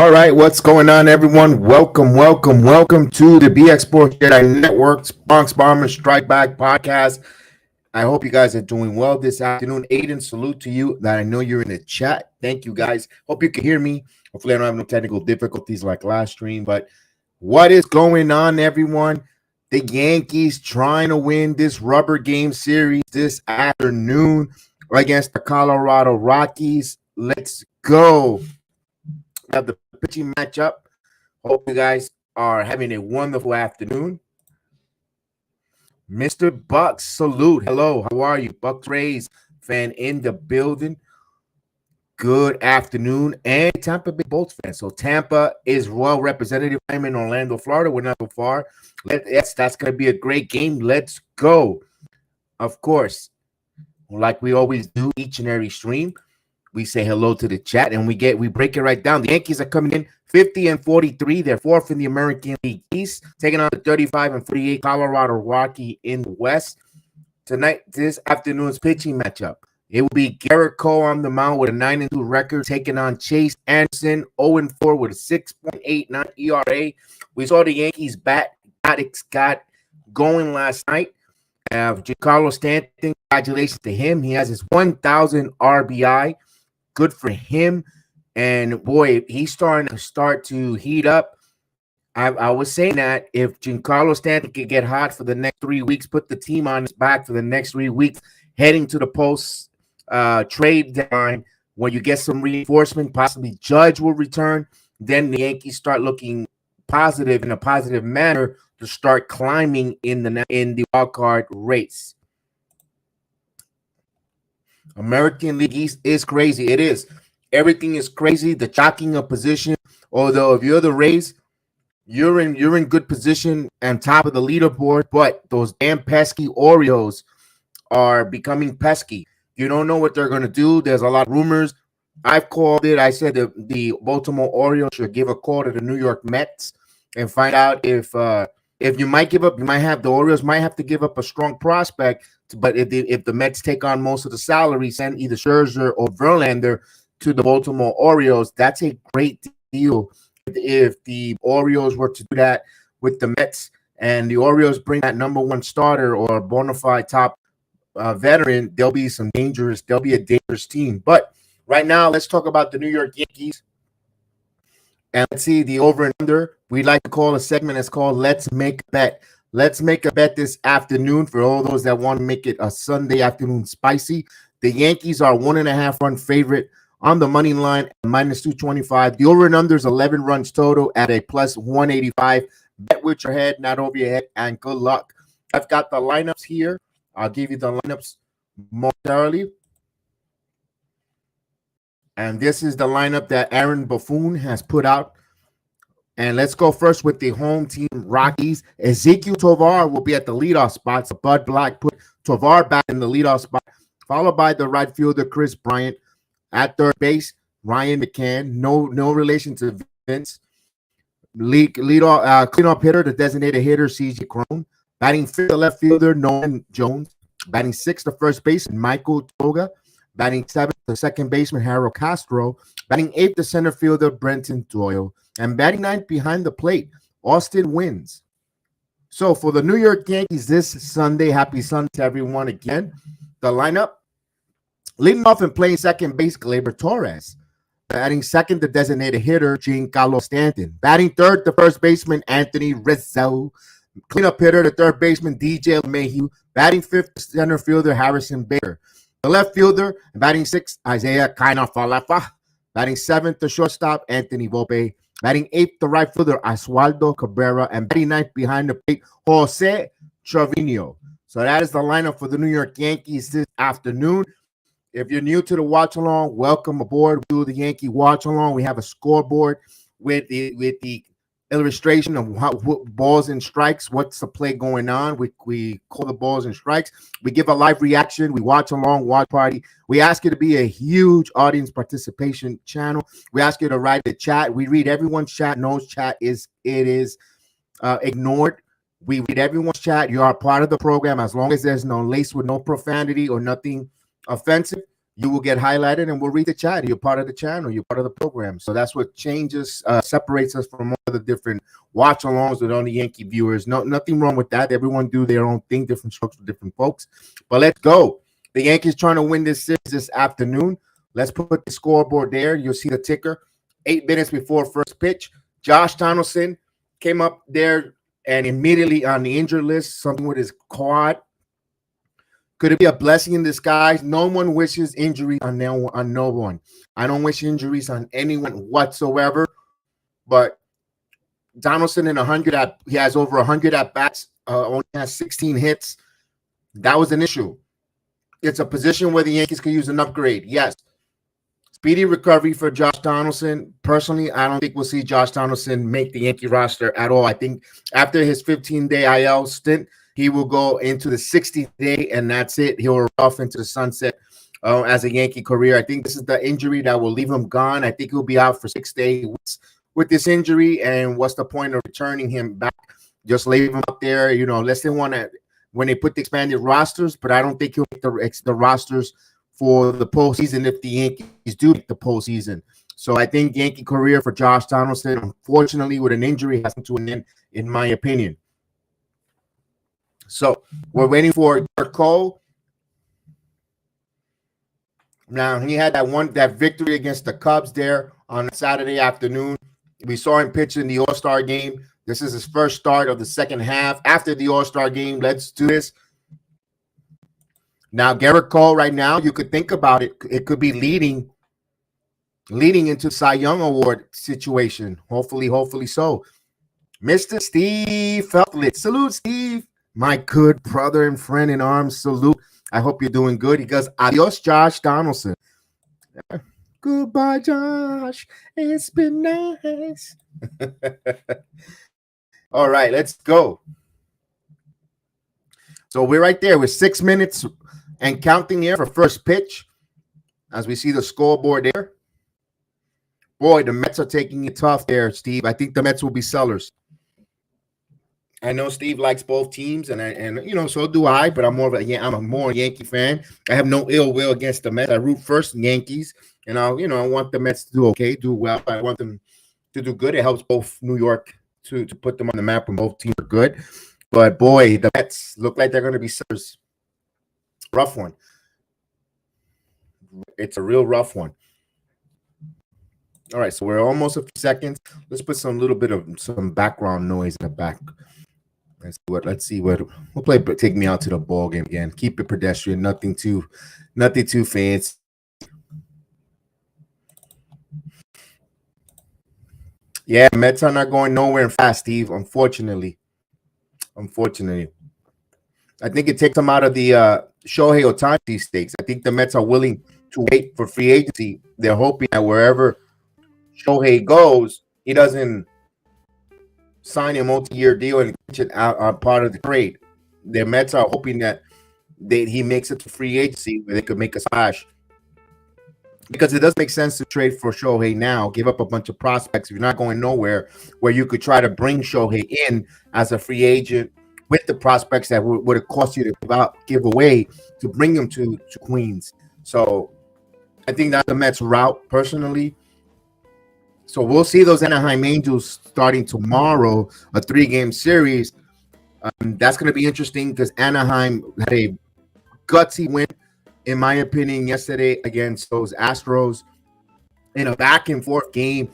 All right, what's going on, everyone? Welcome to the BX Sports Jedi Network's Bronx Bombers Strike Back podcast. I hope you guys are doing well this afternoon. Aiden, salute to you that I know you're in the chat. Thank you, guys. Hope you can hear me. Hopefully, I don't have no technical difficulties like last stream. But what is going on, everyone? The Yankees trying to win this rubber game series this afternoon against the Colorado Rockies. Let's go. We have the pitching matchup. Hope you guys are having a wonderful afternoon. Mr. Bucks, salute. Hello, how are you? Bucks Rays fan in the building. Good afternoon. And Tampa Bay Bolts fan. So Tampa is well represented. I'm in Orlando, Florida. We're not so far. That's going to be a great game. Let's go. Of course, like we always do each and every stream, we say hello to the chat and we break it right down. The Yankees are coming in 50-43. They're fourth in the American League East, taking on the 35-48 Colorado Rocky in the West. Tonight, this afternoon's pitching matchup. It will be Garrett Cole on the mound with a 9-2 record, taking on Chase Anderson, 0-4 with a 6.89 ERA. We saw the Yankees got going last night. Giancarlo Stanton, congratulations to him. He has his 1,000 RBI. Good for him. And boy, he's starting to heat up. I was saying that if Giancarlo Stanton could get hot for the next 3 weeks, put the team on his back for the next 3 weeks, heading to the post trade deadline, where you get some reinforcement, possibly Judge will return, then the Yankees start looking positive in a positive manner to start climbing in the wild card race. American League East is crazy. It is. Everything is crazy. The chalking of position. Although if you're the Rays, you're in good position and top of the leaderboard, but those damn pesky Orioles are becoming pesky. You don't know what they're going to do. There's a lot of rumors. I've called it. I said the Baltimore Orioles should give a call to the New York Mets and find out if you might give up, the Orioles might have to give up a strong prospect. But if the Mets take on most of the salary, send either Scherzer or Verlander to the Baltimore Orioles, that's a great deal. If the Orioles were to do that with the Mets and the Orioles bring that number one starter or bona fide top veteran, they'll be a dangerous team. But right now, let's talk about the New York Yankees. And let's see the over and under. We'd like to call a segment that's called Let's Make a Bet. Let's make a bet this afternoon for all those that want to make it a Sunday afternoon spicy. The Yankees are 1.5 run favorite on the money line at -225. The over and under is 11 runs total at a +185. Bet with your head, not over your head, and good luck. I've got the lineups here. I'll give you the lineups momentarily. And this is the lineup that Aaron Buffoon has put out. And let's go first with the home team, Rockies. Ezekiel Tovar will be at the leadoff spot. So Bud Black put Tovar back in the leadoff spot, followed by the right fielder, Chris Bryant. At third base, Ryan McCann. No relation to Vince. Cleanup hitter, the designated hitter, C.J. Cron. Batting fifth, the left fielder, Nolan Jones. Batting sixth, the first baseman, Michael Toga. Batting seventh, the second baseman, Harold Castro. Batting eighth, the center fielder, Brenton Doyle. And batting ninth behind the plate, Austin Wins. So for the New York Yankees this Sunday, happy Sunday to everyone again. The lineup, leading off and playing second base, Gleyber Torres. Batting second, the designated hitter, Giancarlo Stanton. Batting third, the first baseman, Anthony Rizzo. Cleanup hitter, the third baseman, DJ LeMahieu. Batting fifth, the center fielder, Harrison Baker. The left fielder, batting sixth, Isaiah Kainafalafa. Batting seventh, the shortstop, Anthony Volpe. Batting eighth, the right fielder, Oswaldo Cabrera. And batting ninth behind the plate, Jose Trevino. So that is the lineup for the New York Yankees this afternoon. If you're new to the watch along, welcome aboard. We do the Yankee watch along. We have a scoreboard with the illustration of what balls and strikes, what's the play going on. We call the balls and strikes. We give a live reaction. We watch along, watch party. We ask you to be a huge audience participation channel. We ask you to write the chat. We read everyone's chat. No chat is ignored. We read everyone's chat. You are part of the program as long as there's no lace with no profanity or nothing offensive. you will get highlighted and we'll read the chat. You're part of the channel. You're part of the program. So that's what changes, separates us from all the different watch-alongs with all the Yankee viewers. No, nothing wrong with that. Everyone do their own thing, different strokes for different folks. But let's go. The Yankees trying to win this series this afternoon. Let's put the scoreboard there. You'll see the ticker. 8 minutes before first pitch, Josh Donaldson came up there and immediately on the injured list, something with his quad. Could it be a blessing in disguise? No one wishes injuries on no one. I don't wish injuries on anyone whatsoever. But Donaldson in 100 he has over 100 at bats, only has 16 hits. That was an issue. It's a position where the Yankees could use an upgrade. Yes. Speedy recovery for Josh Donaldson. Personally, I don't think we'll see Josh Donaldson make the Yankee roster at all. I think after his 15-day IL stint, he will go into the 60th day, and that's it. He'll roll off into the sunset as a Yankee career. I think this is the injury that will leave him gone. I think he'll be out for 6 days with this injury, and what's the point of returning him back? Just leave him up there, unless they want to, when they put the expanded rosters, but I don't think he'll make the rosters for the postseason if the Yankees do make the postseason. So I think Yankee career for Josh Donaldson, unfortunately, with an injury, has come to an end, in my opinion. So we're waiting for Garrett Cole. Now, he had that victory against the Cubs there on Saturday afternoon. We saw him pitch in the All-Star game. This is his first start of the second half. After the All-Star game, let's do this. Now, Garrett Cole right now, you could think about it. It could be leading into Cy Young Award situation. Hopefully so. Mr. Steve Feltlitz. Salute, Steve. My good brother and friend in arms. Salute. I hope you're doing good. He goes, adios, Josh Donaldson. Goodbye, Josh. It's been nice. All right, let's go. So we're right there with 6 minutes and counting here for first pitch. As we see the scoreboard there. Boy, the Mets are taking it tough there, Steve. I think the Mets will be sellers. I know Steve likes both teams, and so do I. But I'm a more Yankee fan. I have no ill will against the Mets. I root first Yankees, and I want the Mets to do okay, do well. I want them to do good. It helps both New York to put them on the map when both teams are good. But boy, the Mets look like they're going to be sellers. Rough one. It's a real rough one. All right, so we're almost a few seconds. Let's put some little bit of some background noise in the back. Let's see what we'll play. But take me out to the ball game again. Keep it pedestrian. Nothing too fancy. Yeah, Mets are not going nowhere fast, Steve. Unfortunately, I think it takes them out of the Shohei Ohtani stakes. I think the Mets are willing to wait for free agency. They're hoping that wherever Shohei goes, he doesn't sign a multi-year deal and pitch it out on part of the trade. The Mets are hoping that he makes it to free agency where they could make a splash. Because it does make sense to trade for Shohei now, give up a bunch of prospects if you're not going nowhere, where you could try to bring Shohei in as a free agent with the prospects that would have cost you to give away to bring them to Queens. So I think that's the Mets route personally. So we'll see those Anaheim Angels starting tomorrow, a 3-game series. That's going to be interesting because Anaheim had a gutsy win, in my opinion, yesterday against those Astros in a back and forth game.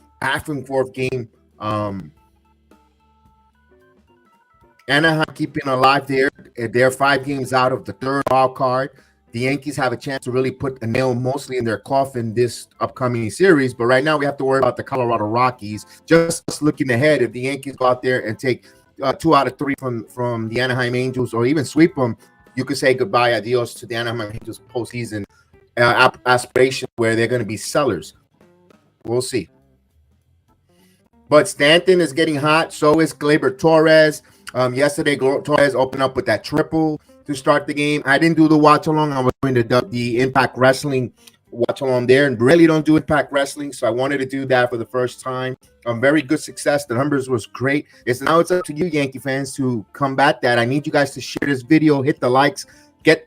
Anaheim keeping alive there. They're 5 games out of the third wild card. The Yankees have a chance to really put a nail mostly in their coffin this upcoming series. But right now we have to worry about the Colorado Rockies. Just looking ahead, if the Yankees go out there and take 2 out of 3 from the Anaheim Angels or even sweep them, you could say goodbye, adios to the Anaheim Angels postseason aspiration where they're going to be sellers. We'll see. But Stanton is getting hot. So is Gleyber Torres. Yesterday, Torres opened up with that triple to start the game. I didn't do the watch along. I was doing the Impact Wrestling watch along there, and really don't do Impact Wrestling, so I wanted to do that for the first time. Very good success. The numbers was great. Now it's up to you, Yankee fans, to combat that. I need you guys to share this video, hit the likes,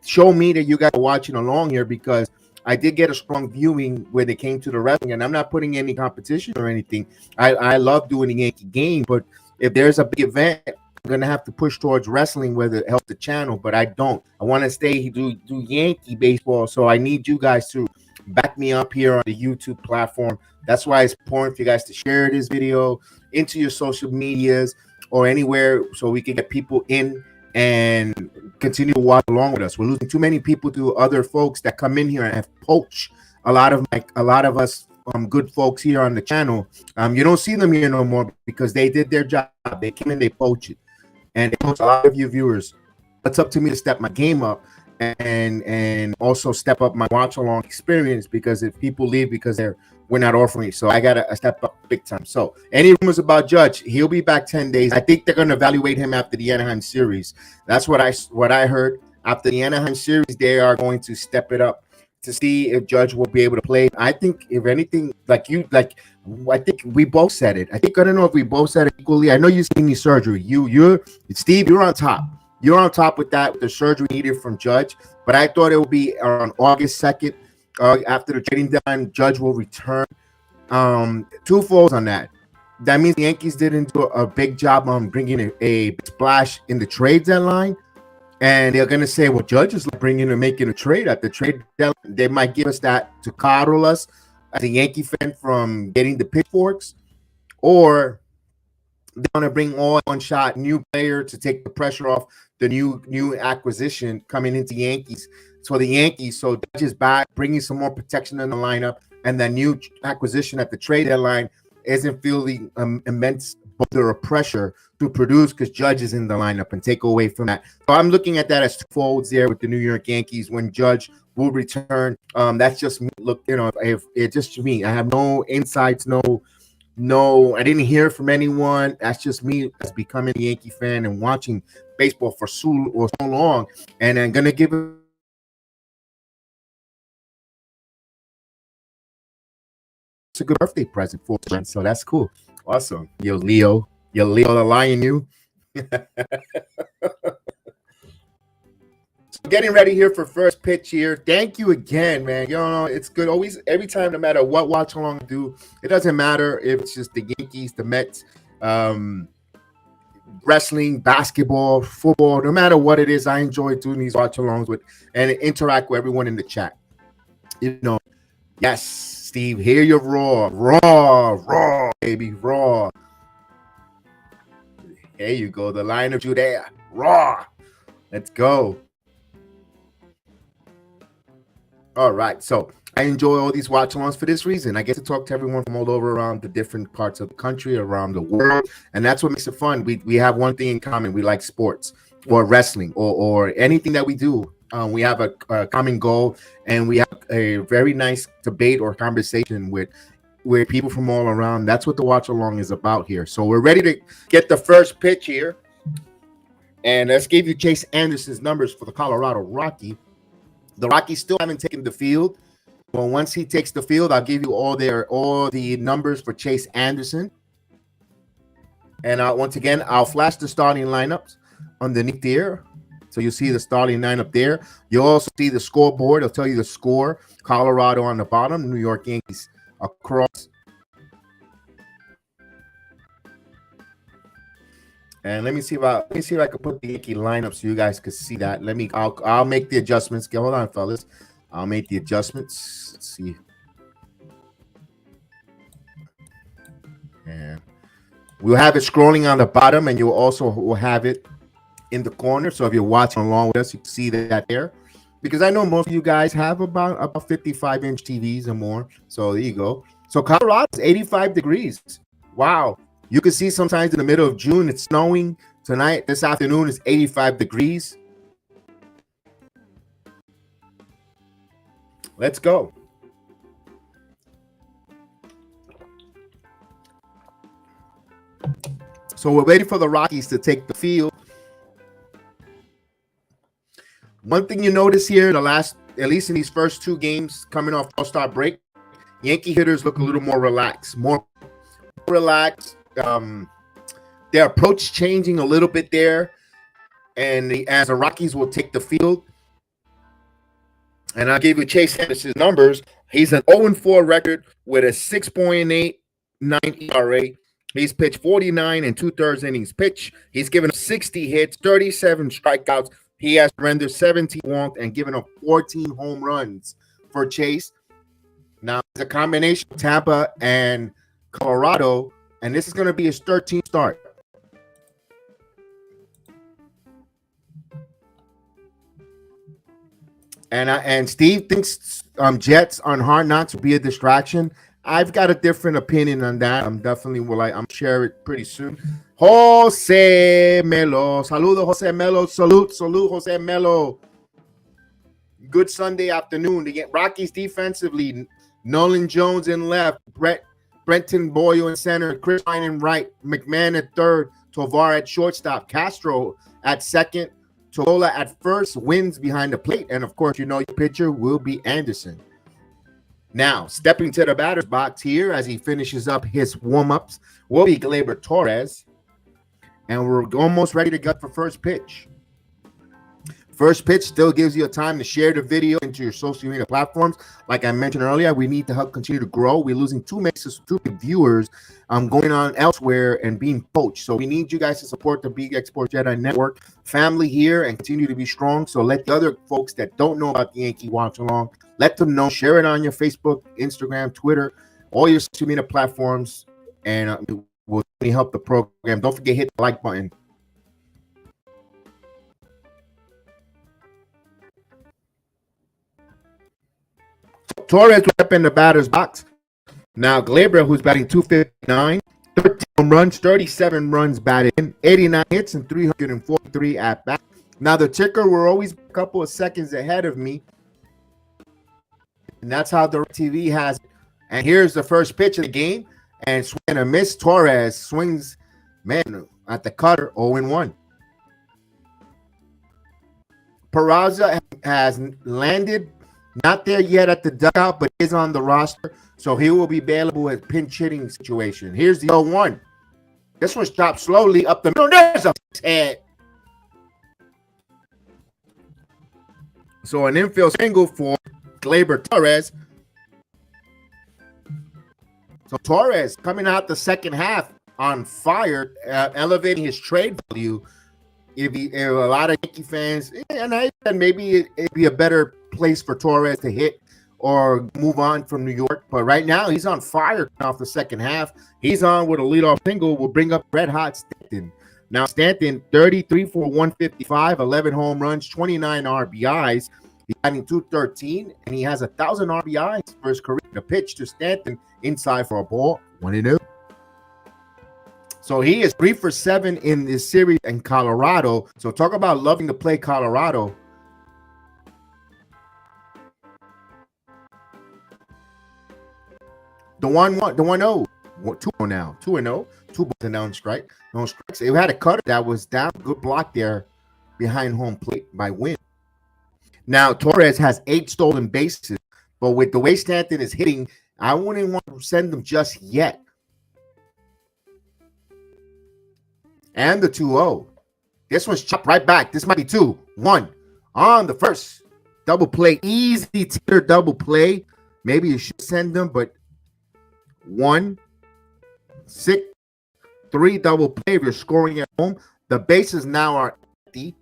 show me that you guys are watching along here, because I did get a strong viewing when it came to the wrestling, and I'm not putting any competition or anything. I love doing the Yankee game, but if there's a big event, I'm gonna have to push towards wrestling, whether it helps the channel. But I don't. I want to stay do Yankee baseball, so I need you guys to back me up here on the YouTube platform. That's why it's important for you guys to share this video into your social medias or anywhere, so we can get people in and continue to watch along with us. We're losing too many people to other folks that come in here and have poached a lot of us good folks here on the channel. You don't see them here no more because they did their job. They came in, they poached it, and they poached a lot of you viewers. It's up to me to step my game up and also step up my watch along experience, because if people leave because we're not offering it, so I gotta step up big time. So any rumors about Judge, he'll be back 10 days. I think they're gonna evaluate him after the Anaheim series. That's what I heard. After the Anaheim series, they are going to step it up to see if Judge will be able to play. I think if anything, I think we both said it. I don't know if we both said it equally. I know you seen the surgery. You're Steve, you're on top. You're on top with that, with the surgery needed from Judge. But I thought it would be on August 2nd. After the trading deadline, Judge will return. Twofolds on that. That means the Yankees didn't do a big job on bringing a splash in the trade deadline. And they're going to say, well, Judge is bringing and making a trade at the trade deadline. They might give us that to coddle us as a Yankee fan from getting the pitchforks. Or they want to bring all one shot new player to take the pressure off the new acquisition coming into Yankees. So the Yankees, so Judge is back, bringing some more protection in the lineup, and the new acquisition at the trade deadline isn't feeling immense bother or pressure to produce because Judge is in the lineup and take away from that. So I'm looking at that as two folds there with the New York Yankees when Judge will return. That's just me. Look, if it's just me, I have no insights, no, I didn't hear from anyone. That's just me as becoming a Yankee fan and watching baseball for so long. And I'm gonna give it a good birthday present for friends. So that's cool. Awesome. Yo, Leo the lion, you. So getting ready here for first pitch here. Thank you again, man. It's good. Always, every time, no matter what watch along I do, it doesn't matter if it's just the Yankees, the Mets, wrestling, basketball, football, no matter what it is, I enjoy doing these watch alongs with and interact with everyone in the chat. Yes, Steve, hear your raw, baby, raw. There you go, the Lion of Judea, raw. Let's go. All right, so I enjoy all these watch-alongs for this reason. I get to talk to everyone from all over around the different parts of the country, around the world, and that's what makes it fun. We have one thing in common. We like sports or wrestling or anything that we do. We have a common goal, and we have a very nice debate or conversation with people from all around. That's what the watch-along is about here. So we're ready to get the first pitch here, and let's give you Chase Anderson's numbers for the Colorado Rockies. The Rockies still haven't taken the field. Well, once he takes the field, I'll give you all the numbers for Chase Anderson. And once again, I'll flash the starting lineups underneath there. So you'll see the starting lineup there. You'll also see the scoreboard. It'll tell you the score. Colorado on the bottom, New York Yankees across. And let me see if I can put the Yankee lineup so you guys can see that. I'll make the adjustments. Hold on, fellas. I'll make the adjustments. Let's see. And we'll have it scrolling on the bottom, and you'll also will have it in the corner. So if you're watching along with us, you can see that there. Because I know most of you guys have about 55-inch TVs or more. So there you go. So Colorado is 85 degrees. Wow. You can see sometimes in the middle of June, it's snowing. Tonight, this afternoon, is 85 degrees. Let's go. So we're waiting for the Rockies to take the field. One thing you notice here, at least in these first two games coming off All-Star break, Yankee hitters look a little more relaxed. Their approach changing a little bit there, and as the Rockies will take the field, And I'll give you Chase Anderson's numbers. He's an 0-4 record with a 6.89 ERA. He's pitched 49 and two-thirds innings pitched. He's given up 60 hits, 37 strikeouts. He has surrendered 17 walks and given up 14 home runs for Chase. Now, it's a combination of Tampa and Colorado, and this is going to be his 13th start. And Steve thinks Jets on Hard Knocks will be a distraction. I've got a different opinion on that. I'm definitely I'm share it pretty soon. Jose Melo, saludo Jose Melo, salute Jose Melo. Good Sunday afternoon. The Rockies defensively, Nolan Jones in left, Brenton Boyle in center, Chris Pine in right, McMahon at third, Tovar at shortstop, Castro at second, Tola at first, wins behind the plate, and of course, your pitcher will be Anderson. Now, stepping to the batter's box here as he finishes up his warm-ups will be Gleyber Torres, and we're almost ready to go for first pitch. First pitch still gives you a time to share the video into your social media platforms. Like I mentioned earlier, we need to help continue to grow. We're losing too many viewers going on elsewhere and being poached. So we need you guys to support the Big Export Jedi Network family here and continue to be strong. So let the other folks that don't know about the Yankee watch along. Let them know. Share it on your Facebook, Instagram, Twitter, all your social media platforms, and it will really help the program. Don't forget to hit the like button. Torres up in the batter's box. Now Gleyber, who's batting 259, 13 home runs, 37 runs batted in, 89 hits, and 343 at bat. Now the ticker were always a couple of seconds ahead of me, and that's how the TV has it. And here's the first pitch of the game, and swing and a miss. Torres swings, man, at the cutter, 0-1. Peraza has landed. Not there yet at the dugout, but is on the roster, so he will be available at pinch hitting situation. Here's the 0-1. This one's chopped slowly up the middle. There's a head. So an infield single for Gleyber Torres. So Torres coming out the second half on fire, elevating his trade value. If a lot of Yankee fans, and maybe it'd be a better place for Torres to hit or move on from New York. But right now, he's on fire off the second half. He's on with a leadoff single. Will bring up red hot Stanton. Now, Stanton, 33 for 155, 11 home runs, 29 RBIs. He's batting 213, and he has 1,000 RBIs for his career. The pitch to Stanton inside for a ball, 1-0. So he is 3 for 7 in this series in Colorado. So talk about loving to play Colorado. The 1-0, 2-0 now, 2-0, 2 balls and down strike, no strikes. It had a cutter that was down, good block there behind home plate by Wynn. Now Torres has 8 stolen bases, but with the way Stanton is hitting, I wouldn't want to send them just yet. And the 2-0. This one's chopped right back. This might be 2-1 on the first double play. Easy tier double play. Maybe you should send them, but 1-6-3 double play if you're scoring at home. The bases now are empty.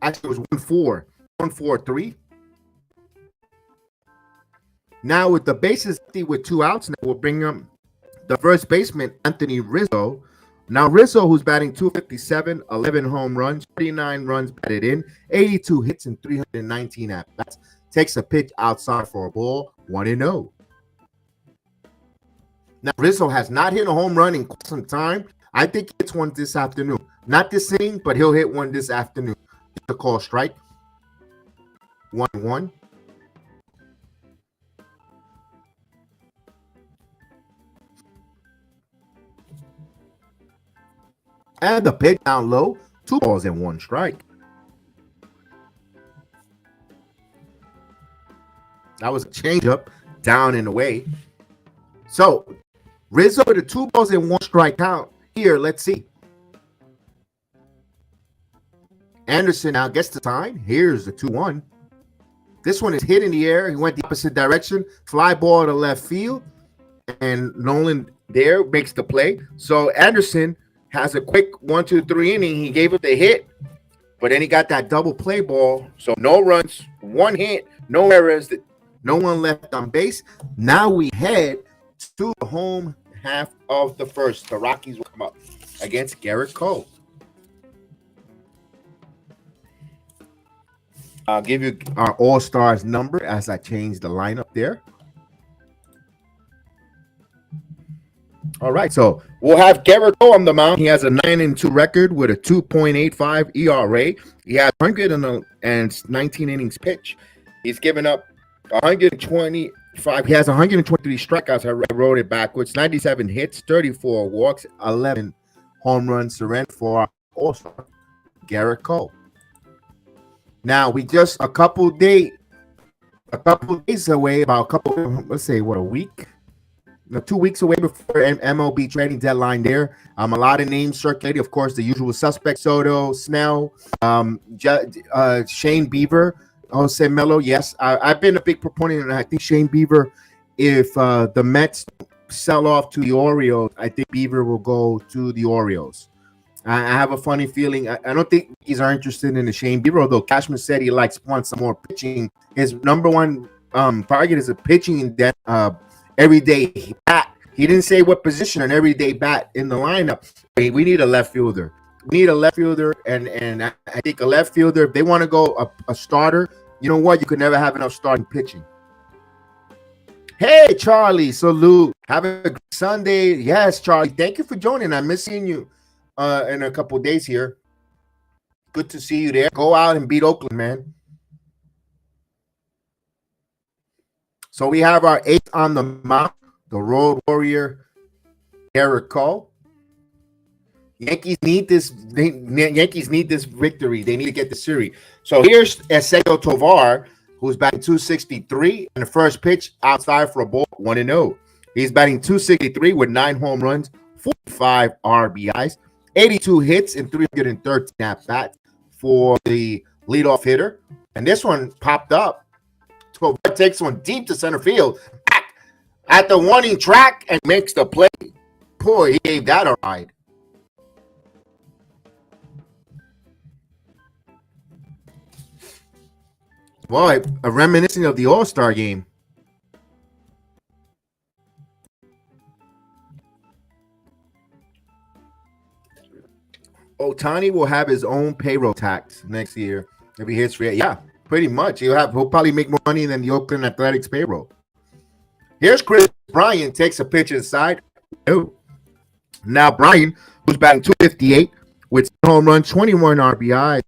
Actually, it was 1-4-3. Now with the bases empty with 2 outs, now we'll bring up the first baseman, Anthony Rizzo. Now Rizzo, who's batting 257, 11 home runs, 39 runs batted in, 82 hits, and 319 at-bats, takes a pitch outside for a ball, 1-0. Now, Rizzo has not hit a home run in quite some time. I think he hits one this afternoon. Not this inning, but he'll hit one this afternoon. The call strike. 1-1. And the pitch down low. 2 balls and 1 strike. That was a changeup down and away. So, Rizzo with a 2 balls and 1 strike count. Here, let's see. Anderson now gets the sign. Here's the 2-1. This one is hit in the air. He went the opposite direction. Fly ball to left field. And Nolan there makes the play. So Anderson has a quick 1-2-3 inning. He gave it the hit, but then he got that double play ball. So no runs, one hit, no errors, no one left on base. Now we head to the home half of the first. The Rockies will come up against Garrett Cole. I'll give you our All-Stars number as I change the lineup there. All right, so we'll have Garrett Cole on the mound. He has a 9-2 record with a 2.85 ERA. He has 119 innings pitched. He's given up 125. He has 123 strikeouts. I wrote it backwards. 97 hits, 34 walks, 11 home runs surrendered for our All-Star, Garrett Cole. Now we just a couple days away, let's say a week. 2 weeks away before MLB trading deadline there. A lot of names circulating. Of course, the usual suspects, Soto, Snell, Shane Bieber, Jose Melo. Yes, I've been a big proponent, and I think Shane Bieber, if the Mets sell off to the Orioles, I think Bieber will go to the Orioles. I have a funny feeling. I don't think he's interested in the Shane Bieber, although Cashman said he wants some more pitching. His number one target is a pitching in that everyday bat. He didn't say what position, an everyday bat in the lineup. We need a left fielder. We need a left fielder, and I think a left fielder, if they want to go a starter, you know what? You could never have enough starting pitching. Hey, Charlie, salute. Have a good Sunday. Yes, Charlie, thank you for joining. I miss seeing you in a couple days here. Good to see you there. Go out and beat Oakland, man. So we have our eighth on the mound, the Road Warrior, Garrett Cole. Yankees need this victory. They need to get the series. So here's Ezequiel Tovar, who's batting 263, and the first pitch outside for a ball, 1-0. He's batting 263 with 9 home runs, 45 RBIs, 82 hits, and 313 at-bats for the leadoff hitter. And this one popped up. Tovar takes one deep to center field, back at the warning track, and makes the play. Boy, he gave that a ride. Boy, a reminiscent of the All-Star game. Ohtani will have his own payroll tax next year if he hits free. Yeah, pretty much. He'll probably make more money than the Oakland Athletics payroll. Here's Chris Bryant, takes a pitch inside. Oh. Now Bryant, who's batting 258 with home run, 21 RBI,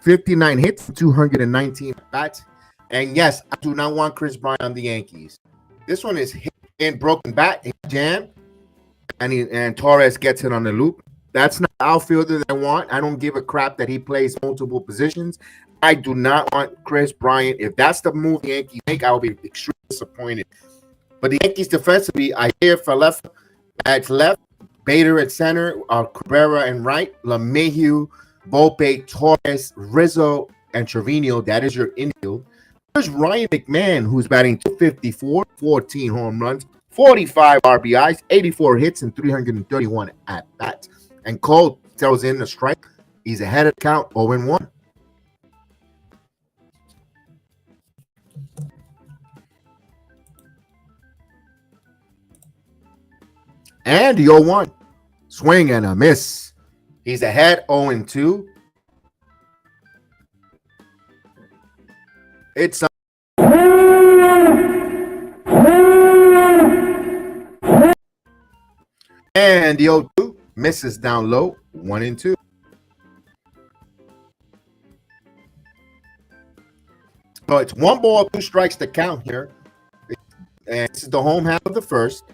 59 hits, 219 bats. And yes, I do not want Chris Bryant on the Yankees. This one is hit in broken bat, jam, and Torres gets it on the loop. That's not the outfielder that I want. I don't give a crap that he plays multiple positions. I do not want Chris Bryant. If that's the move the Yankees make, I will be extremely disappointed. But the Yankees defensively, I hear for left, Bader at center, Cabrera and right, LeMahieu, Volpe, Torres, Rizzo, and Trevino. That is your infield. There's Ryan McMahon, who's batting 254, 14 home runs, 45 RBIs, 84 hits, and 331 at-bats. And Cole throws in the strike. He's ahead of the count, 0-1. And the 0-1. Swing and a miss. He's ahead, 0-2. It's and the 0-2 misses down low, 1-2. So it's 1 ball, 2 strikes to count here. And this is the home half of the first.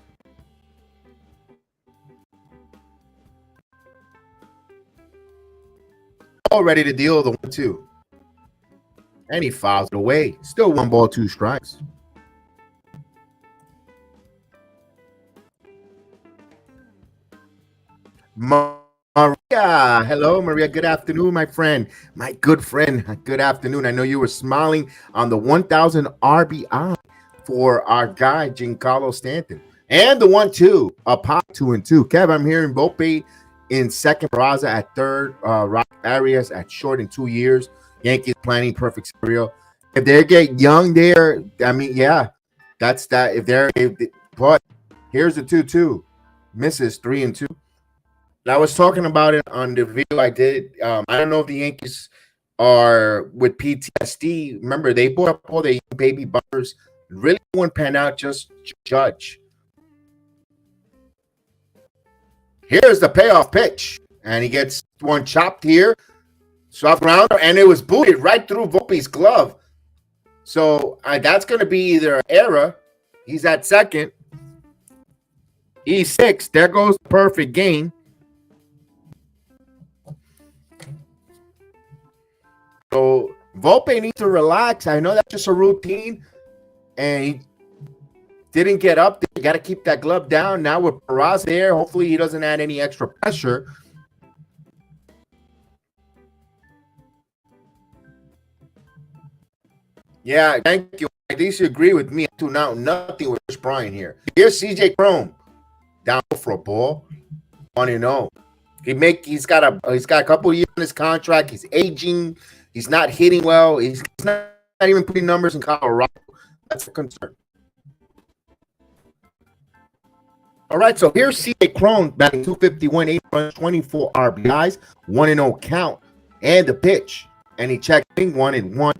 All ready to deal the 1-2. And he fouls it away. Still 1 ball, 2 strikes. Maria Hello, Maria. Good afternoon, my friend. My good friend. Good afternoon. I know you were smiling on the 1,000 RBI for our guy, Giancarlo Stanton. And the 1-2, a pop 2-2. Kev, I'm hearing Volpe in second, Peraza at third, Rock Arias at short in 2 years. Yankees planning perfect scenario. If they get young there, I mean, yeah, that's that. But here's the 2-2. Misses 3-2. I was talking about it on the video I did. I don't know if the Yankees are with PTSD. Remember, they brought up all the baby bumpers. Really wouldn't pan out, just judge. Here's the payoff pitch. And he gets one chopped here. Soft grounder, and it was booted right through Volpe's glove. So that's going to be either an error. He's at second. E6. There goes the perfect game. So Volpe needs to relax. I know that's just a routine, and he didn't get up there. You got to keep that glove down. Now with Peraza there, hopefully he doesn't add any extra pressure. Yeah, thank you. At least you agree with me. I do now nothing with Chris Bryant here. Here's CJ Cron down for a ball. 1-0. He's got a couple of years on his contract. He's aging. He's not hitting well. He's not even putting numbers in Colorado. That's a concern. All right, so here's C.A. Cron batting 251, 8 runs, 24 RBIs, 1-0 count, and the pitch. And he checked in 1-1.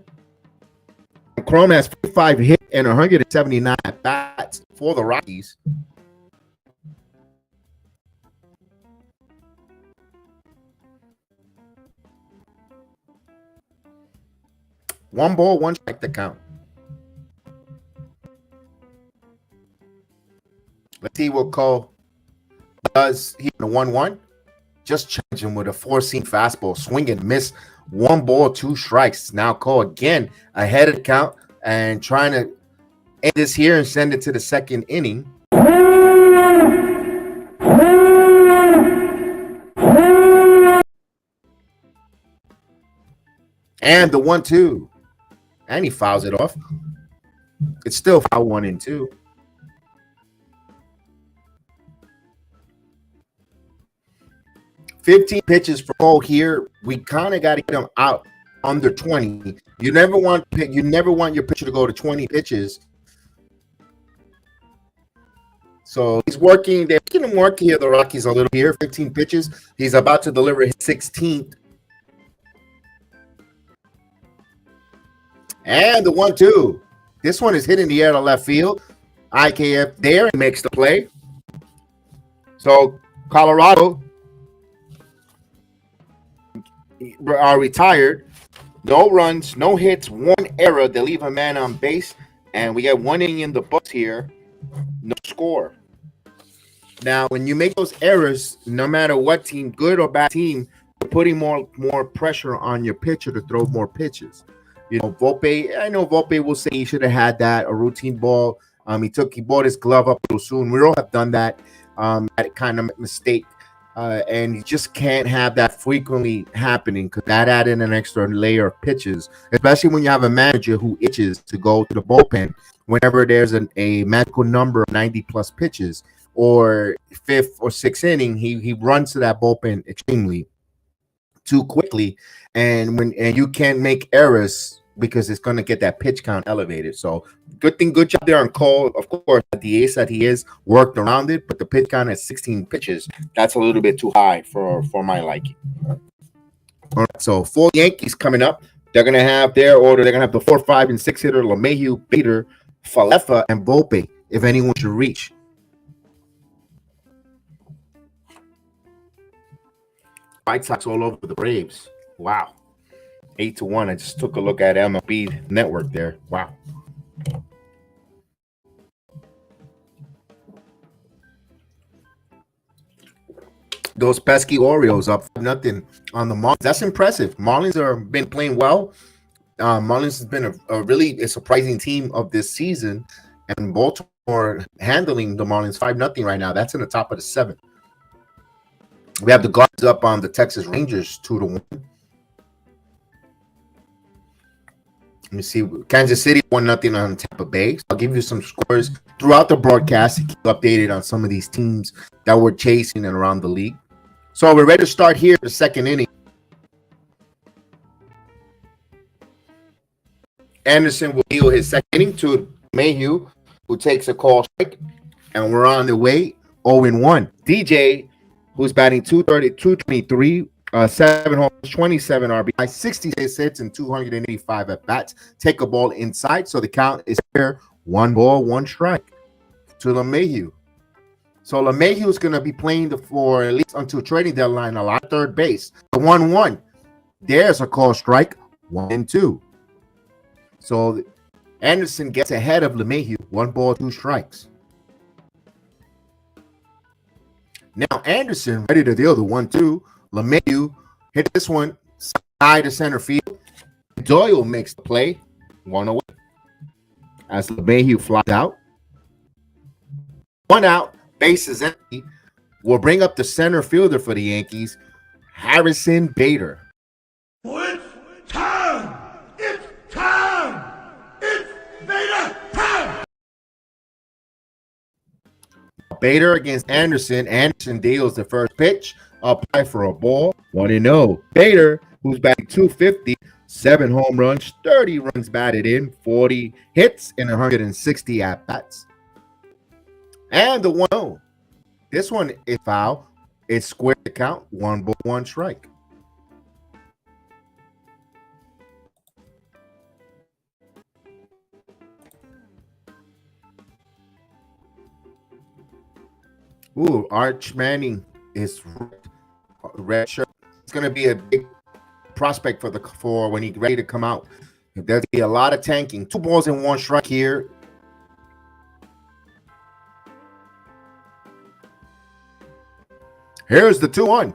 Cron has 45 hits and 179 at bats for the Rockies. One ball, one strike to count. Let's see what Cole does here in the 1-1. Just charge him with a four-seam fastball. Swing and miss. 1 ball, 2 strikes. Now Cole again ahead of the count and trying to end this here and send it to the second inning. And the 1-2. And he fouls it off. It's still foul 1-2. $15 pitches for Cole here. We kind of got to get him out under 20. You never want your pitcher to go to 20 pitches. So he's working. They're making him work here. The Rockies a little here. 15 pitches. He's about to deliver his 16th. And the 1-2. This one is hitting the air to left field. IKF there and makes the play. So Colorado are retired. No runs, no hits, 1 error. They leave a man on base, and we get 1 inning in the books here. No score. Now, when you make those errors, no matter what team, good or bad team, you're putting more pressure on your pitcher to throw more pitches. You know, Volpe, I know Volpe will say he should have had that, a routine ball. He bought his glove up a little soon. We all have done that kind of mistake. And you just can't have that frequently happening because that added an extra layer of pitches, especially when you have a manager who itches to go to the bullpen whenever there's a magical number of 90-plus pitches or 5th or 6th inning. He runs to that bullpen extremely too quickly, and you can't make errors because it's going to get that pitch count elevated. So good job there on Cole. Of course, the ace that he is worked around it, but the pitch count at 16 pitches, that's a little bit too high for my liking. All right, so 4 Yankees coming up. They're going to have their order. They're going to have the 4, 5, and 6 hitter, LeMahieu, Bader, Falefa, and Volpe, if anyone should reach. White Sox all over the Braves. Wow. 8-1. I just took a look at MLB Network there. Wow. Those pesky Orioles up 0 on the Marlins. That's impressive. Marlins have been playing well. Marlins has been a really surprising team of this season. And Baltimore handling the Marlins 5-0 right now. That's in the top of the 7th. We have the Guards up on the Texas Rangers 2-1. Let me see. Kansas City 1-0 on Tampa Bay. So I'll give you some scores throughout the broadcast to keep you updated on some of these teams that we're chasing and around the league. So we're ready to start here, the second inning. Anderson will deal his second inning to Mayhew, who takes a call strike, and we're on the way 0-1. DJ, who's batting 223, 7 homers, 27 RBI, 66 hits, and 285 at bats. Take a ball inside, so the count is fair. 1 ball, 1 strike to LeMahieu. So LeMahieu is going to be playing for at least until trading deadline a lot of third base. 1-1. There's a call strike. 1-2. So Anderson gets ahead of LeMahieu. 1 ball, 2 strikes. Now Anderson ready to deal the 1-2. LeMahieu hit this one side to center field. Doyle makes the play. 1 away. As LeMahieu flies out. 1 out. Base is empty. We'll bring up the center fielder for the Yankees, Harrison Bader. It's time! It's time! It's Bader time! Bader against Anderson. Anderson deals the first pitch. Apply for a ball. 1-0. Bader, who's batting 250, 7 home runs, 30 runs batted in, 40 hits, and 160 at-bats. And the 1-0. This one is foul. It's square to count. 1 ball, 1 strike. Ooh, Arch Manning is red shirt. It's going to be a big prospect for when he's ready to come out. There'll be a lot of tanking. 2 balls and 1 strike here. Here's the 2-1.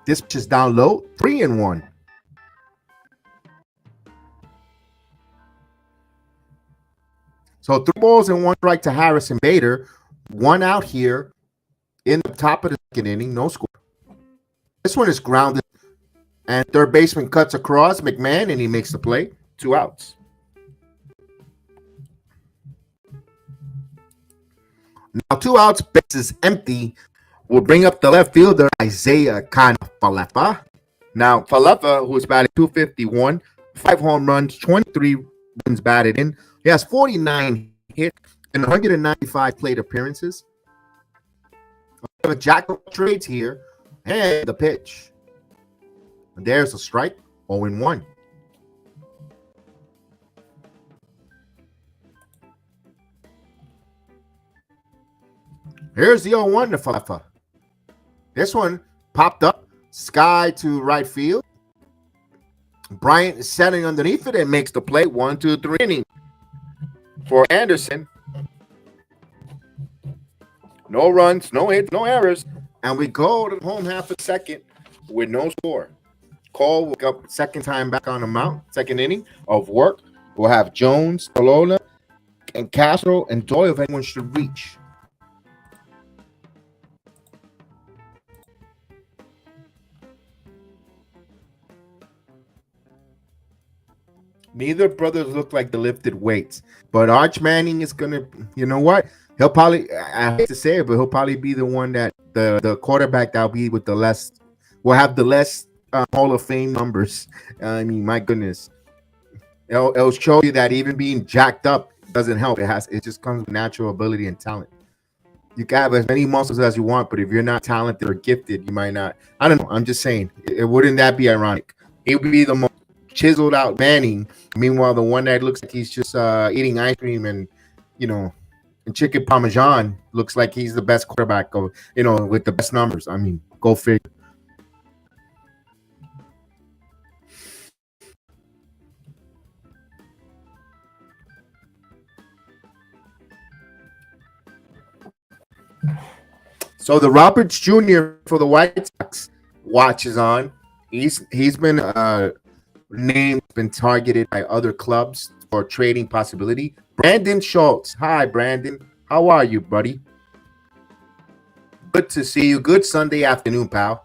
This pitch is down low. 3-1. So 3 balls and 1 strike to Harrison Bader. 1 out here in the top of the second inning. No score. This one is grounded. And third baseman cuts across McMahon, and he makes the play. 2 outs. Now 2 outs. Base is empty. We'll bring up the left fielder, Isaiah Falefa. Now, Falefa, who's batting 251, 5 home runs, 23 runs batted in. He has 49 hits and 195 plate appearances. We have a jack of trades here. And the pitch. And there's a strike. 0-1. Here's the 0-1 to Falefa. This one popped up, sky to right field. Bryant is setting underneath it and makes the play. 1-2-3 inning for Anderson. No runs, no hits, no errors. And we go to the home half a second with no score. Cole will go second time back on the mound, second inning of work. We'll have Jones, Tolola, and Castro, and Doyle if anyone should reach. Neither brothers look like the lifted weights, but Arch Manning is gonna, you know what? He'll probably, I hate to say it, but he'll probably be the one that the quarterback that'll be with the less, will have the less Hall of Fame numbers. I mean, my goodness, it'll show you that even being jacked up doesn't help. It just comes with natural ability and talent. You can have as many muscles as you want, but if you're not talented or gifted, you might not. I don't know. I'm just saying, wouldn't that be ironic? It would be the most chiseled out Manning. Meanwhile, the one that looks like he's just eating ice cream and, and chicken parmesan looks like he's the best quarterback of, with the best numbers. I mean, go figure. So the Roberts Jr. for the White Sox watch is on. He's been named, been targeted by other clubs for trading possibility. Brandon Schultz. Hi, Brandon. How are you, buddy? Good to see you. Good Sunday afternoon, pal.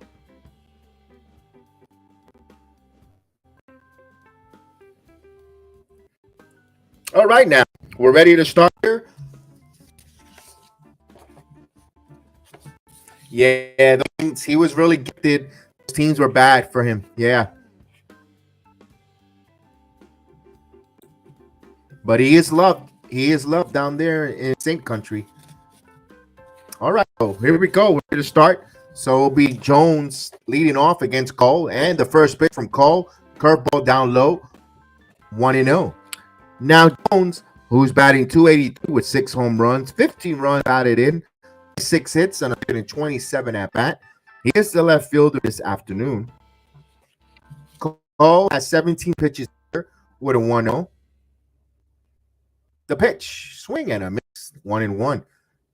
All right, now we're ready to start here. Yeah, he was really gifted. Those teams were bad for him. Yeah, but he is loved. He is loved down there in Saint Country. All right, so here we go. We're ready to start. So it'll be Jones leading off against Cole, and the first pitch from Cole, curveball down low, 1-0. Now Jones, who's batting 282 with 6 home runs, 15 runs batted in, 6 hits, and 127 at bat. He is the left fielder this afternoon. Cole has 17 pitches here with a 1-0. The pitch, swing and a miss, 1-1.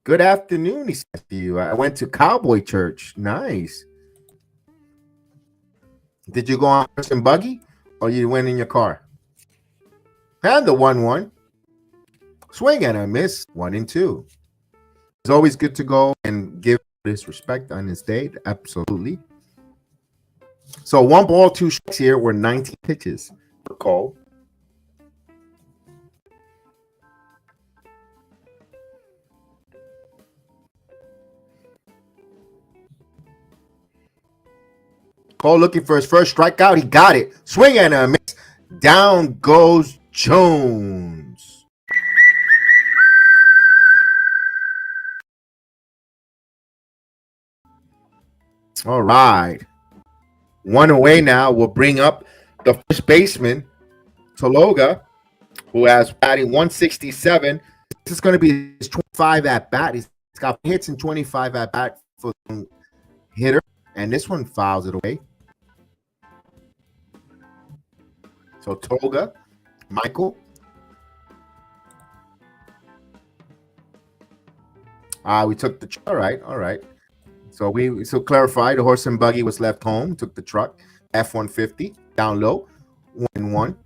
Good afternoon, he said to you. I went to Cowboy Church. Nice. Did you go on horse and buggy or you went in your car? And the 1-1. Swing and a miss, 1-2. It's always good to go and give this respect on his day. Absolutely. So 1 ball, 2 strikes here were 19 pitches for Cole. Cole looking for his first strikeout. He got it. Swing and a miss. Down goes Jones. All right. One away now. We'll bring up the first baseman, Tologa, who has batting 167. This is going to be his 25 at bat. He's got hits and 25 at bat for the hitter, and this one fouls it away. So Toga, Michael. We took the all right. So we clarify the horse and buggy was left home. Took the truck, F-150 down low, 1-1.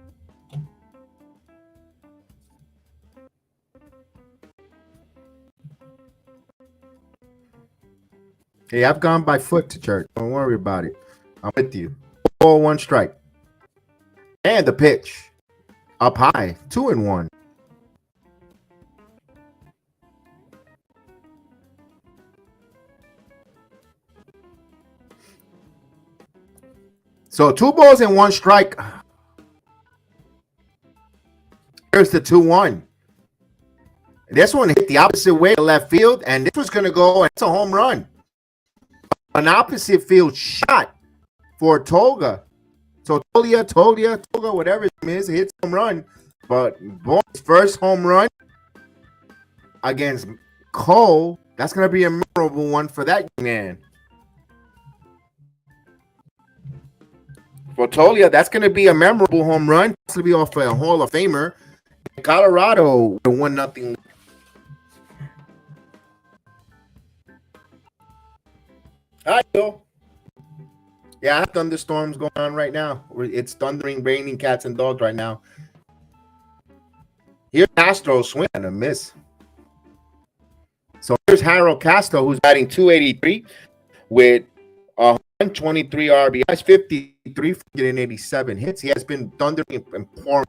Hey, I've gone by foot to church. Don't worry about it. I'm with you. 4-1 strike. And the pitch. Up high. 2-1. So 2 balls and 1 strike. Here's the 2-1. This one hit the opposite way to left field, and this was going to go, and it's a home run. An opposite field shot for Toga. So Toga, whatever his name is, hits home run. But boy's first home run against Cole, that's going to be a memorable one for that man. For Tolia, that's going to be a memorable home run. It's going to be off a Hall of Famer. Colorado 1-0. Hi, Bill. Yeah, I have thunderstorms going on right now. It's thundering, raining cats and dogs right now. Here's Castro swing and a miss. So here's Harold Castro, who's batting 283 with 123 RBIs, 53 for getting 87 hits. He has been thundering and pouring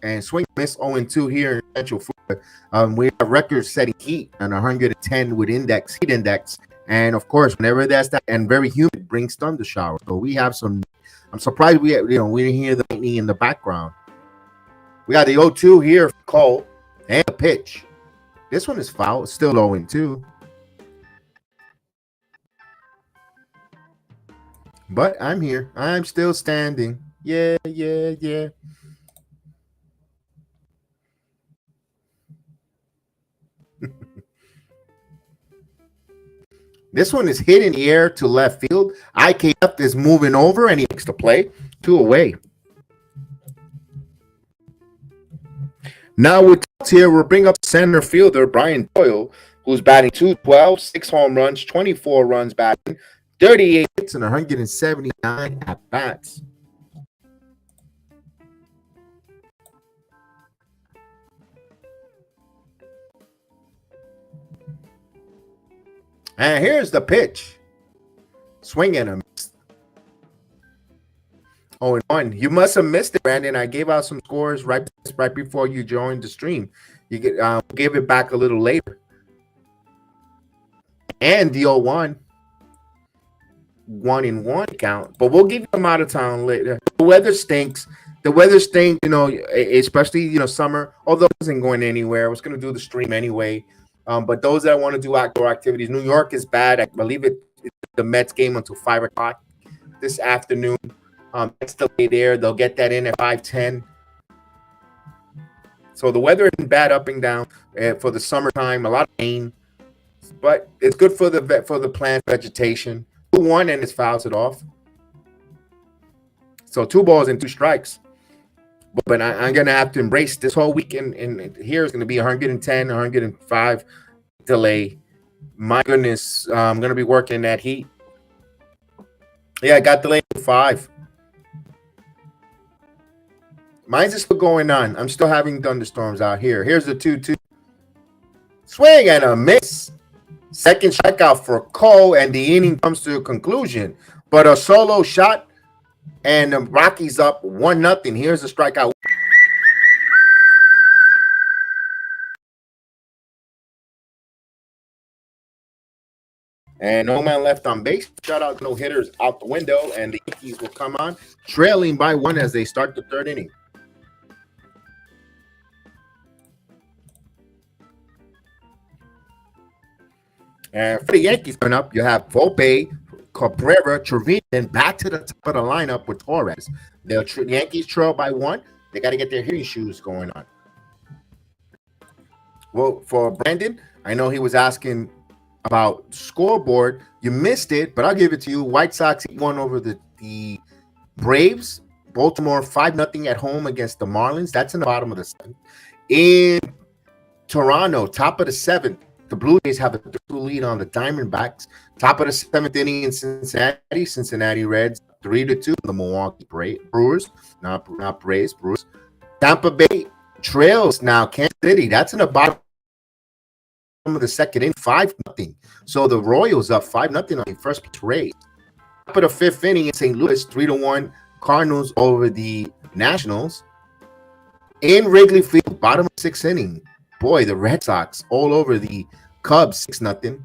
and swing miss 0-2 here in Central Florida. We have record-setting heat and 110 with heat index. And of course, whenever that's that and very humid, brings thunder showers. So we have some. I'm surprised we didn't hear the lightning in the background. We got the 0-2 here for Cole and the pitch. This one is foul. It's still 0-2. But I'm here. I'm still standing. Yeah. This one is hit in the air to left field. IKF is moving over, and he makes the play. 2 away. Now with here, we'll bring up center fielder Brian Doyle, who's batting 212, 6 home runs, 24 runs batting, 38 hits, and 179 at bats. And here's the pitch. Swing and a miss. 0-1. You must have missed it, Brandon. I gave out some scores right before you joined the stream. You get give it back a little later. And the 0-1. 1-1 count. But we'll give you them out of town later. The weather stinks. The weather stinks, especially, summer. Although it isn't going anywhere. I was going to do the stream anyway. But those that want to do outdoor activities, New York is bad. I believe it's the Mets game until 5 o'clock this afternoon. It's delayed there. They'll get that in at 5:10. So the weather isn't bad up and down for the summertime. A lot of rain, but it's good for the plant vegetation. 2-1 and it fouls it off. So 2 balls and 2 strikes. But I'm gonna have to embrace this whole weekend. And here is gonna be 110, 105 delay. My goodness, I'm gonna be working that heat. Yeah, I got delayed to 5. Mine's still going on. I'm still having thunderstorms out here. Here's the 2-2. Swing and a miss. Second strikeout for Cole, and the inning comes to a conclusion. But a solo shot, and the Rockies up 1-0. Here's a strikeout. And no man left on base. Shutout, no hitters out the window, and the Yankees will come on, trailing by 1 as they start the 3rd inning. And for the Yankees coming up, you have Volpe, Cabrera, Trevino, and back to the top of the lineup with Torres. The Yankees trail by 1. They got to get their hitting shoes going on. Well, for Brandon, I know he was asking about scoreboard. You missed it, but I'll give it to you. White Sox won over the Braves. Baltimore 5-0 at home against the Marlins. That's in the bottom of the 7th. In Toronto, top of the 7th. The Blue Jays have a 2 lead on the Diamondbacks. Top of the 7th inning in Cincinnati. Cincinnati Reds 3-2. The Milwaukee Brewers, not Braves, Brewers. Tampa Bay trails now Kansas City. That's in the bottom of the 2nd inning, 5-0. So the Royals up 5-0 on the first pitch Rays. Top of the 5th inning in St. Louis, 3-1 Cardinals over the Nationals. In Wrigley Field, bottom of 6th inning. Boy, the Red Sox all over the Cubs, 6-0.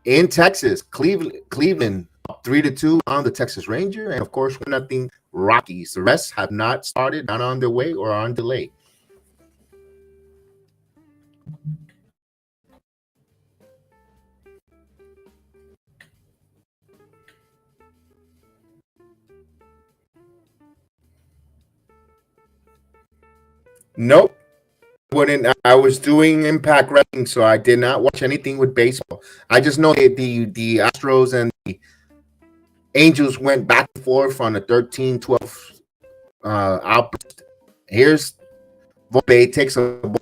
In Texas, Cleveland up 3-2 on the Texas Ranger, and of course 1-0 Rockies. The rest have not started, not on their way or on delay. Nope. I was doing Impact Wrestling, so I did not watch anything with baseball. I just know that the Astros and the Angels went back and forth on the 13-12 outburst. Here's Volpe takes a ball.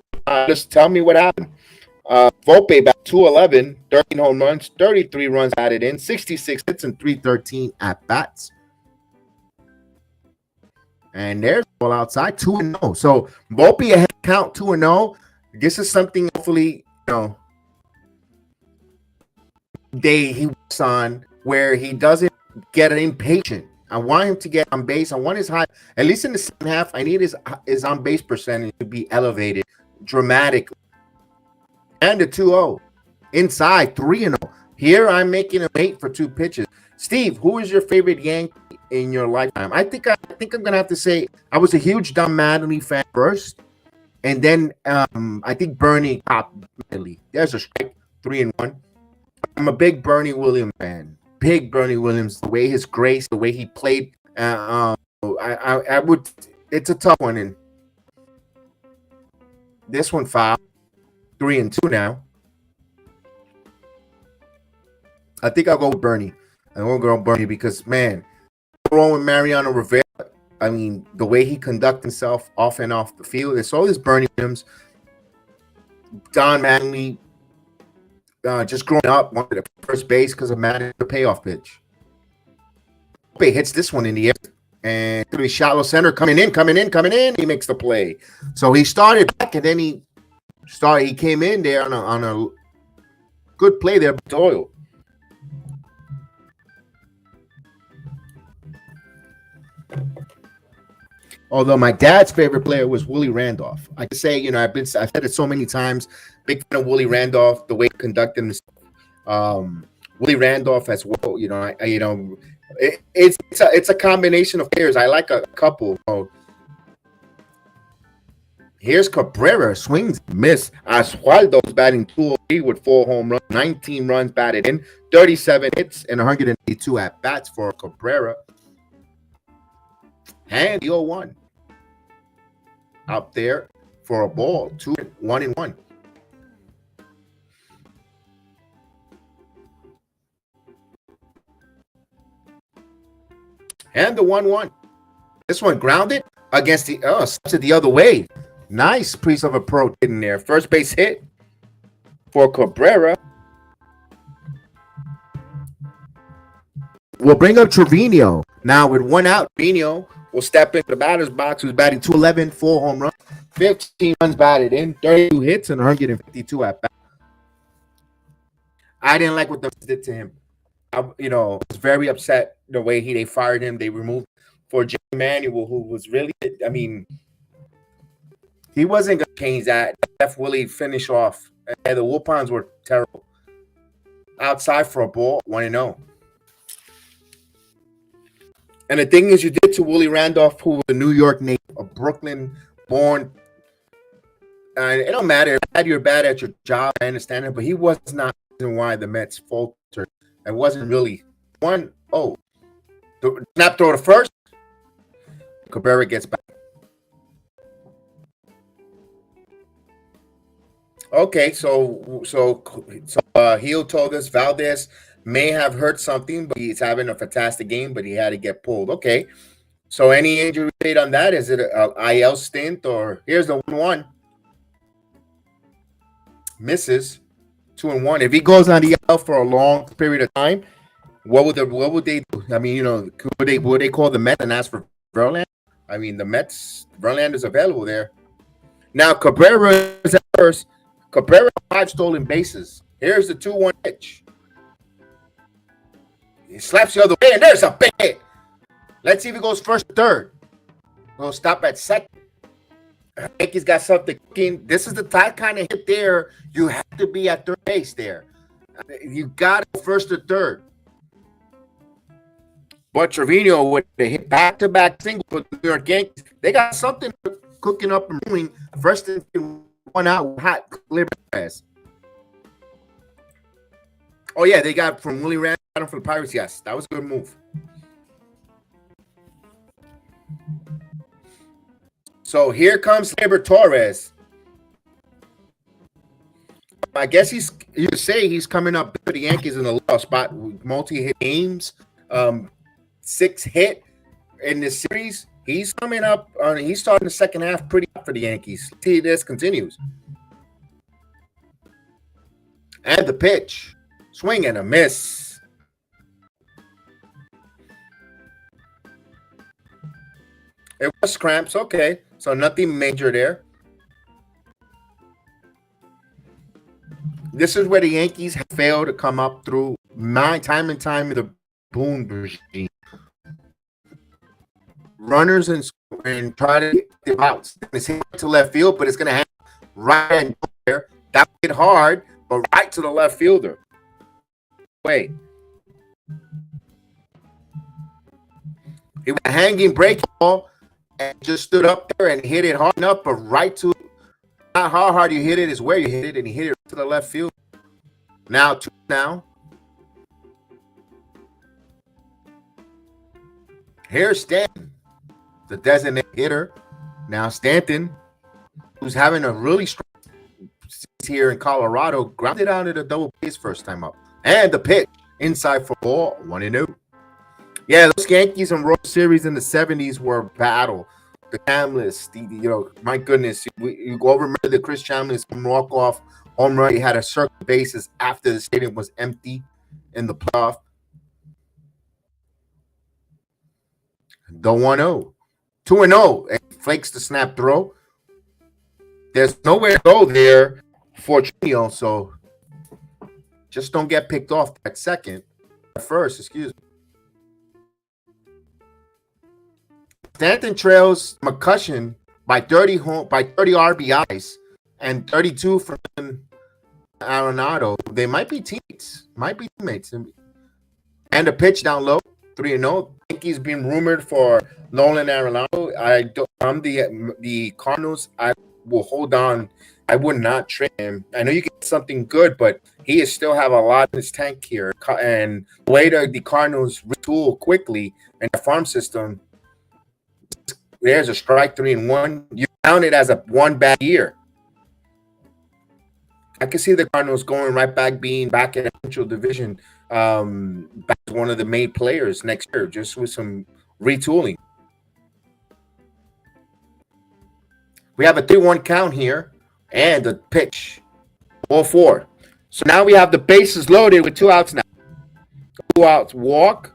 Just tell me what happened. Volpe back 211, 13 home runs, 33 runs added in, 66 hits, and 313 at bats. And there's all outside 2-0. So Volpe ahead count 2-0. This is something hopefully he works on where he doesn't get impatient. I want him to get on base. I want his high, at least in the 2nd half. I need his on base percentage to be elevated dramatically. And the 2-0 inside 3-0. Here I'm making him wait for 2 pitches. Steve, who is your favorite Yankee in your lifetime? I think I'm gonna have to say I was a huge Don Mattingly fan first, and then I think Bernie topped Mattingly. There's a strike, 3-1. I'm a big Bernie Williams fan. Big Bernie Williams, the way his grace, the way he played. I would. It's a tough one, and this one foul. 3-2 now. I think I'll go with Bernie. I won't go with Bernie because, man, wrong with Mariano Rivera. I mean, the way he conducts himself off and off the field. It's all this Bernie Williams, Don Mattingly, just growing up, wanted to first base because of Mattingly, the payoff pitch. He hits this one in the air, and through the shallow center, coming in. He makes the play. So he started back, and then he came in there on a good play there by Doyle. Although my dad's favorite player was Willie Randolph. I can say, I've said it so many times. Big fan of Willie Randolph, the way he conducted himself. Willie Randolph as well. It's a combination of players. I like a couple. Here's Cabrera, swings, miss. Oswaldo's batting 203 with 4 home runs, 19 runs batted in, 37 hits, and 182 at bats for Cabrera. And the 0-1 out there for a ball, 1-1. And the 1-1. This one grounded against the other way. Nice piece of approach in there. First base hit for Cabrera. We'll bring up Trevino. Now with 1 out, Trevino will step into the batter's box, who's batting 211, 4 home runs, 15 runs batted in, 32 hits, and 152 at bat. I didn't like what the did to him. I was very upset the way they fired him. They removed for Jim Manuel, who was really, he wasn't going to change that. Left Willie finish off. And the Wilpons were terrible. Outside for a ball, 1-0. And the thing is, you did to Willie Randolph, who was a New York native, a Brooklyn born. And it don't matter. You're bad at your job, I understand it, but he was not the reason why the Mets faltered. It wasn't really 1-0. The snap throw to first. Cabrera gets back. Okay, so Heel told us Valdez may have hurt something, but he's having a fantastic game, but he had to get pulled. Okay, so any injury rate on that? Is it a IL stint, or here's the 1-1? Misses, 2-1. If he goes on the IL for a long period of time, what would they do? I mean, would they call the Mets and ask for Verlander? I mean, the Mets, Verlander is available there. Now Cabrera is at first. Cabrera 5 stolen bases. Here's the 2-1 pitch. He slaps the other way, and there's a big hit. Let's see if he goes first or third. He'll stop at second. Yankees got something cooking. This is the type kind of hit there. You have to be at third base there. You got it first or third. But Trevino with the hit back-to-back single for the New York Yankees, they got something cooking up and brewing. First and 1 out, hot clear pass. Oh yeah, they got from Willie Randolph for the Pirates. Yes, that was a good move. So here comes Gleyber Torres. I guess you say he's coming up for the Yankees in the low spot, multi-hit games, 6 hit in this series. He's coming up. He's starting the second half pretty up for the Yankees. Let's see if this continues. And the pitch, swing and a miss. It was cramps. Okay, so nothing major there. This is where the Yankees have failed to come up through time and time with the Boone regime. Runners and try to get the outs. It's hit to left field, but it's going to happen right and there. That hit hard, but right to the left fielder. Wait. He was a hanging break ball and just stood up there and hit it hard enough, but right to not how hard you hit it is where you hit it, and he hit it to the left field. Now. Here's Stanton, the designated hitter. Now Stanton, who's having a really strong season here in Colorado, grounded out at a double base first time up. And the pitch inside for ball, 1-0. Yeah, those Yankees and World Series in the 70s were a battle. The Chambliss, my goodness, you go over, remember the Chris Chambliss walk-off home run. He had a circle bases after the stadium was empty in the playoff. The 1-0. 2-0. And flakes the snap throw. There's nowhere to go there for Trevino, so just don't get picked off at second. At first, excuse me. Stanton trails McCutcheon by 30 RBIs and 32 from Arenado. They might be teammates. And a pitch down low, 3-0. Yankees being rumored for Nolan Arenado. I'm the Cardinals. I will hold on. I would not trade him. I know you get something good, but he is still have a lot in his tank here. And the way the Cardinals retool quickly in the farm system, there's a strike 3-1. You count it as a one bad year. I can see the Cardinals going right back, being back in the Central Division, back as one of the main players next year, just with some retooling. We have a 3-1 count here, and the pitch, 0-4. So now we have the bases loaded with 2 outs now. 2 outs walk.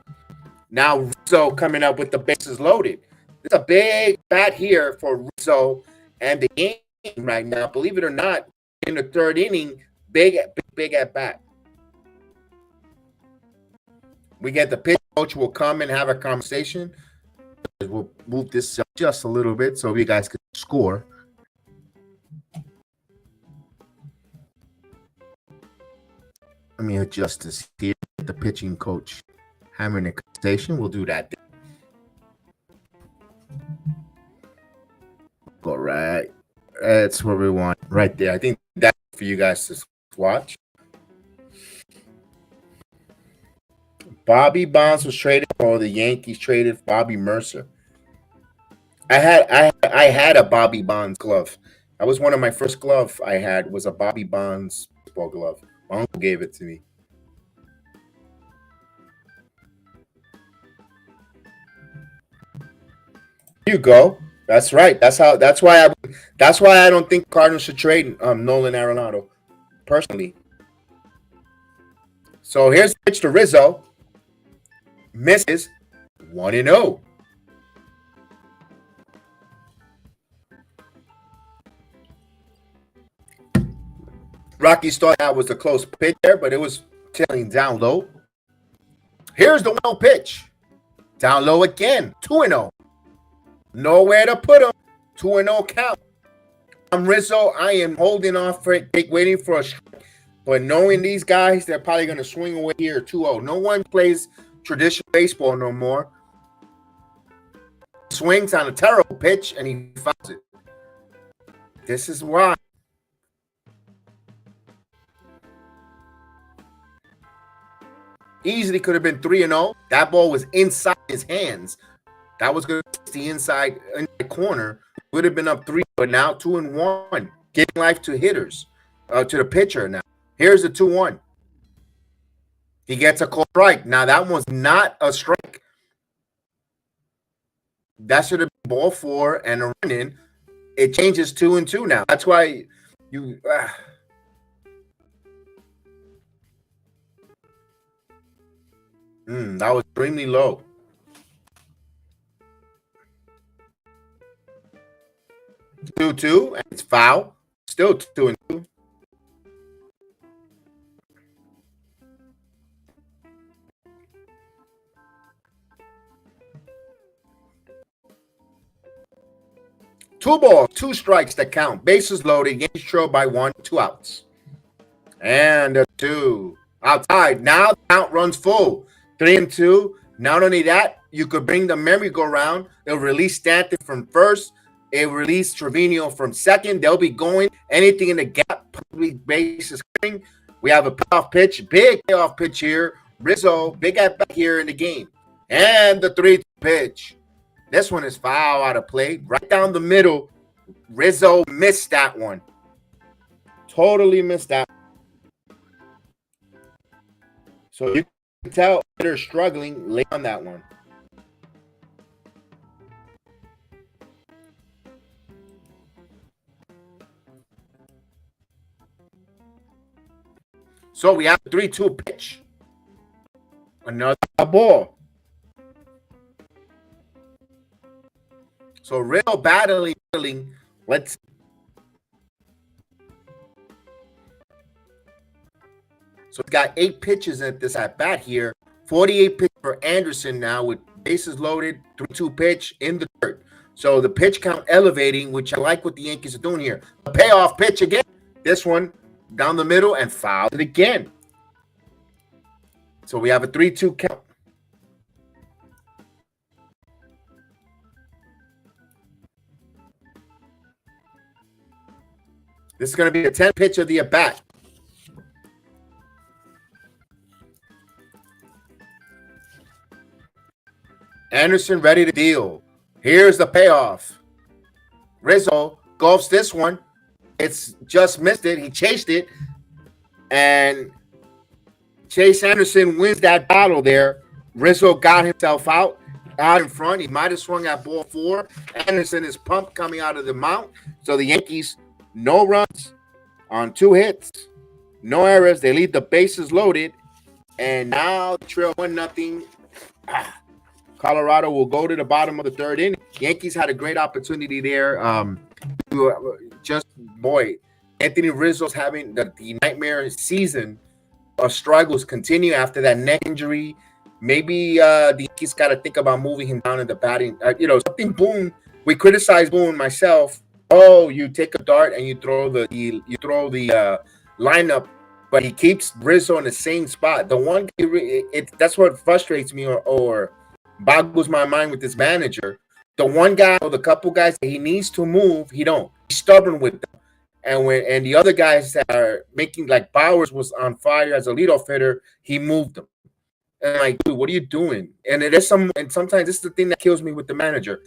Now Rizzo coming up with the bases loaded. It's a big bat here for Rizzo and the game right now. Believe it or not, in the 3rd inning, big at bat. We get the pitch coach will come and have a conversation. We'll move this up just a little bit so you guys can score. Let me adjust this here. The pitching coach having a conversation. We'll do that. Go right. That's what we want right there. I think that's for you guys to watch. Bobby Bonds was traded, or the Yankees traded Bobby Mercer. I had a Bobby Bonds glove. That was one of my first glove I had, was a Bobby Bonds baseball glove. My uncle gave it to me. Here you go. That's right. That's why I don't think Cardinals should trade Nolan Arenado, personally. So here's the pitch to Rizzo. Misses, 1-0. Rockies thought that was a close pitch there, but it was tailing down low. Here's the 1-0 pitch. Down low again, 2-0. Nowhere to put him. 2-0 count. I'm Rizzo. I am holding off for it, waiting for a strike. But knowing these guys, they're probably going to swing away here 2-0. No one plays traditional baseball no more. Swings on a terrible pitch, and he fouls it. This is why. Easily could have been 3-0. That ball was inside his hands. That was going to the inside corner. Would have been up 3, but now 2-1. Giving life to hitters, to the pitcher now. Here's the 2-1. He gets a call strike. Now, that was not a strike. That should have been ball 4 and a run in. It changes 2-2 now. That's why you... that was extremely low. 2-2, and it's foul. Still 2-2. Two balls, 2 strikes that count. Bases loaded. Yankees trail by 1, 2 outs. And a 2. Outside. Now the count runs full. 3-2. Not only that, you could bring the merry-go-round. They'll release Stanton from first. They release Trevino from second. They'll be going anything in the gap. Public base is clearing. We have a payoff pitch. Big payoff pitch here. Rizzo, big at bat here in the game. And the 3 pitch. This one is foul out of play. Right down the middle. Rizzo missed that one. Totally missed that. So you can tell they're struggling late on that one. So we have a 3-2 pitch. Another ball. So real battling. Let's. So it's got 8 pitches at this at bat here. 48 pitches for Anderson now with bases loaded, 3-2 pitch in the third. So the pitch count elevating, which I like what the Yankees are doing here. A payoff pitch again. This one down the middle and fouled it again. So we have a 3-2 count. This is going to be a 10 pitch of the at bat. Anderson ready to deal. Here's the payoff. Rizzo golfs this one. It's just missed it. He chased it. And Chase Anderson wins that battle there. Rizzo got himself out in front. He might have swung at ball 4. Anderson is pumped coming out of the mount. So the Yankees, no runs on 2 hits. No errors. They leave the bases loaded. And now the trail 1-0. Colorado will go to the bottom of the third inning. Yankees had a great opportunity there. Anthony Rizzo's having the nightmare season of struggles continue after that neck injury. Maybe the Yankees got to think about moving him down in the batting. Something Boone. We criticize Boone myself. Oh, you take a dart and you throw the lineup, but he keeps Rizzo in the same spot. The one that's what frustrates me or boggles my mind with this manager. The one guy or the couple guys that he needs to move, he don't. He's stubborn with them. And the other guys that are making, like Bowers was on fire as a leadoff hitter, he moved them. And like, dude, what are you doing? And sometimes this is the thing that kills me with the manager.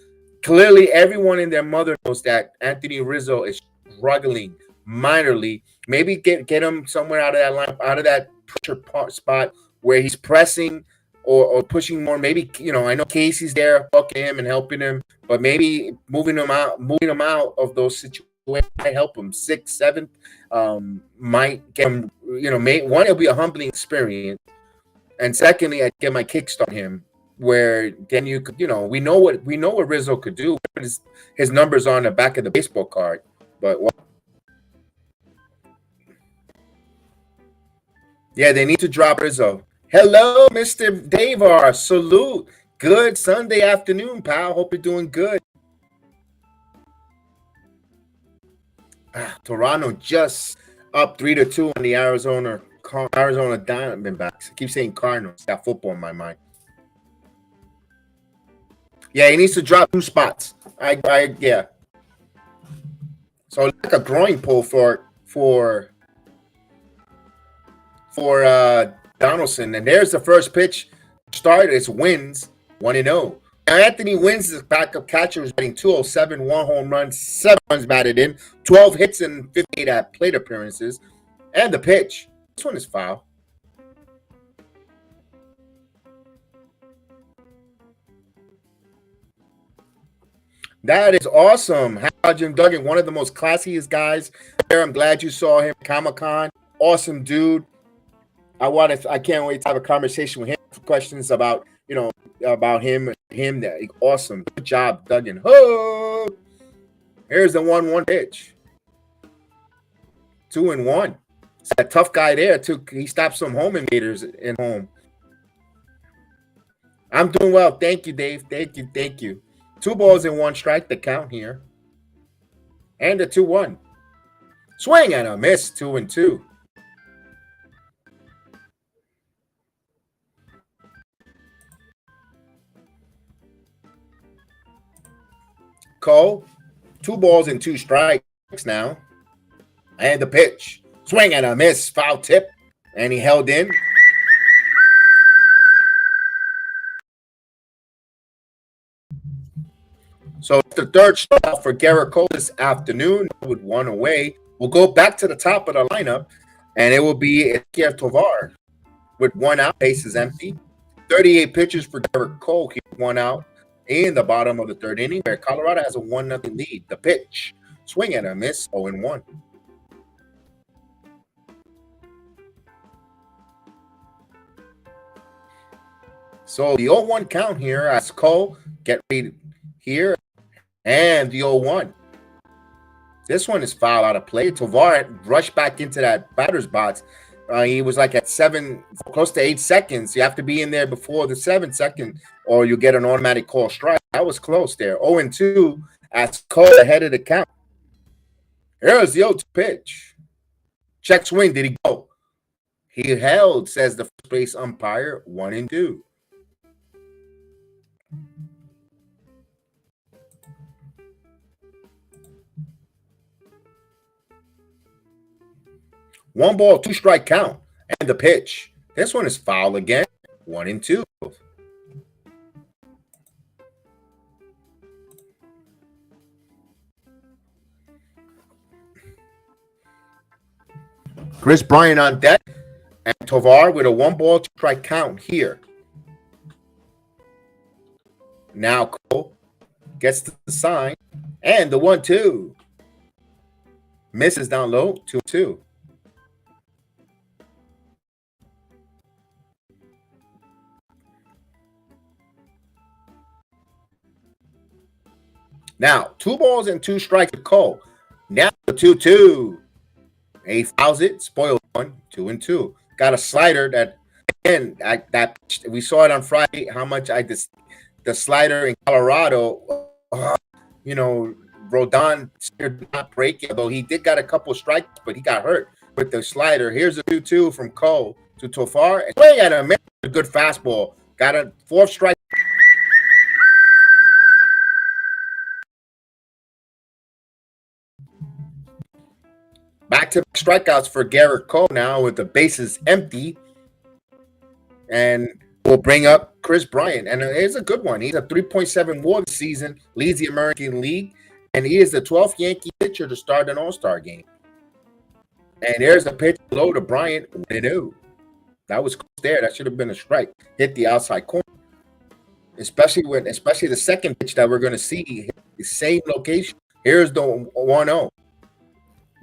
Clearly, everyone and their mother knows that Anthony Rizzo is struggling minorly. Maybe get him somewhere out of that line, out of that pressure spot where he's pressing or pushing more. Maybe, I know Casey's there fucking him and helping him, but maybe moving him out of those situations might help him. 6th, 7th might get him, one, it'll be a humbling experience. And secondly, I get my kickstart him where then you could, we know what Rizzo could do. His numbers on the back of the baseball card. But yeah, they need to drop Rizzo. Hello, Mr. Davar. Salute. Good Sunday afternoon, pal. Hope you're doing good. Toronto just up 3-2 on the Arizona Diamondbacks. I keep saying Cardinals. Got football in my mind. Yeah, he needs to drop 2 spots. Yeah. So like a groin pull for Donaldson. And there's the first pitch. Start. It's Wins 1-0. Anthony Wins, his backup catcher, is batting 207, 1 home run, 7 runs batted in, 12 hits and 58 at plate appearances. And the pitch. This one is foul. That is awesome. How Jim Duggan, one of the most classiest guys there. I'm glad you saw him. Comic-Con. Awesome dude. I can't wait to have a conversation with him. Questions about, about him. That awesome. Good job, Duggan. Oh, here's the 1-1 pitch. 2-1. It's that tough guy there too. He stopped some home invaders in home. I'm doing well. Thank you, Dave. Thank you. 2 balls and 1 strike. The count here. And a 2-1. Swing and a miss. 2-2. Cole, 2 balls and 2 strikes now. And the pitch. Swing and a miss. Foul tip. And he held in. So the third shutout for Garrett Cole this afternoon with 1 away. We'll go back to the top of the lineup, and it will be Ezequiel Tovar with 1 out. Base is empty. 38 pitches for Garrett Cole. He 1 out in the bottom of the third inning, where Colorado has a 1-0 lead. The pitch. Swing and a miss. 0-1. So the 0-1 count here as Cole get ready here. And the 0-1. This one is foul out of play. Tovar rushed back into that batter's box. He was like at close to 8 seconds. You have to be in there before the 7 second, or you get an automatic call strike. That was close there. 0-2 as Cole ahead of the count. Here's the 0-2 pitch. Check swing. Did he go? He held, says the first base umpire. 1-2. One ball, two strike count. And the pitch. This one is foul again. 1-2. Chris Bryant on deck. And Tovar with a one ball, two strike count here. Now Cole gets the sign. And the 1-2. Misses down low. 2-2. Now, 2 balls and 2 strikes to Cole. Now the 2-2. He fouls it, spoiled one, 2-2. Got a slider that, again, that we saw it on Friday. How much the slider in Colorado, Rodon did not break it, although he did got a couple of strikes, but he got hurt with the slider. Here's a 2-2 from Cole to Tovar. Swing at a good fastball. Got a 4th strike. Back to strikeouts for Garrett Cole now with the bases empty. And we'll bring up Chris Bryant. And it's a good one. He's a 3.7 WAR this season, leads the American League, and he is the 12th Yankee pitcher to start an All-Star game. And there's a pitch low to Bryant. That was close there. That should have been a strike. Hit the outside corner. Especially the second pitch that we're going to see, the same location. Here's the 1-0.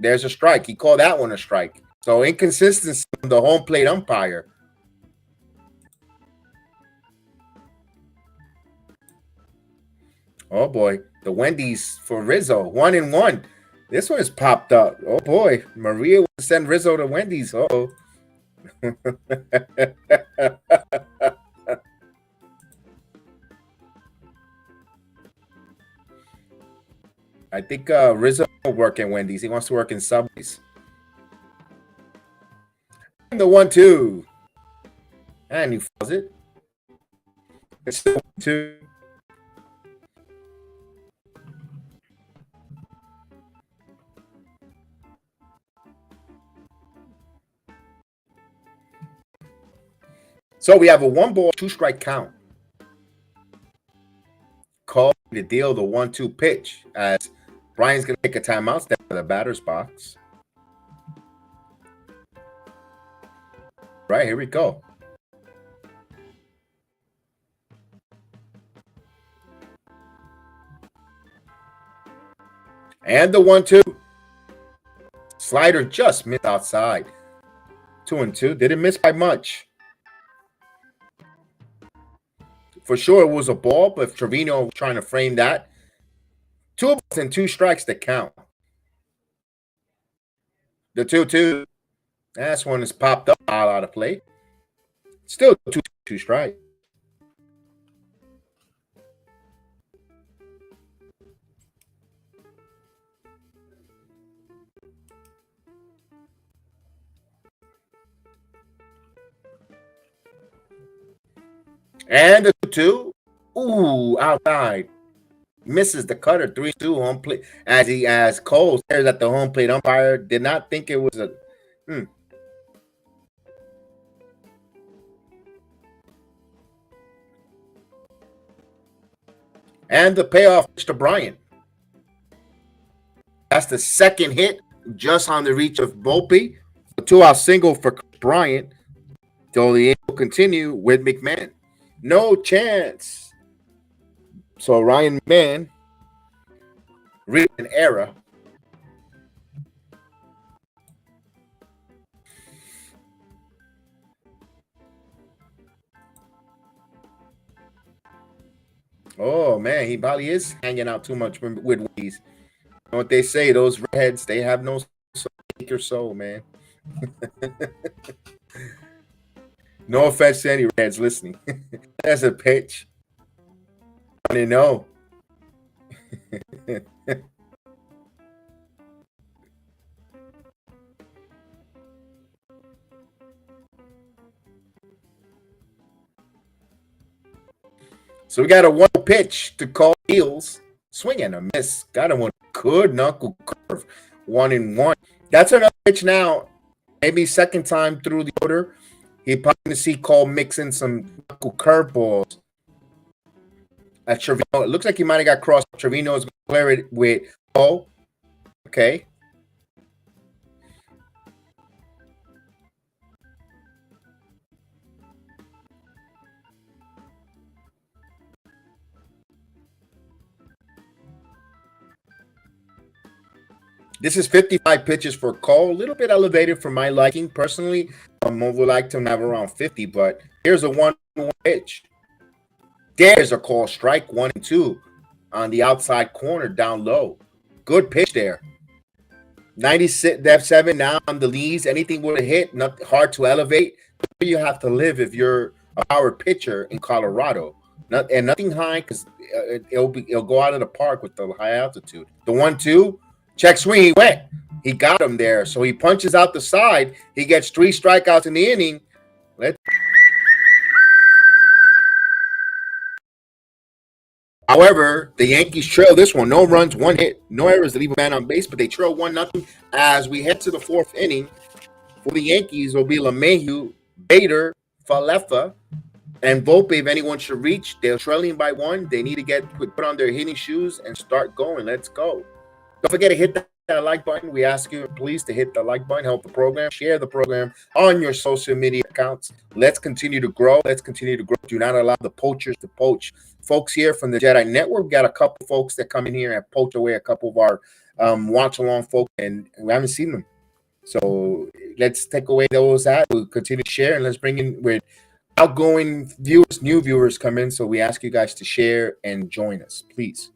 There's a strike. He called that one a strike. So inconsistency from the home plate umpire. Oh boy, the Wendy's for Rizzo, 1-1. This one has popped up. Oh boy, Maria will send Rizzo to Wendy's. Uh-oh. I think Rizzo will work at Wendy's. He wants to work in Subways. And the 1-2. And he fouls it. It's still 2. So we have a 1 ball, 2 strike count. Call to deal the 1-2 pitch as Brian's going to take a timeout, step to the batter's box. Right, here we go. And the 1-2. Slider just missed outside. 2-2. Didn't miss by much. For sure it was a ball, but Trevino was trying to frame that. 2 balls and 2 strikes to count. The 2-2. That's one is popped up out of play. Still 2 strikes. And the 2-2. Ooh, outside. Misses the cutter. 3-2 home plate. As Cole stares at the home plate umpire, did not think it was a And the payoff to Bryant. That's the second hit just on the reach of Volpe. A 2-out single for Bryant. So the Yankees will continue with McMahon. No chance. So Ryan McMahon read an error. Oh man, he probably is hanging out too much with Wendy's. You know what they say? Those redheads, they have no soul or soul, man. No offense to any Reds listening. That's a pitch. 1-0. So we got a one pitch to call Heels. Swing and a miss. Got him one good knuckle curve. 1-1. That's another pitch now. Maybe second time through the order. He probably going to see Cole mixing some knuckle curveballs at Trevino. It looks like he might have got crossed. Trevino is going to clear it with Cole. Okay. This is 55 pitches for Cole. A little bit elevated for my liking. Personally, I would like to have around 50, but here's a 1-1 pitch. There's a call strike, 1-2 on the outside corner down low. Good pitch there. 97 now on the leads. Anything would have hit, not hard to elevate. You have to live if you're a power pitcher in Colorado. Nothing high because it'll go out of the park with the high altitude. The 1-2. Check swing, he went. He got him there. So he punches out the side. He gets 3 strikeouts in the inning. However, the Yankees trail this one. No runs, 1 hit, no errors to leave a man on base, but they trail 1-0 as we head to the 4th inning. For the Yankees, will be LeMahieu, Bader, Falefa, and Volpe. If anyone should reach, they're trailing by 1. They need to get put on their hitting shoes and start going. Let's go. Don't forget to hit that like button. We ask you, please, to hit the like button, help the program, share the program on your social media accounts. Let's continue to grow. Let's continue to grow. Do not allow the poachers to poach. Folks here from the Jedi Network, we got a couple folks that come in here and poach away a couple of our watch-along folks, and we haven't seen them. So let's take away those that. We'll continue to share, and let's bring in with outgoing viewers, new viewers come in. So we ask you guys to share and join us, please.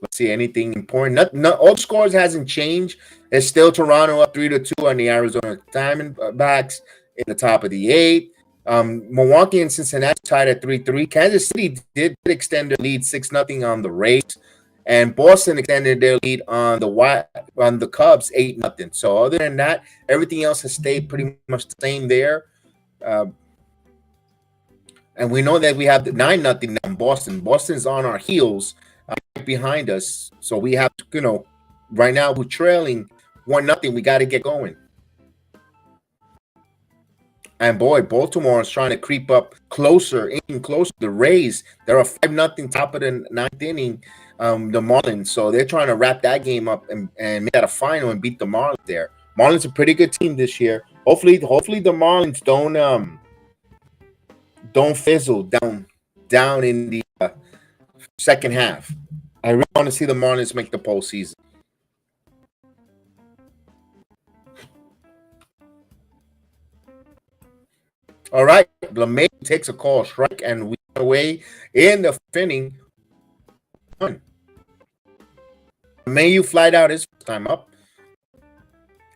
Let's see anything important. All scores hasn't changed. It's still Toronto up 3-2 on the Arizona Diamondbacks in the top of the 8th. Milwaukee and Cincinnati tied at 3-3. Kansas City did extend their lead 6-0 on the Rays, and Boston extended their lead on the Cubs 8-0. So other than that, everything else has stayed pretty much the same there. And we know that we have the 9-0 now in Boston. Boston's on our heels. Behind us, so we have to, right now we're trailing 1-0. We got to get going. And boy, Baltimore is trying to creep up closer, even closer. The Rays, they're a 5-0 top of the 9th inning. The Marlins, so they're trying to wrap that game up and make that a final and beat the Marlins there. Marlins a pretty good team this year. Hopefully the Marlins don't fizzle down in the second half. I really want to see the Marlins make the postseason. All right, LeMay takes a call strike, and we are away in the inning. LeMay flied out his first time up.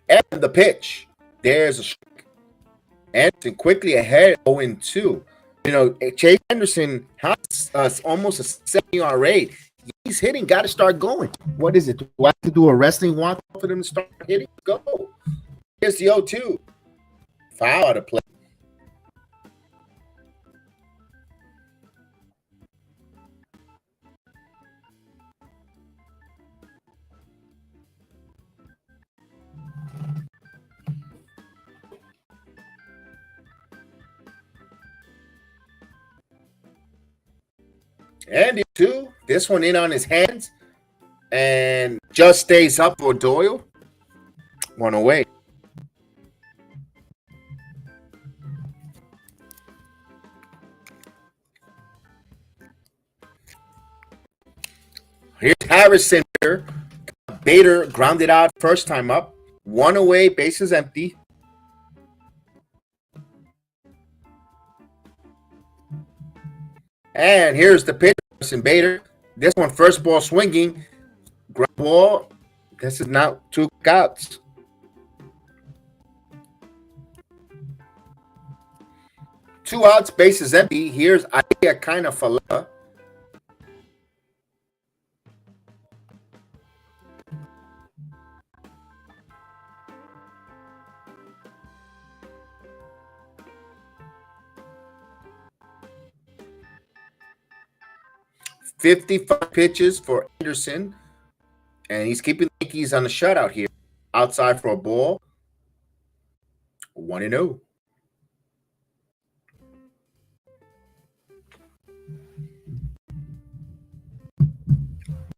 And the pitch. There's a strike. Anderson quickly ahead, 0-2. Chase Anderson has almost a 7 ERA. He's hitting, got to start going. What is it? Do I have to do a wrestling walk for them to start hitting? Go. Here's the 0-2. Foul out of play. And 2, this one in on his hands, and just stays up for Doyle. 1 away. Here's Harrison. Bader grounded out first time up. 1 away, bases empty. And here's the pitch, Bader. This one, first ball swinging, ground ball. This is not two outs. Two outs, bases empty. Here's Aya kind of Falella. $55 pitches for Anderson, and he's keeping the Yankees on the shutout here. Outside for a ball, 1-0.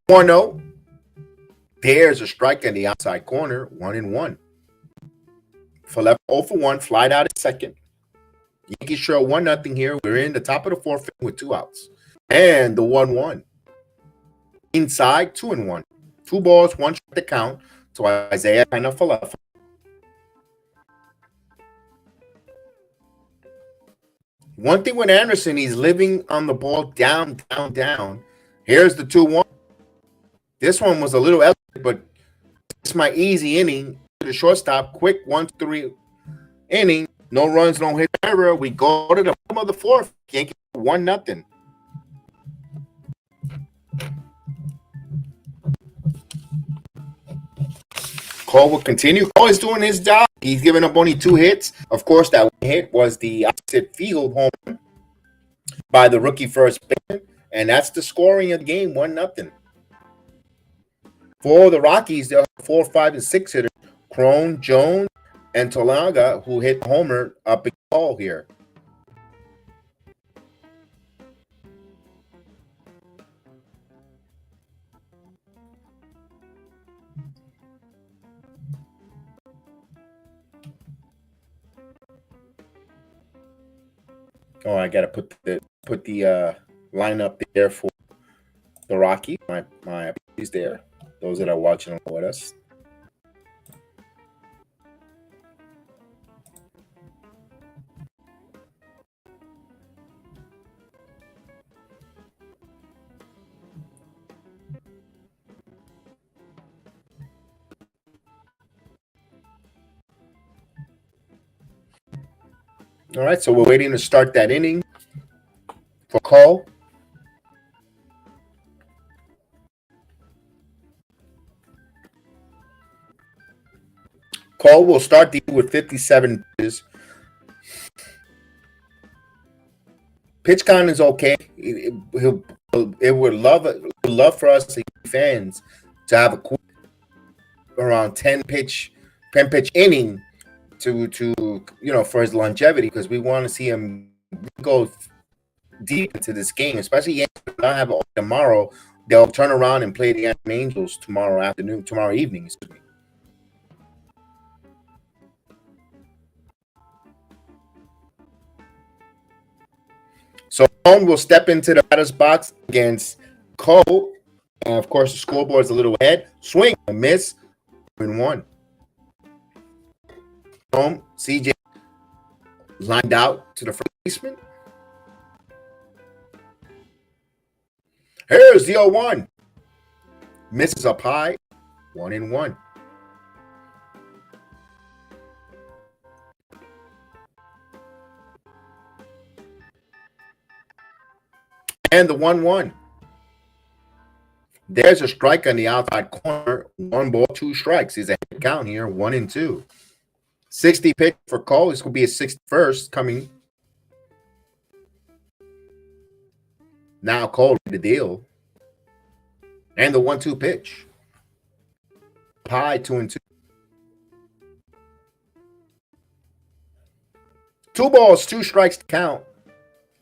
1-0. There's a strike in the outside corner, 1-1. For left 0 for 1, flied out at second. Yankees trail 1-0 here. We're in the top of the fourth with two outs. And the 1-1. Inside, 2-1. Two balls, one strike to count to Isaiah kind of Falella. One thing with Anderson, he's living on the ball down, down, down. Here's the 2-1. This one was a little elegant, but it's my easy inning. The shortstop, quick 1-3 inning. No runs, no hit error. We go to the bottom of the fourth. Yankees 1-0. Cole will continue. Cole is doing his job. He's given up only 2 hits. Of course, that one hit was the opposite field home run by the rookie first baseman, and that's the scoring of the game, 1-0. For the Rockies, there are 4, 5, and 6 hitters: Crone, Jones, and Tolaga, who hit homer up in the ball here. Oh, I gotta put the lineup there for the Rockies. My apologies there. Those that are watching with us. All right, so we're waiting to start that inning for Cole. Cole will start the with 57 pitches. Pitch count is okay. It would love for us to fans to have a quick around 10 pitch inning to for his longevity, because we want to see him go deep into this game, especially Yankees not have it tomorrow. They'll turn around and play the Angels tomorrow evening. Excuse me. So Cone will step into the batter's box against Cole. And of course, the scoreboard is a little ahead. Swing, a miss, 1. Home, CJ lined out to the first baseman. Here's the 0-1. Misses up high, 1-1. And the 1-1. There's a strike on the outside corner. 1 ball, 2 strikes. He's a hit count here, 1-2. 60 pitch for Cole. This will be his 61st coming. Now Cole the deal. And the 1-2 pitch. Pie 2-2. 2 balls, 2 strikes to count.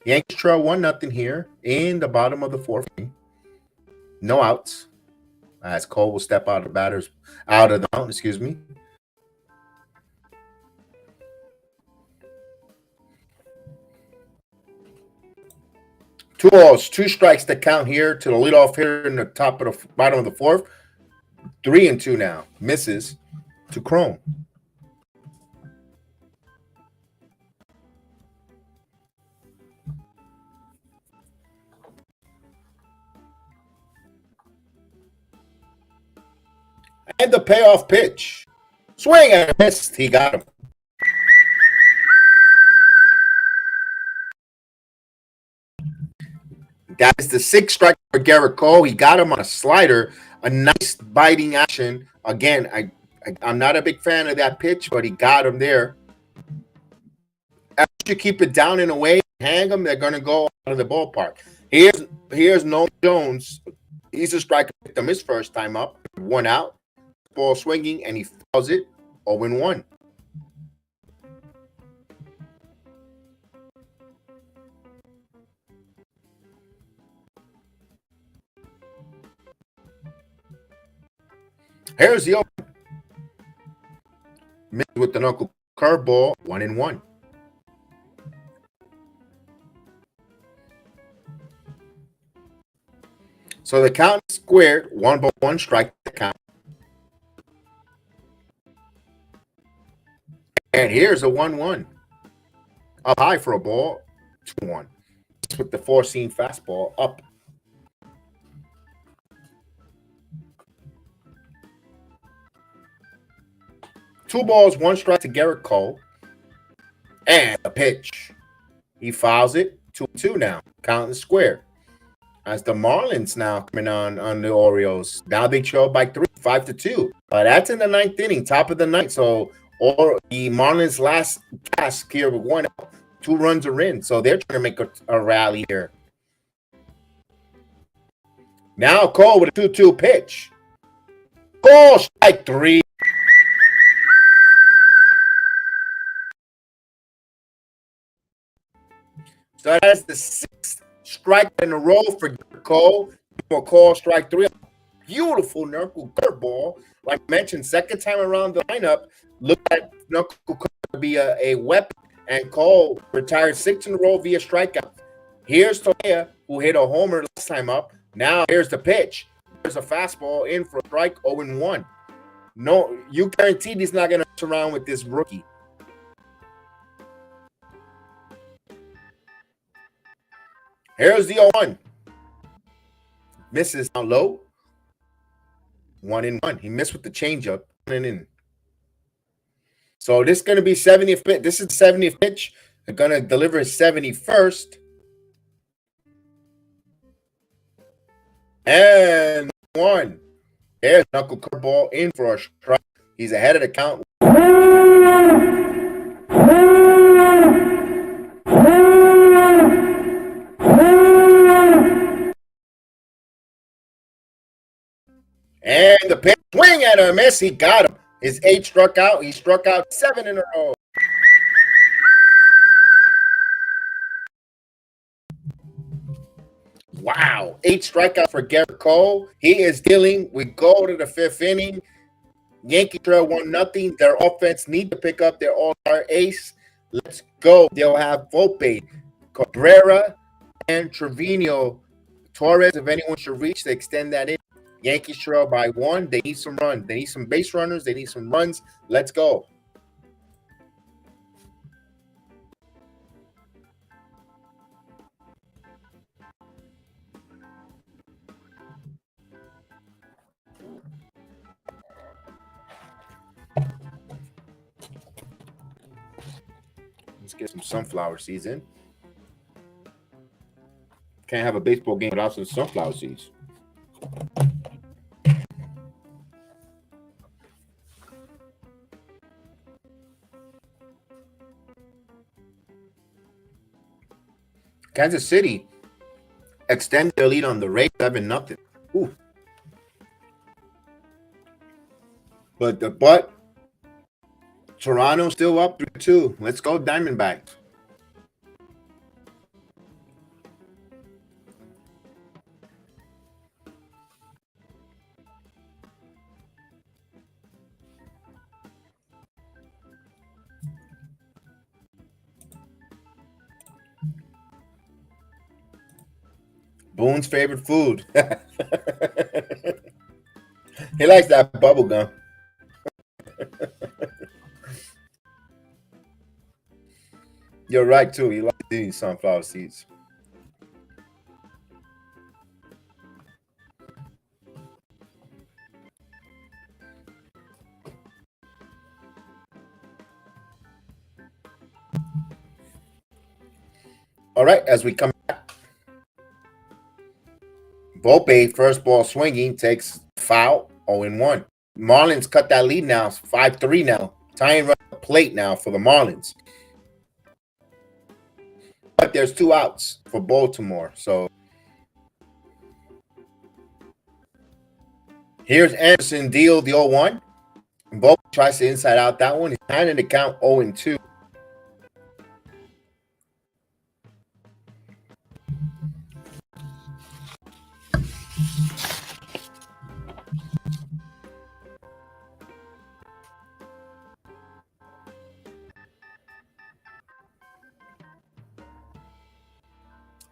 Yankees trail 1-0 here in the bottom of the fourth inning. No outs. As Cole will step out of the mound, excuse me. Two balls, 2 strikes to count here to the leadoff hitter in the bottom of the fourth. 3-2 now. Misses to Crone. And the payoff pitch. Swing and a miss. He got him. That is the sixth strike for Garrett Cole. He got him on a slider. A nice biting action. Again, I'm not a big fan of that pitch, but he got him there. After you keep it down in a way, hang them, they're going to go out of the ballpark. Here's Nolan Jones. He's a striker. Picked him his first time up. 1 out. Ball swinging, and he fouls it. 0-1. Here's the open. Mixed with the knuckle curveball. 1-1. So the count is squared. 1-1 strike the count. And here's a 1-1. Up high for a ball. 2-1. With the four-seam fastball up. Two balls, one strike to Garrett Cole. And a pitch. He fouls it. 2-2 now. Count is square. As the Marlins now coming on the Orioles. Now they trail by 3, 5-2. That's in the 9th inning, top of the 9th. So the Marlins' last gasp here with 1 out. 2 runs are in. So they're trying to make a rally here. Now Cole with a 2-2 pitch. Cole strike 3. So that's the 6th strike in a row for Cole. For Cole, strike 3. Beautiful knuckle curveball. Like I mentioned, second time around the lineup, look at knuckle curve be a weapon. And Cole retired 6 in a row via strikeout. Here's Toya, who hit a homer last time up. Now here's the pitch. There's a fastball in for a strike, 0-1. No, you guaranteed he's not going to mess around with this rookie. Here's the 0-1. Misses down low. 1-1. He missed with the changeup. In. So this is going to be 70th pitch. This is the 70th pitch. They're going to deliver his 71st. And 1. There's knuckle curveball in for a strike. He's ahead of the count. And the pitch, swing and a miss. He got him. His 8 struck out. He struck out 7 in a row. Wow. 8 strikeouts for Garrett Cole. He is dealing. We go to the 5th inning. Yankees trail 1-0. Their offense need to pick up their all-star ace. Let's go. They'll have Volpe, Cabrera, and Trevino. Torres, if anyone should reach, to extend that in. Yankees trail by 1. They need some runs. They need some base runners. They need some runs. Let's go. Let's get some sunflower seeds in. Can't have a baseball game without some sunflower seeds. Kansas City extended their lead on the Rays 7-0. Ooh. But Toronto still up 3-2. Let's go Diamondbacks. Boone's favorite food. He likes that bubble gum. You're right, too. He likes eating sunflower seeds. All right, as we come back, Volpe, first ball swinging, takes foul, 0-1. Marlins cut that lead now, 5-3 now. Tying run the plate now for the Marlins. But there's 2 outs for Baltimore. So here's Anderson deal the 0-1. Volpe tries to inside out that one. He's tying the count 0-2.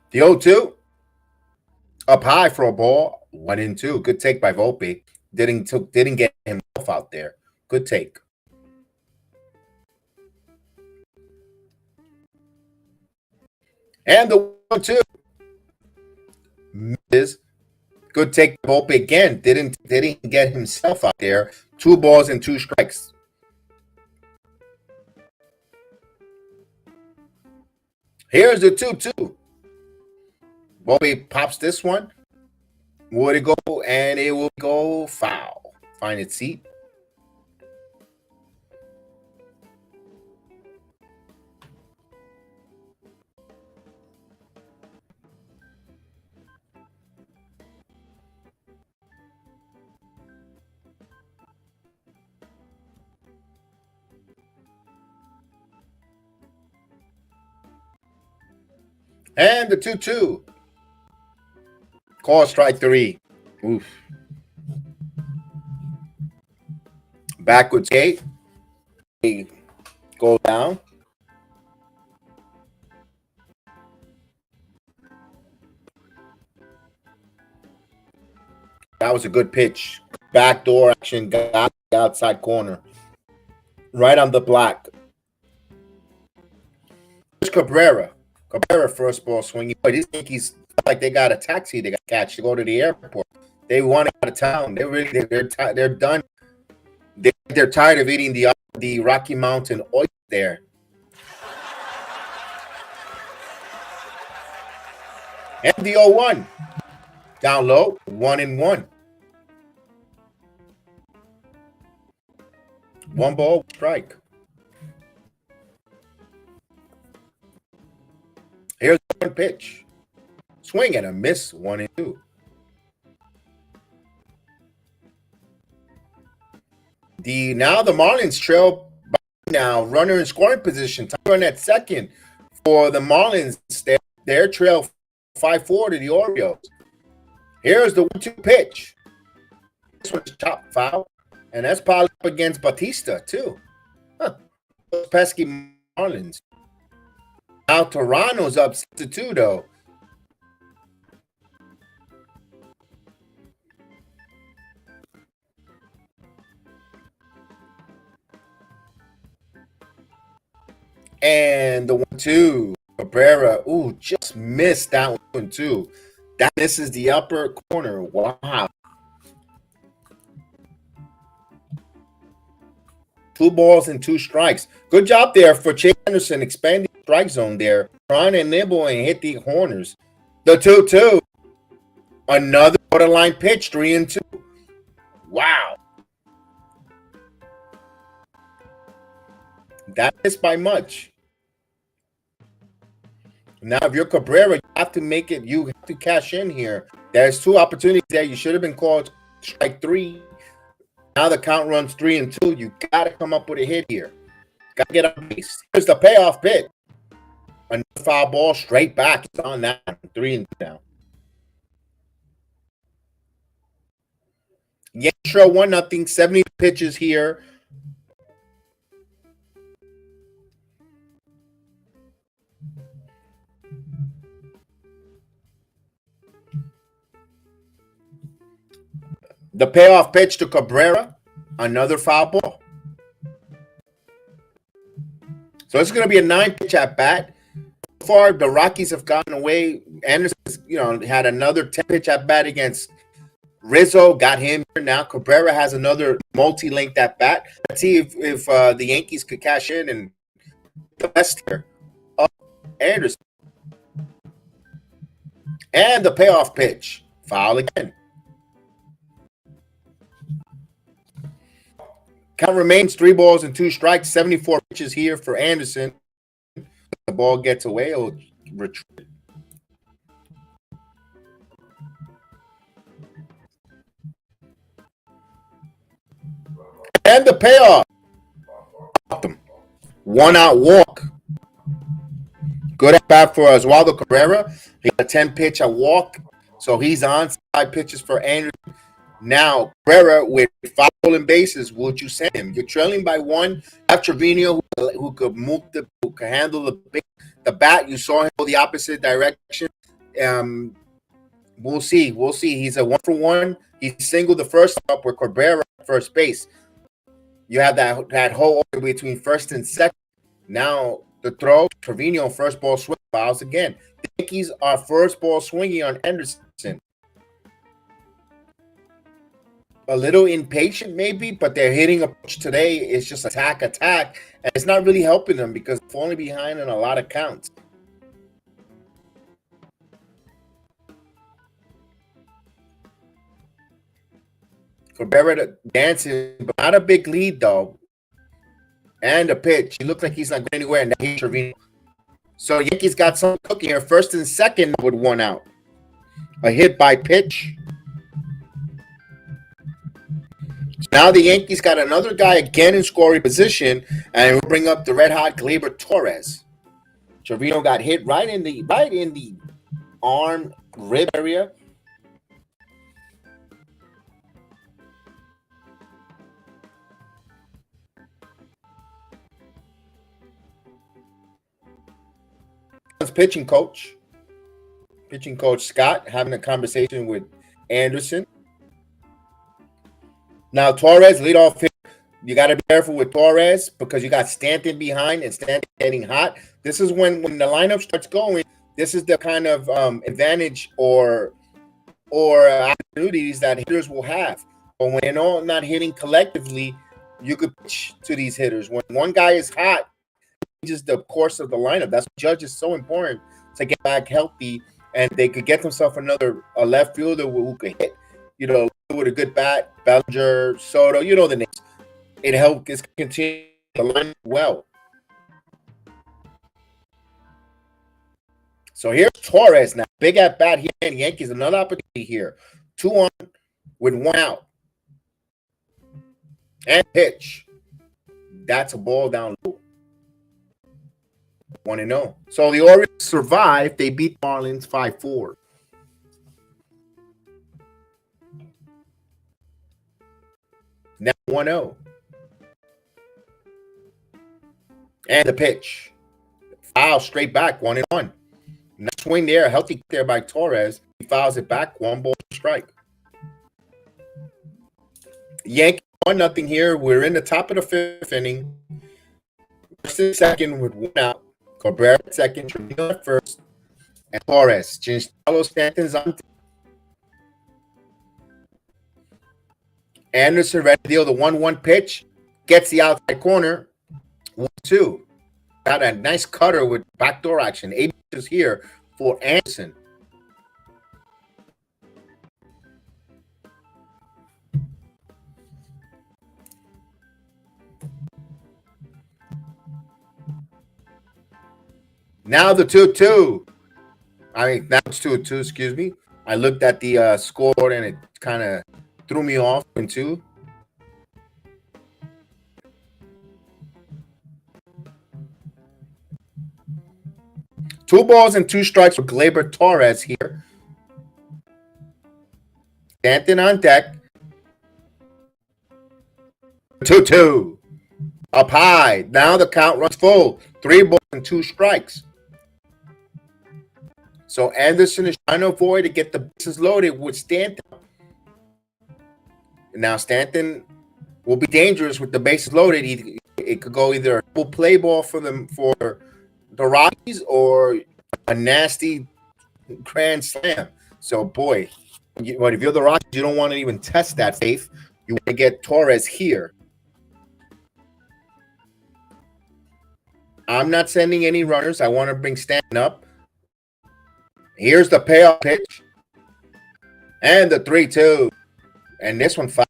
The 0-2 up high for a ball, 1-2. Good take by Volpe. Didn't get himself out there. Good take. And the 1-2 misses. Good take by Volpe again. Didn't get himself out there. 2 balls and 2 strikes. Here's the 2-2. Volpe pops this one. Would it go? And it will go foul. Find its seat. And the 2-2. Call strike 3. Oof. Backwards gate. Go down. That was a good pitch. Backdoor action. Got the outside corner. Right on the black. Here's Cabrera. Cabrera first ball swinging. But these Yankees feel like they got a taxi they got to catch to go to the airport. They want out of town. They're done. They're tired of eating the Rocky Mountain oyster there. And the 0-1. Down low, 1-1. 1 ball, strike. Here's one pitch. Swing and a miss, 1-2. Now the Marlins trail by now, runner in scoring position. Time run at second for the Marlins. Their trail 5-4 to the Orioles. Here's the 1-2 pitch. This one's chopped foul. And that's probably up against Batista, too. Those pesky Marlins. Now Toronto's up 6-2, though. And the 1-2. Cabrera, just missed that one, too. That misses the upper corner. Wow. 2 balls and 2 strikes. Good job there for Chase Anderson expanding the strike zone there. Trying to nibble and hit the corners. The 2-2. Another borderline pitch, 3-2. Wow. That missed by much. Now, if you're Cabrera, you have to make it. You have to cash in here. There's 2 opportunities there. You should have been called strike 3. Now the count runs 3-2. You got to come up with a hit here. Got to get on base. Here's the payoff pitch. Another foul ball straight back. It's on that 3-2 now. Yankees show 1-0. 70 pitches here. The payoff pitch to Cabrera, another foul ball. So it's going to be a 9-pitch at bat. So far, the Rockies have gotten away. Anderson's, had another 10-pitch at bat against Rizzo. Got him here now. Cabrera has another multi-length at bat. Let's see if the Yankees could cash in and the best here. Anderson. And the payoff pitch. Foul again. Count remains 3 balls and 2 strikes. 74 pitches here for Anderson. The ball gets away. It'll retreat. And the payoff. 1 out walk. Good at bat for Oswaldo Cabrera. He got a 10 pitch at walk. So he's on 5 pitches for Anderson. Now, Cabrera with 5 stolen bases, would you send him? You're trailing by 1. Have Trevino who could move who could handle the bat. You saw him go the opposite direction. We'll see. We'll see. He's a 1-for-1. He singled the first up with Cabrera at first base. You have that hole between first and second. Now the throw, Trevino first ball swing, fouls again. The Yankees are first ball swinging on Anderson. A little impatient maybe, but their hitting approach today is just attack, and it's not really helping them because they're falling behind in a lot of counts. Cabrera dancing, but not a big lead though. And a pitch. He looks like he's not going anywhere, and he's Trevino. So Yankees got some cooking here. First and second with 1 out. A hit by pitch. Now the Yankees got another guy again in scoring position, and we'll bring up the red-hot Gleyber Torres. Trevino got hit right in the arm rib area. Pitching coach Scott having a conversation with Anderson. Now Torres leadoff hit. You got to be careful with Torres because you got Stanton behind and Stanton getting hot. This is when the lineup starts going. This is the kind of advantage or opportunities that hitters will have. But when they're all not hitting collectively, you could pitch to these hitters. When one guy is hot, changes the course of the lineup. That's why Judge is so important to get back healthy, and they could get themselves a left fielder who could hit, with a good bat, Bellinger, Soto, the names. It helps continue the line well. So here's Torres now. Big at bat here in Yankees. Another opportunity here. 2-on with 1 out. And pitch. That's a ball down low. 1-0. So the Orioles survived. They beat Marlins 5-4. Now 1-0. And the pitch. Foul straight back, 1-1. Nice swing there, healthy there by Torres. He fouls it back, 1 ball strike. Yankees 1-0 here. We're in the top of the 5th inning. First and second with 1 out. Cabrera at second, Trevino at first, and Torres. Giancarlo Stanton's on. Anderson ready to deal the 1-1 pitch. Gets the outside corner. 1-2. Got a nice cutter with backdoor action. 8 pitches here for Anderson. Now the 2-2. Now it's 2-2, excuse me. I looked at the scoreboard and it kind of threw me off in 2. Two balls and 2 strikes for Gleyber Torres here. Stanton on deck. 2-2. Up high. Now the count runs full. 3 balls and 2 strikes. So Anderson is trying to avoid to get the bases loaded with Stanton. Now Stanton will be dangerous with the bases loaded. It could go either a full play ball for the Rockies or a nasty grand slam. So boy, but if you're the Rockies, you don't want to even test that faith. You want to get Torres here. I'm not sending any runners. I want to bring Stanton up. Here's the payoff pitch. And the 3-2. And this one foul.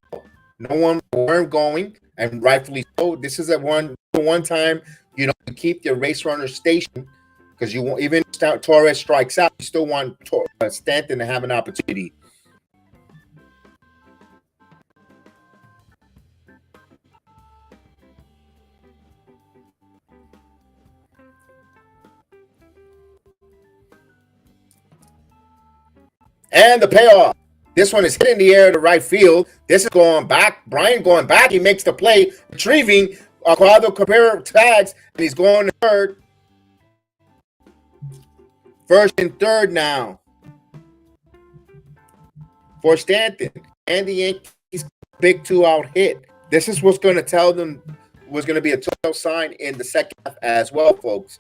No one weren't going, and rightfully so. This is a one time you keep your race runner stationed because you won't, even if Torres strikes out, you still want Stanton to have an opportunity. And the payoff. This one is hit in the air to right field. This is going back. Brian going back. He makes the play, retrieving. Cuadro Cabrera tags, and he's going to third. First and third now for Stanton. And the Yankees big 2-out hit. This is what's going to tell them was going to be a telltale sign in the second half as well, folks.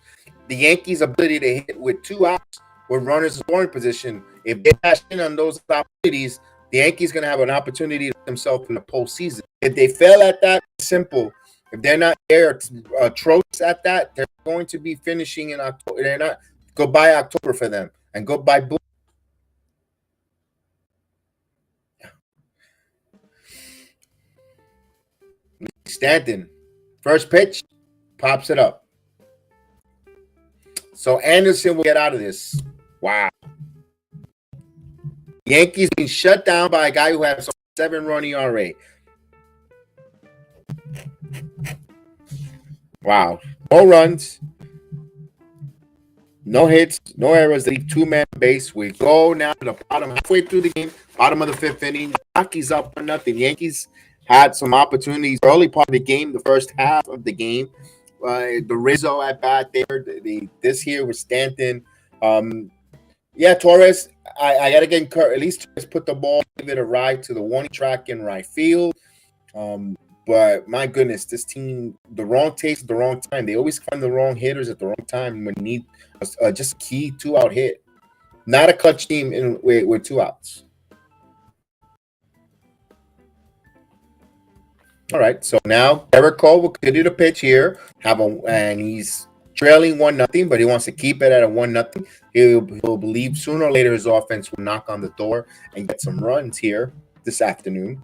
The Yankees' ability to hit with 2 outs with runners in scoring position. If they cash in on those opportunities, the Yankees going to have an opportunity to themselves in the postseason. If they fail at that, simple. If they're not there atrocious at that, they're going to be finishing in October. They're not goodbye October for them and goodbye boom. Stanton, first pitch, pops it up. So Anderson will get out of this. Wow. Yankees being shut down by a guy who has a 7-run ERA. Wow. No runs, no hits, no errors. They leave 2-man base. We go now to the bottom, halfway through the game, bottom of the 5th inning. Rockies up 1-0. Yankees had some opportunities early part of the game, the first half of the game. The Rizzo at bat there. This here with Stanton. Torres. I gotta get encouraged. At least Torres put the ball, give it a ride to the warning track in right field. But my goodness, this team, the wrong taste at the wrong time. They always find the wrong hitters at the wrong time when need just a key 2-out hit. Not a clutch team with 2 outs. All right, so now Eric Cole will continue to pitch here. And he's trailing 1-0, but he wants to keep it at a 1-0. He'll believe sooner or later his offense will knock on the door and get some runs here this afternoon.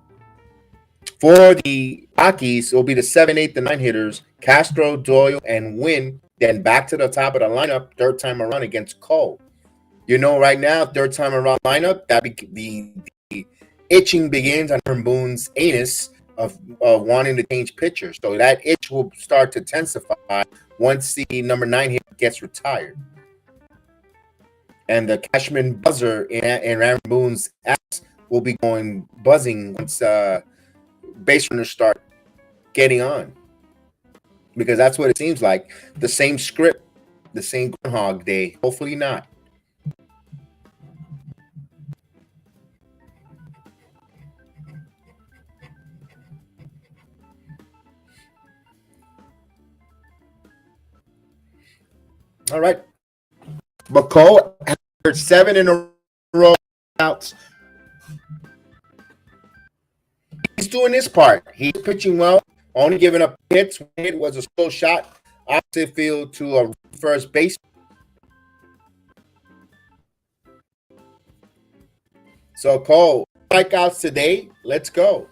For the Rockies, it will be the 7, 8, and 9 hitters, Castro, Doyle, and Wynn. Then back to the top of the lineup, third time around against Cole. Right now, third time around lineup, the itching begins on Aaron Boone's anus of wanting to change pitchers. So that itch will start to intensify once the number 9 hitter gets retired. And the Cashman buzzer in Aaron Boone's ass will be going buzzing once base runners start getting on. Because that's what it seems like. The same script, the same Groundhog Day. Hopefully not. All right. McCall has 7 in a row outs. He's doing his part. He's pitching well, only giving up hits. One hit was a slow shot opposite field to a first base. So Cole, strikeouts today. Let's go.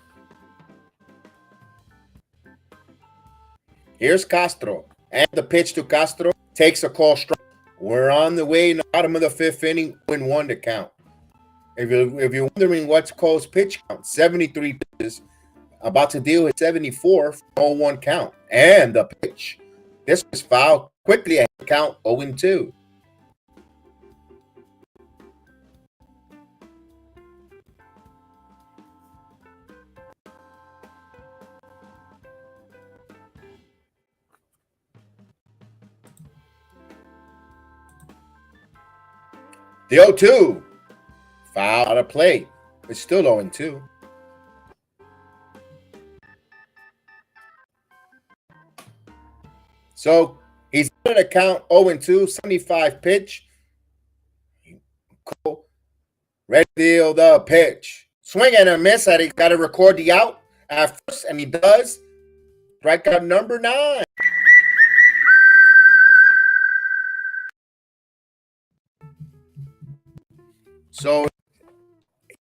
Here's Castro. And the pitch to Castro takes a call strike. We're on the way in the bottom of the 5th inning, win 1 to count. If you're wondering what's Cole's pitch count, 73 pitches, about to deal with 74 for 0-1 count. And the pitch. This was fouled quickly at count 0-2. The 0-2. Foul out of play. It's still 0-2. So he's at a count 0-2, 75 pitch. Cole, ready to deal the pitch. Swing and a miss. He's got to record the out at first, and he does. Strikeout number 9. So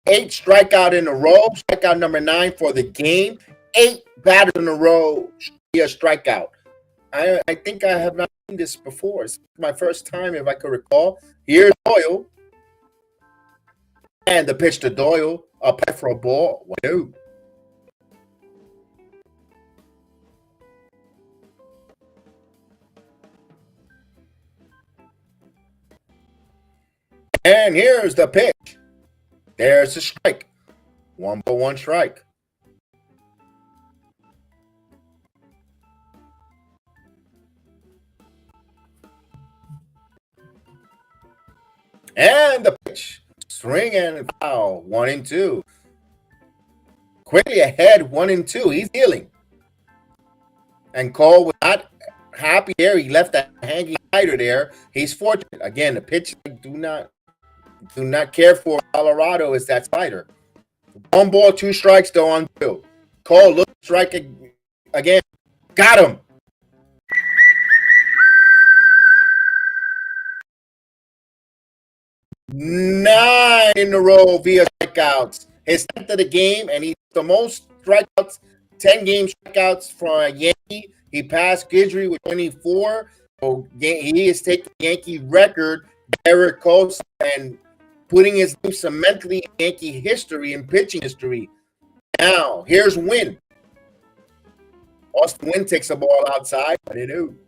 8 strikeout in a row, strikeout number 9 for the game. 8 batters in a row, a strikeout. I think I have not seen this before. It's my first time, if I could recall. Here's Doyle. And the pitch to Doyle, a play for a ball. Wow. And here's the pitch. There's a strike. 1-1 strike. And the pitch. Swing and foul. 1-2. Quickly ahead, 1-2. He's dealing. And Cole was not happy there. He left that hanging slider there. He's fortunate. Again, the pitch I do not care for Colorado is that slider. 1 ball, 2 strikes, though, on 2. Cole looks strike again. Got him. 9 in a row via strikeouts. His 10th of the game, and he's the most strikeouts, 10 game strikeouts for a Yankee. He passed Guidry with 24. So he is taking the Yankee record, Garrett Cole, and putting his name cementally in Yankee history and pitching history. Now, here's Wynn. Austin Wynn takes the ball outside. What do you do?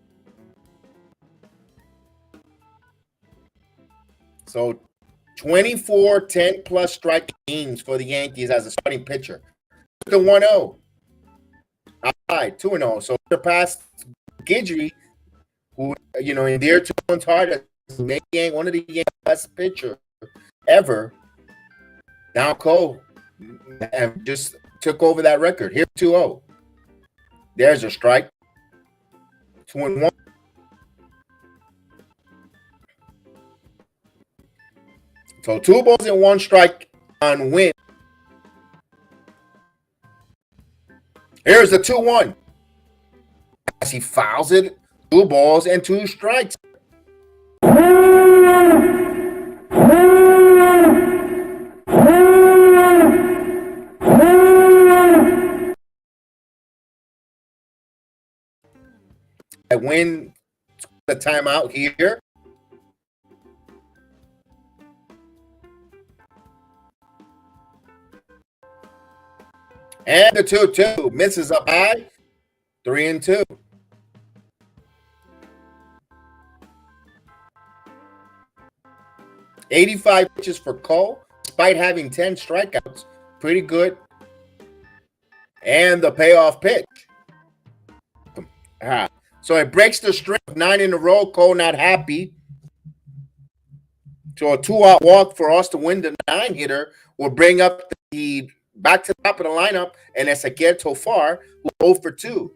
So 24 10-plus strike games for the Yankees as a starting pitcher. The 1-0. Outside, 2-0. So surpassed Guidry, who, in their 2-1 hard, one of the Yankees' best pitcher ever. Now Cole just took over that record. Here's 2-0. There's a strike. 2-1. So 2 balls and 1 strike on Wynn. Here's the 2-1. As he fouls it, 2 balls and 2 strikes. I win the timeout here. And the 2-2 misses up high. 3-2. $85 pitches for Cole, despite having 10 strikeouts. Pretty good. And the payoff pitch. So it breaks the streak of 9 in a row. Cole not happy. So a 2-out walk for us to win the 9-hitter will bring up the back to the top of the lineup, and it's Ezequiel Tofar, who 0 for 2.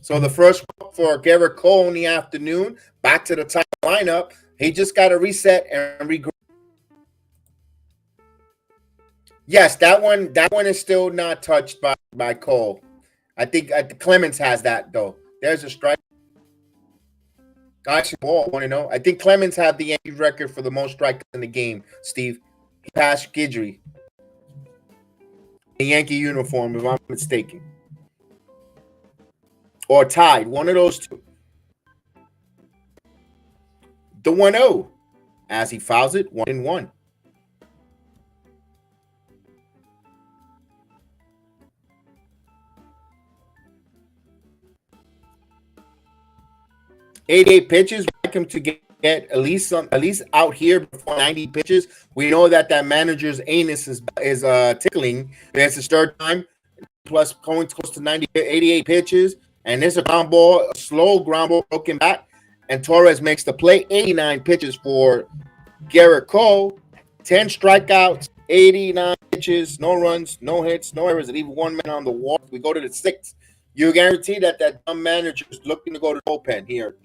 So the first walk for Garrett Cole in the afternoon, back to the top lineup. He just got to reset and regroup. Yes, that one is still not touched by Cole. I think Clemens has that, though. There's a strike. Actually, ball, 1-0. I think Clemens had the Yankees record for the most strikes in the game, Steve. He passed Guidry. A Yankee uniform, if I'm not mistaken. Or tied. One of those two. The 1-0. As he fouls it, 1-1. $88 pitches. Like him to get at least out here before 90 pitches. We know that manager's anus is tickling. It's his 3rd time, plus going close to 88 pitches. And there's a ground ball, a slow ground ball broken back. And Torres makes the play. 89 pitches for Garrett Cole. 10 strikeouts, 89 pitches, no runs, no hits, no errors, and even 1 man on the wall. We go to the 6th. You guarantee that dumb manager is looking to go to the bullpen here,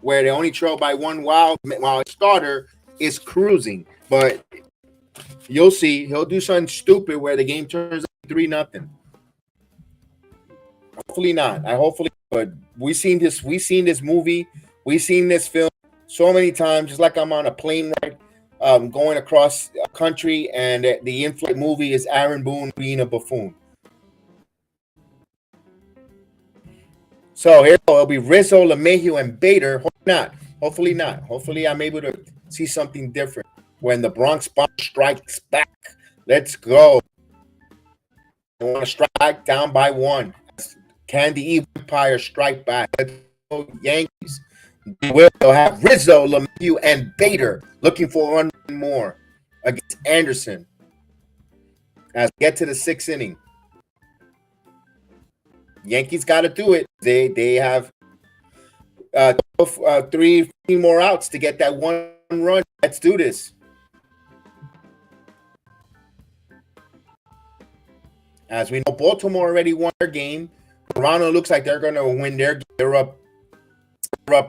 where they only trail by 1 while a starter is cruising. But you'll see he'll do something stupid where the game turns 3-0. Hopefully not. But we've seen this movie, we've seen this film so many times, just like I'm on a plane ride. going across country, and the in-flight movie is Aaron Boone being a buffoon. So here it'll be Rizzo, LeMahieu, and Bader. Hopefully not. Hopefully I'm able to see something different when the Bronx Bomb strikes back. Let's go. They want to strike down by one. Can the Evil Empire strike back? Let's go, Yankees. They will have Rizzo, LeMahieu, and Bader looking for one more against Anderson as we get to the sixth inning. Yankees got to do it. They have three more outs to get that one run. Let's do this. As we know, Baltimore already won their game. Toronto looks like they're going to win their game. They're up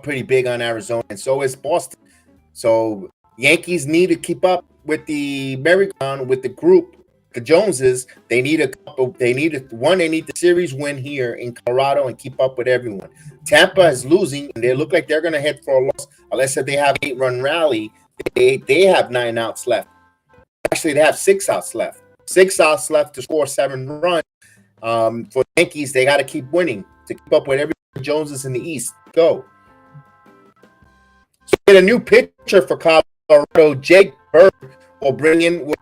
pretty big on Arizona, and so is Boston. So Yankees need to keep up with the merry-go-round with the group. The Joneses, they need the series win here in Colorado and keep up with everyone. Tampa is losing, and they look like they're going to head for a loss unless they have 8-run rally. They have 9 outs left. Actually, they have 6 outs left. 6 outs left to score 7 runs. For the Yankees, they got to keep winning to keep up with every Joneses in the East. Go. So we get a new pitcher for Colorado. Jake Bird will bring in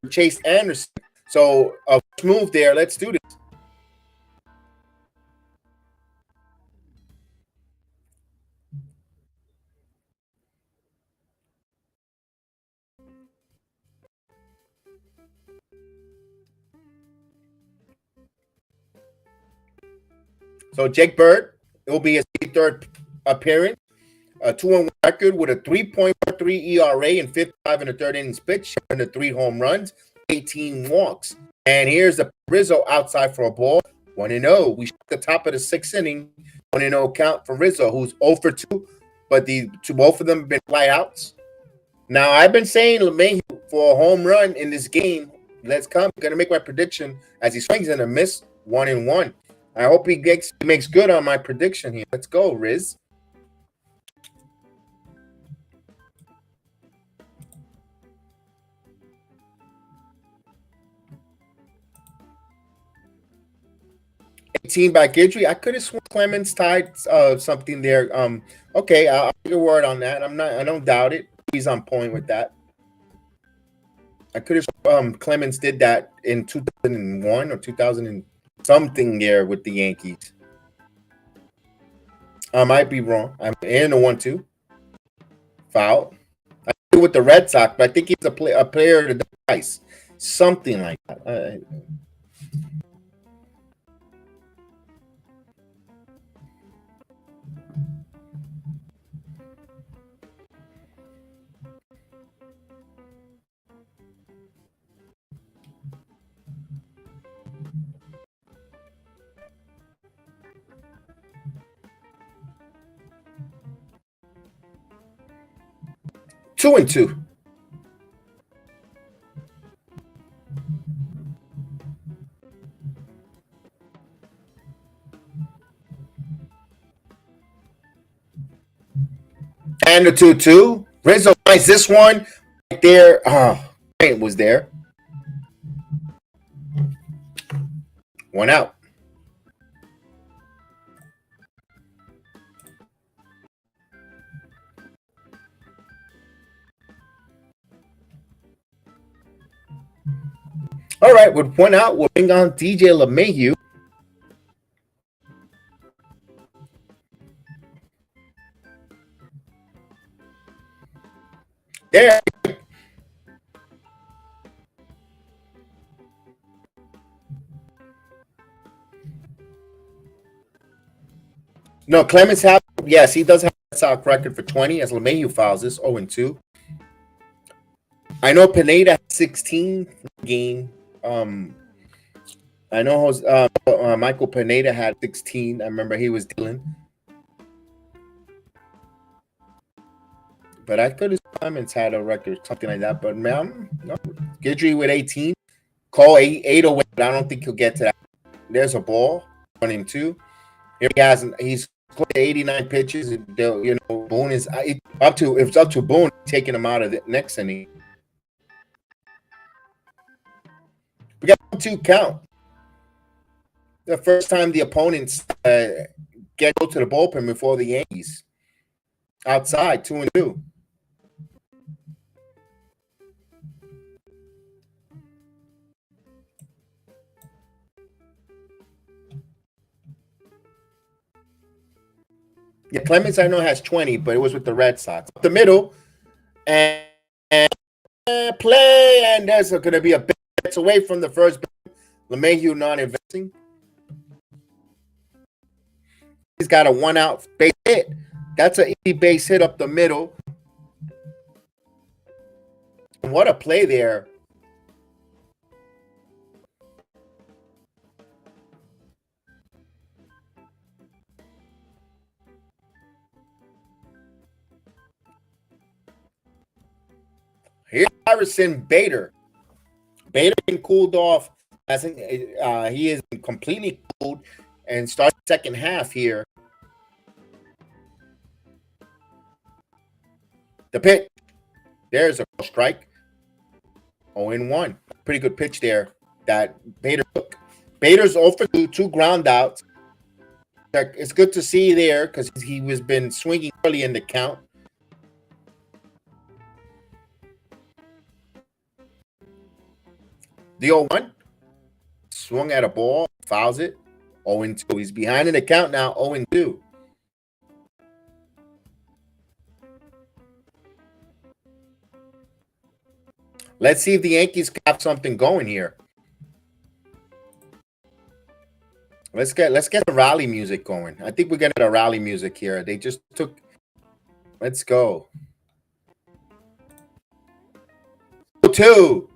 Chase Anderson. So a move there. Let's do this. So Jake Bird, it will be his 3rd appearance. A 2-1 record with a 3.43 ERA and 55 in the 3rd innings pitch, and the 3 home runs, 18 walks. And here's the Rizzo outside for a ball. 1-0. We shot the top of the 6th inning. 1-0 count for Rizzo, who's 0 for 2, but both of them have been fly outs. Now I've been saying LeMahieu for a home run in this game. Let's come. I'm gonna make my prediction as he swings and a miss. 1-1. I hope he makes good on my prediction here. Let's go, Riz. By Guidry. I could have sworn Clemens tied something there. Okay, I'll take your word on that. I don't doubt it. He's on point with that. I could have Clemens did that in 2001 or 2000 and something there with the Yankees. I might be wrong. I'm in a 1-2 foul. I do with the Red Sox, but I think he's a player to the ice, something like that. 2-2. And the 2-2. Rizzo finds this one right there. It was there. 1 out. All right, with 1 out, we'll bring on DJ LeMahieu. There. No, Clemens yes, he does have a Sox record for 20 as LeMahieu fouls this 0-2. I know Pineda had 16 game. I know Michael Pineda had 16. I remember he was dealing. But I could have Clemens had a record, something like that. But man, no. Guidry with 18. Cole 808, but I don't think he'll get to that. There's a ball, 1-2. Here he's close to 89 pitches. You know, Boone is up to, if it's up to Boone, taking him out of the next inning. We got 2 count. The first time the opponents get go to the bullpen before the Yankees. Outside, 2-2. Yeah, Clemens I know has 20, but it was with the Red Sox. Up the middle, and play, and there's going to be a bit away from the first. LeMahieu non-investing. He's got a 1-out base hit. That's an easy base hit up the middle. And what a play there. Here's Harrison Bader. Bader been cooled off. He is completely cooled and starts second half here. The pitch. There's a strike. 0-1. Pretty good pitch there that Bader took. Bader's 0 for 2 ground outs. It's good to see there because he was been swinging early in the count. The 0-1. Swung at a ball, fouls it. 0-2. He's behind in the count now, 0-2. Let's see if the Yankees got something going here. Let's get the rally music going. I think we're getting a rally music here. They just took. Let's go. 2.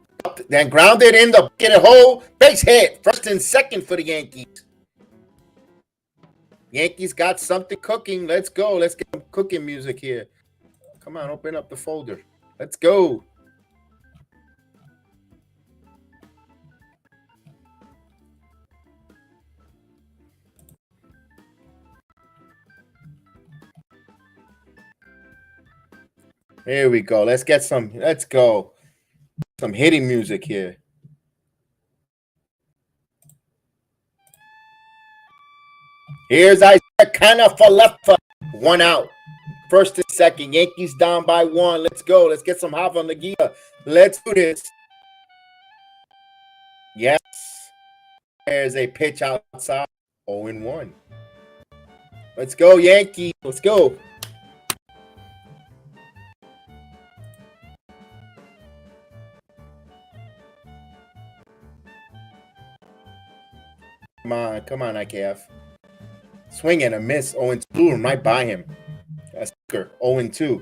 Then grounded in the bucket hole. Base hit. First and second for the Yankees. Yankees got something cooking. Let's go. Let's get some cooking music here. Come on, open up the folder. Let's go. Here we go. Let's go. Some hitting music here. Here's Isaiah Kana for left. 1 out. First and second. Yankees down by 1. Let's go. Let's get some Hava Nagia. Let's do this. Yes. There's a pitch outside. 0-1. Let's go, Yankees. Let's go. Come on, IKF. Swing and a miss. 0-2, right by him. That's 0-2.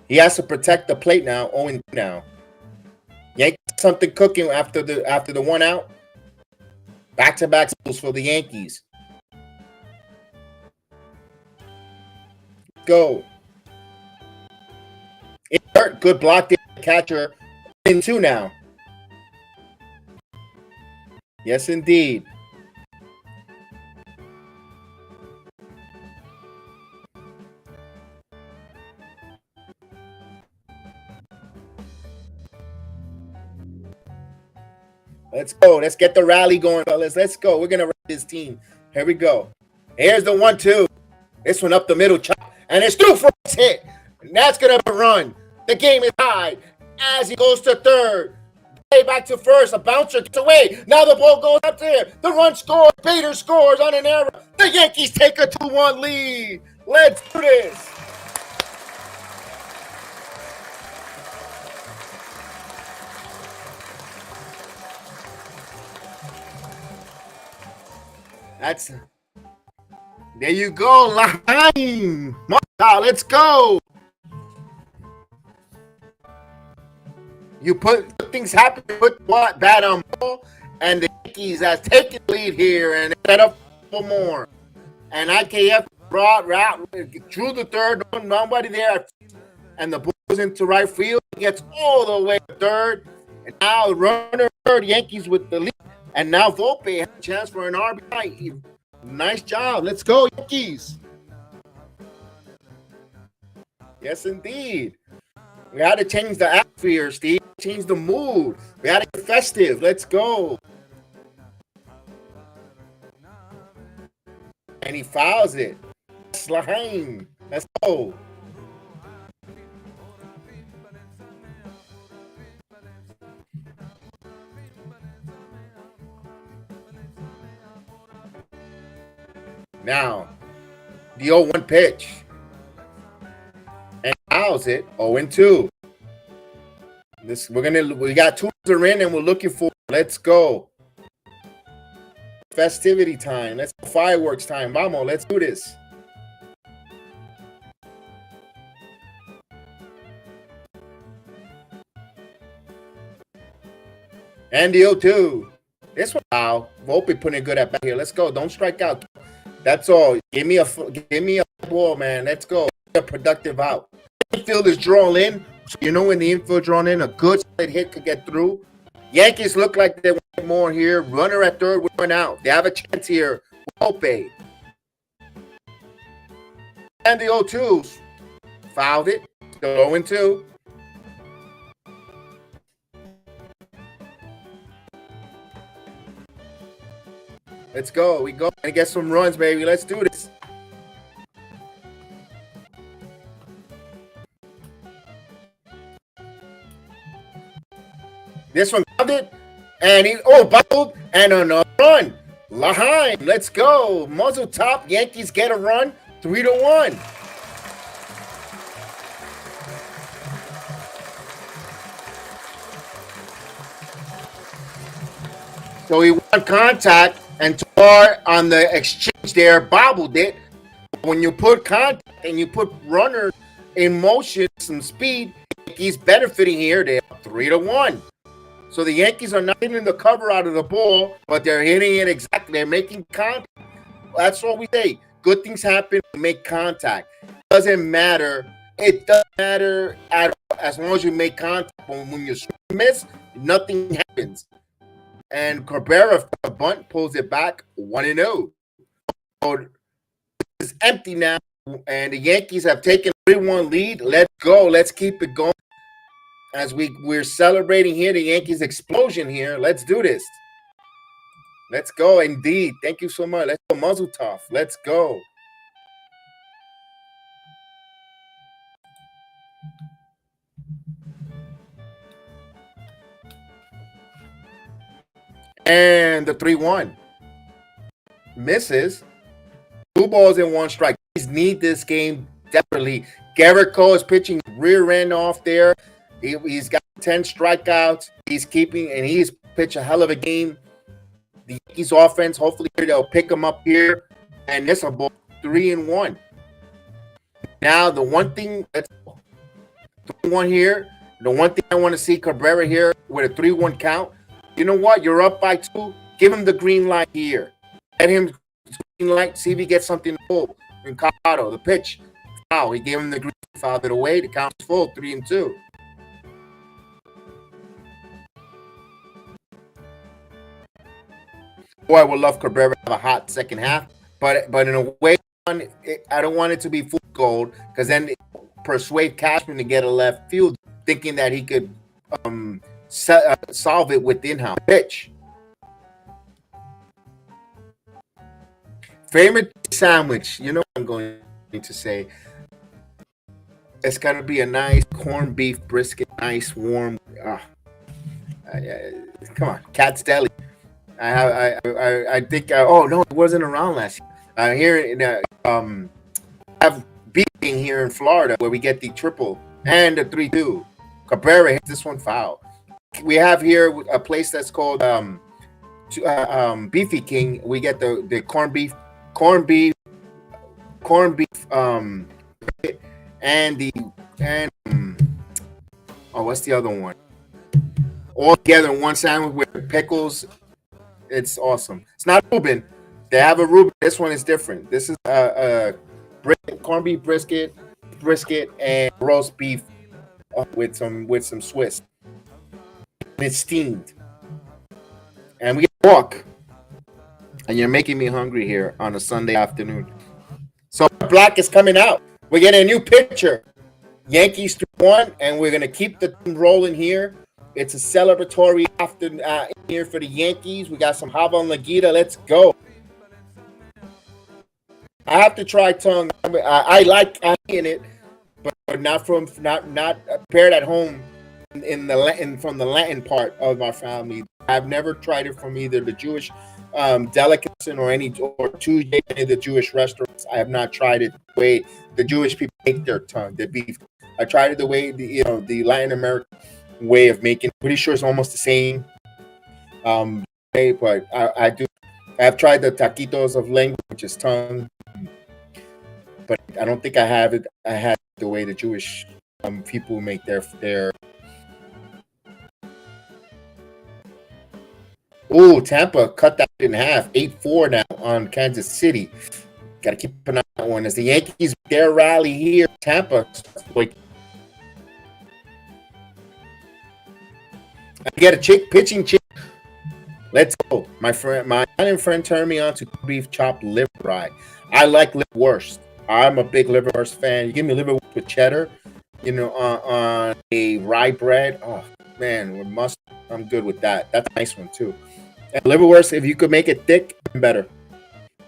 He has to protect the plate now. 0-2 now. Yankees something cooking after the 1 out. Back-to-back steals for the Yankees. Go. It hurt. Good block there. Catcher. 0-2 now. Yes, indeed. Let's go. Let's get the rally going, fellas. Let's go. We're going to run this team. Here we go. Here's the 1-2. This one up the middle. Chop, and it's through for a hit. And that's going to be a run. The game is tied as he goes to third. Way back to first. A bouncer gets away. Now the ball goes up there. The run scores. Bader scores on an error. The Yankees take a 2-1 lead. Let's do this. There you go, Lahaim. Let's go. You put things happen, put what bat on ball, and the Yankees has taken the lead here and set up for more. And IKF brought route, drew the third, nobody there, and the ball goes into right field. Gets all the way to third, and now runner third, Yankees with the lead. And now Volpe has a chance for an RBI. Nice job. Let's go, Yankees. Yes, indeed. We had to change the atmosphere, Steve. Change the mood. We had to get festive. Let's go. And he fouls it. Slime. Let's go. Now, the 0-1 pitch. And fouls it. 0-2. We got 2 in and we're looking for. Let's go. Festivity time. Let's go. Fireworks time. Vamos, let's do this. And the 0-2. This one, wow. Volpe putting it good at back here. Let's go. Don't strike out. That's all. Give me a ball, man. Let's go. A productive out. Infield is drawn in. So you know when the infield drawn in, a good hit could get through. Yankees look like they want more here. Runner at third, we went out. They have a chance here. Volpe. And the 0-2s. Fouled it. Still 0-2. Let's go. We go and get some runs, baby. Let's do this. This one found it. And he bobbled and another run. Laheim. Let's go. Muzzle top. Yankees get a run. 3-1. So he won contact, and Tar on the exchange there bobbled it. When you put contact and you put runners in motion, some speed, he's benefiting here. They're 3-1. So the Yankees are not hitting the cover out of the ball, but they're hitting it exactly. They're making contact. That's what we say. Good things happen when you make contact. It doesn't matter. It doesn't matter at all as long as you make contact. When you miss, nothing happens. And Cabrera, a bunt, pulls it back 1-0. So it's empty now, and the Yankees have taken a 3-1 lead. Let's go. Let's keep it going. As we're celebrating here, the Yankees explosion here. Let's do this. Let's go, indeed. Thank you so much. Let's go, Muzzle Tough. Let's go. And the 3-1 misses. 2 balls and 1 strike. He's need this game desperately. Garrett Cole is pitching rear end off there. He's got 10 strikeouts. He's pitched a hell of a game. The Yankees offense, hopefully they'll pick him up here. And this is a ball 3-1. Now the one thing that's 3-1 here. The one thing I want to see Cabrera here with a 3-1 count. You know what? You're up by 2. Give him the green light here. Let him green light. See if he gets something full. In Colorado, the pitch. Foul. He gave him the green, fouled it away. The count's full. 3-2. Boy, I would love Cabrera to have a hot second half. But in a way, I don't want it to be full gold because then persuade Cashman to get a left field, thinking that he could solve it with in-house pitch. Favorite sandwich, you know what I'm going to say. It's got to be a nice corned beef brisket, nice warm. Come on, Cat's Deli. I think. Oh no, it wasn't around last year. Here in have beefing here in Florida where we get the triple and the 3-2. Cabrera hits this one foul. We have here a place that's called Beefy King. We get the corned beef, what's the other one? All together in one sandwich with pickles. It's awesome. It's not Reuben. They have a Reuben. This one is different. This is corned beef brisket, and roast beef with some Swiss. And it's steamed. And we get a walk. And you're making me hungry here on a Sunday afternoon. So Black is coming out. We're getting a new pitcher. Yankees 3-1, and we're gonna keep the thing rolling here. It's a celebratory after here for the Yankees. We got some Hava and Lagita. Let's go. I have to try tongue. I like in it, but not from not prepared at home in the Latin from the Latin part of my family. I've never tried it from either the Jewish delicacy or or Tuesday any of the Jewish restaurants. I have not tried it the way the Jewish people make their tongue, their beef. I tried it the way the Latin American way of making. Pretty sure it's almost the same. Way, but I do. I've tried the taquitos of lengua, which is tongue, but I don't think I have it. I had the way the Jewish people make their. Oh, Tampa cut that in half, 8-4 now on Kansas City. Got to keep an eye on that one as the Yankees their rally here. Tampa, like, I get a pitching chick. Let's go, my Italian friend turned me on to beef chopped liver rye. I like liverwurst. I'm a big liverwurst fan. You give me liverwurst with cheddar, on a rye bread. Oh man, with mustard, I'm good with that. That's a nice one too. And liverwurst, if you could make it thick, even better.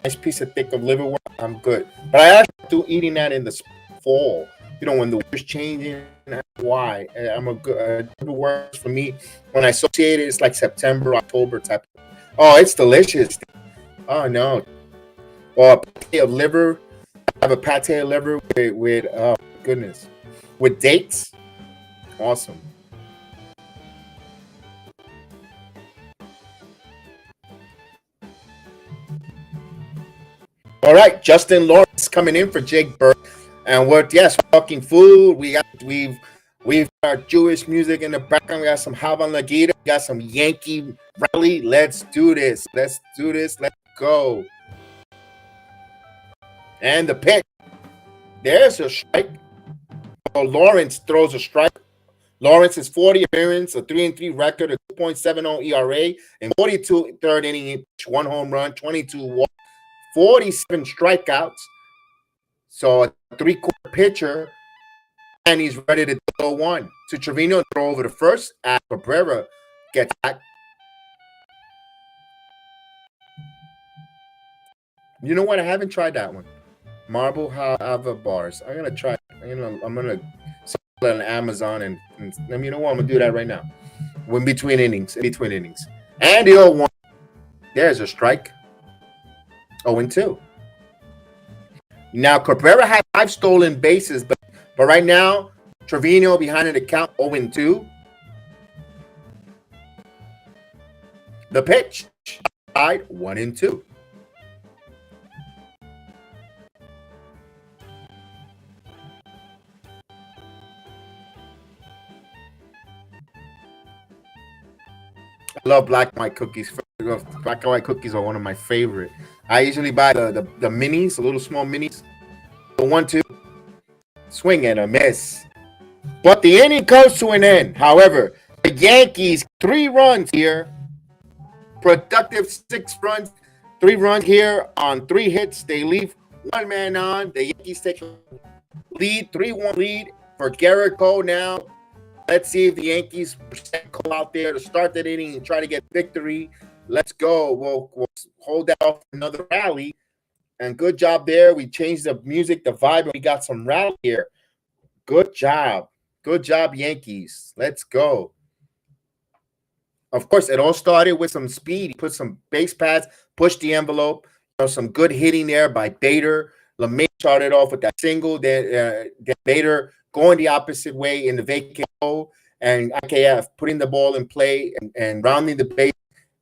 Nice piece of thick of liverwurst, I'm good. But I actually do eating that in the fall. When the weather's changing. Why? I'm a good liverwurst for me. When I associate it, it's like September, October type. Oh, it's delicious. Oh no. Well, a pate of liver. I have a pate of liver with oh goodness, with dates. Awesome. All right, Justin Lawrence coming in for Jake Burke, and we're talking food. We've got our Jewish music in the background. We got some Havan Lagita. We got some Yankee rally. Let's do this. Let's go. And the pitch. There's a strike. Oh, Lawrence throws a strike. Lawrence is 40 appearance, a 3-3 record, a 2.70 ERA, and 42 third inning, 1 home run, 22 walks, 47 strikeouts. So a 3-quarter pitcher, and he's ready to throw one. To Trevino, throw over the first. Cabrera gets back. You know what? I haven't tried that one. Marble Hava bars. I'm gonna try. I'm gonna sell it on Amazon and you know what? I'm gonna do that right now. In between innings. And the 0-1. There's a strike. 0-2. Now Cabrera had 5 stolen bases, but right now Trevino behind in the count 0-2. The pitch tied 1-2. I love black and white cookies. Black and white cookies are one of my favorite. I usually buy the minis, the little small minis. The 1-2. Swing and a miss. But the inning comes to an end. However, the Yankees 3 runs here. Productive 6 runs. 3 runs here on 3 hits. They leave 1 man on. The Yankees take a lead, 3-1 lead for Garrett Cole now. Let's see if the Yankees send Cole out there to start that inning and try to get victory. Let's go. We'll hold that off for another rally. And good job there. We changed the music, the vibe, and we got some rally here. Good job. Good job, Yankees. Let's go. Of course, it all started with some speed. He put some base pads, pushed the envelope. Some good hitting there by Bader. LeMay started off with that single. Then Bader going the opposite way in the vacant hole. And IKF putting the ball in play and rounding the base.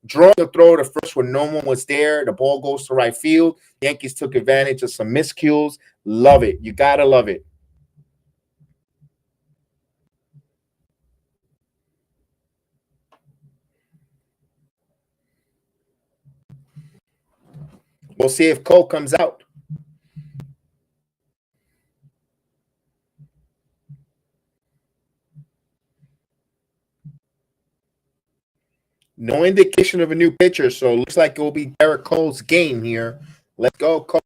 Drawing the throw to first when no one was there. The ball goes to right field. The Yankees took advantage of some miscues. Love it. You got to love it. We'll see if Cole comes out. No indication of a new pitcher, so it looks like it will be Garrett Cole's game here. Let's go, Cole.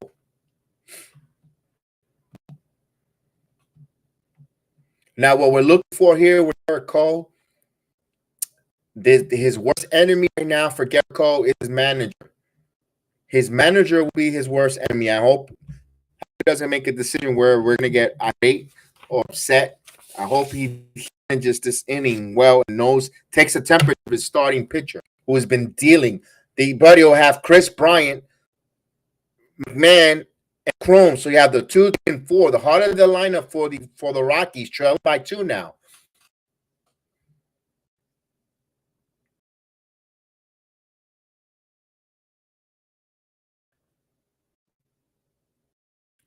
Now, what we're looking for here with Garrett Cole, his worst enemy right now for Garrett Cole is his manager. His manager will be his worst enemy. I hope he doesn't make a decision where we're going to get irate or upset. I hope he manages this inning well and takes a temperature of his starting pitcher who has been dealing. The buddy will have Chris Bryant, McMahon, and Chrome. So you have the 2, 3, and 4. The heart of the lineup for the Rockies, trailing by 2 now.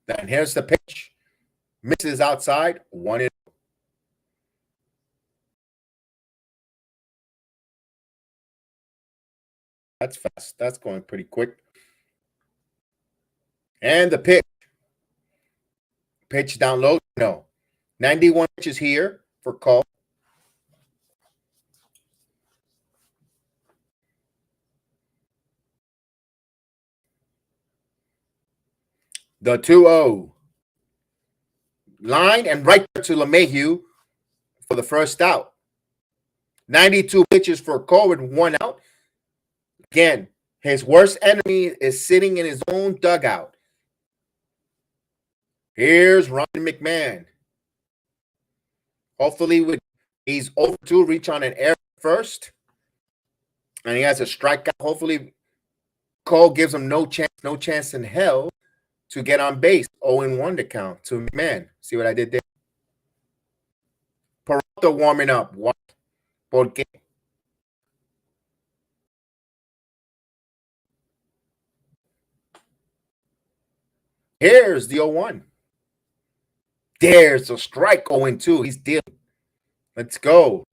Then here's the pitch. Misses outside, 1-0. That's fast. That's going pretty quick. And the pitch. Pitch down low. No. 91 pitches here for Cole. The 2-0. Line and right to LeMahieu for the first out. 92 pitches for Cole with 1 out. Again, his worst enemy is sitting in his own dugout. Here's Ron McMahon. Hopefully, he's over to reach on an error first. And he has a strikeout. Hopefully, Cole gives him no chance in hell to get on base. 0-1 to count to McMahon. See what I did there? Peralta warming up. What? Porque? Here's the 0-1. There's a strike. 0-2. He's dealing. Let's go.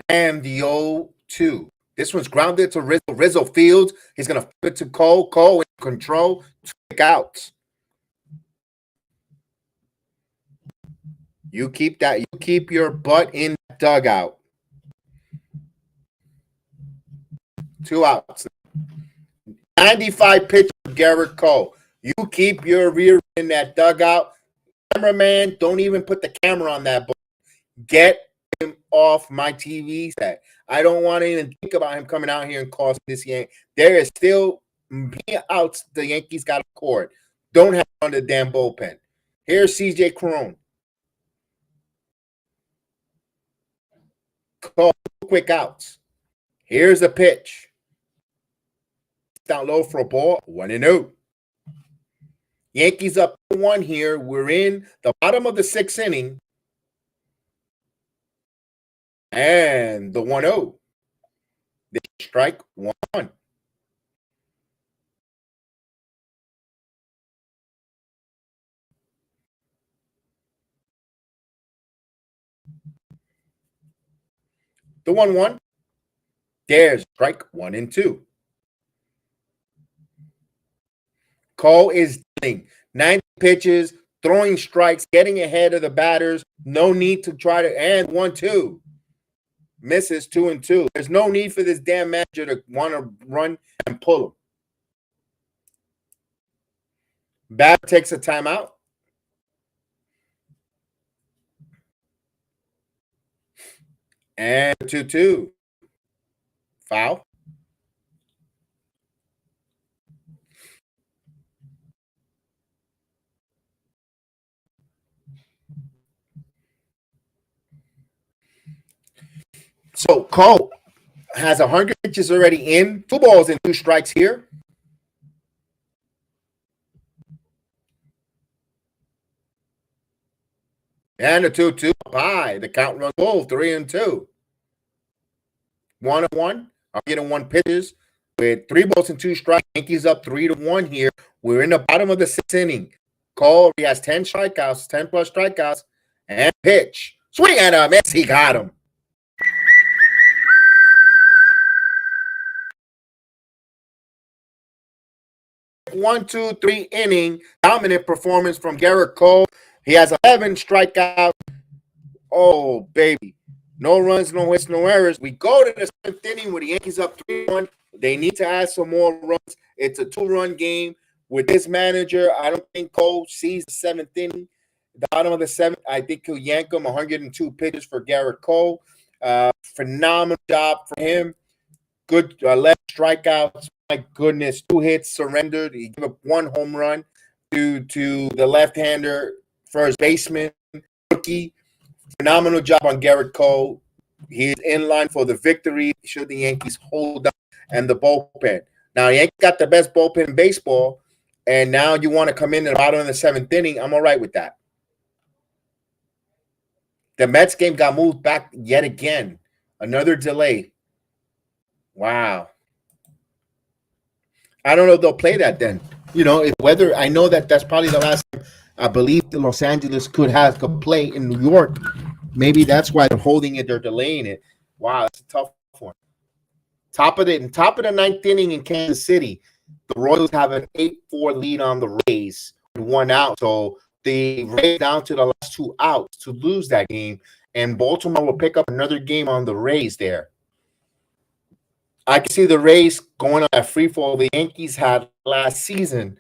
And the 0-2. This one's grounded to Rizzo. Rizzo fields. He's going to flip it to Cole. Cole in control. Strikeouts. You keep that. You keep your butt in the dugout. 2 outs. 95 pitches for Garrett Cole. You keep your rear in that dugout. Cameraman, don't even put the camera on that ball. Get him off my TV set. I don't want to even think about him coming out here and costing this game. There is still outs the Yankees got to record. Don't have on the damn bullpen. Here's CJ Cron. Call quick outs. Here's a pitch. Down low for a ball. 1-0. Yankees up 1 here. We're in the bottom of the 6th inning. And the 1-0. They strike 1. The 1-1. There's strike 1 and 2. Cole is dealing 90 pitches, throwing strikes, getting ahead of the batters. No need to try to, and 1-2. Misses 2-2. There's no need for this damn manager to want to run and pull him. Batter takes a timeout. And 2-2. Foul. So Cole has 100 pitches already in. 2 balls and 2 strikes here. And a 2-2 high. The count runs full. 3-2. 1-1. I'm getting 1 pitches with 3 balls and 2 strikes. Yankees up 3-1 here. We're in the bottom of the 6th inning. Cole, he has 10 strikeouts, 10 plus strikeouts, and pitch. Swing and a miss. He got him. One, 2, 3 inning dominant performance from Garrett Cole. He has 11 strikeouts, Oh, baby. No runs, no hits, no errors. We go to the seventh inning with the Yankees up 3-1. They need to add some more runs. It's a two-run game. With this manager, I don't think Cole sees the seventh inning. The bottom of the seventh, I think he'll yank him 102 pitches for Garrett Cole. Phenomenal job for him. Good 11 strikeouts. My goodness, 2 hits surrendered. He gave up 1 home run to the left-hander first baseman rookie. Phenomenal job on Garrett Cole. He's in line for the victory should the Yankees hold up and the bullpen. Now, Yankees got the best bullpen in baseball, and now you want to come in at the bottom of the seventh inning. I'm all right with that. The Mets game got moved back yet again. Another delay. Wow. I don't know if they'll play that then. If whether I know that that's probably the last time I believe the Los Angeles could play in New York. Maybe that's why they're holding it. They're delaying it. Wow, that's a tough one. Top of the ninth inning in Kansas City, the Royals have an 8-4 lead on the Rays with 1 out. So the Rays down to the last 2 outs to lose that game, and Baltimore will pick up another game on the Rays there. I can see the Rays going on that free fall the Yankees had last season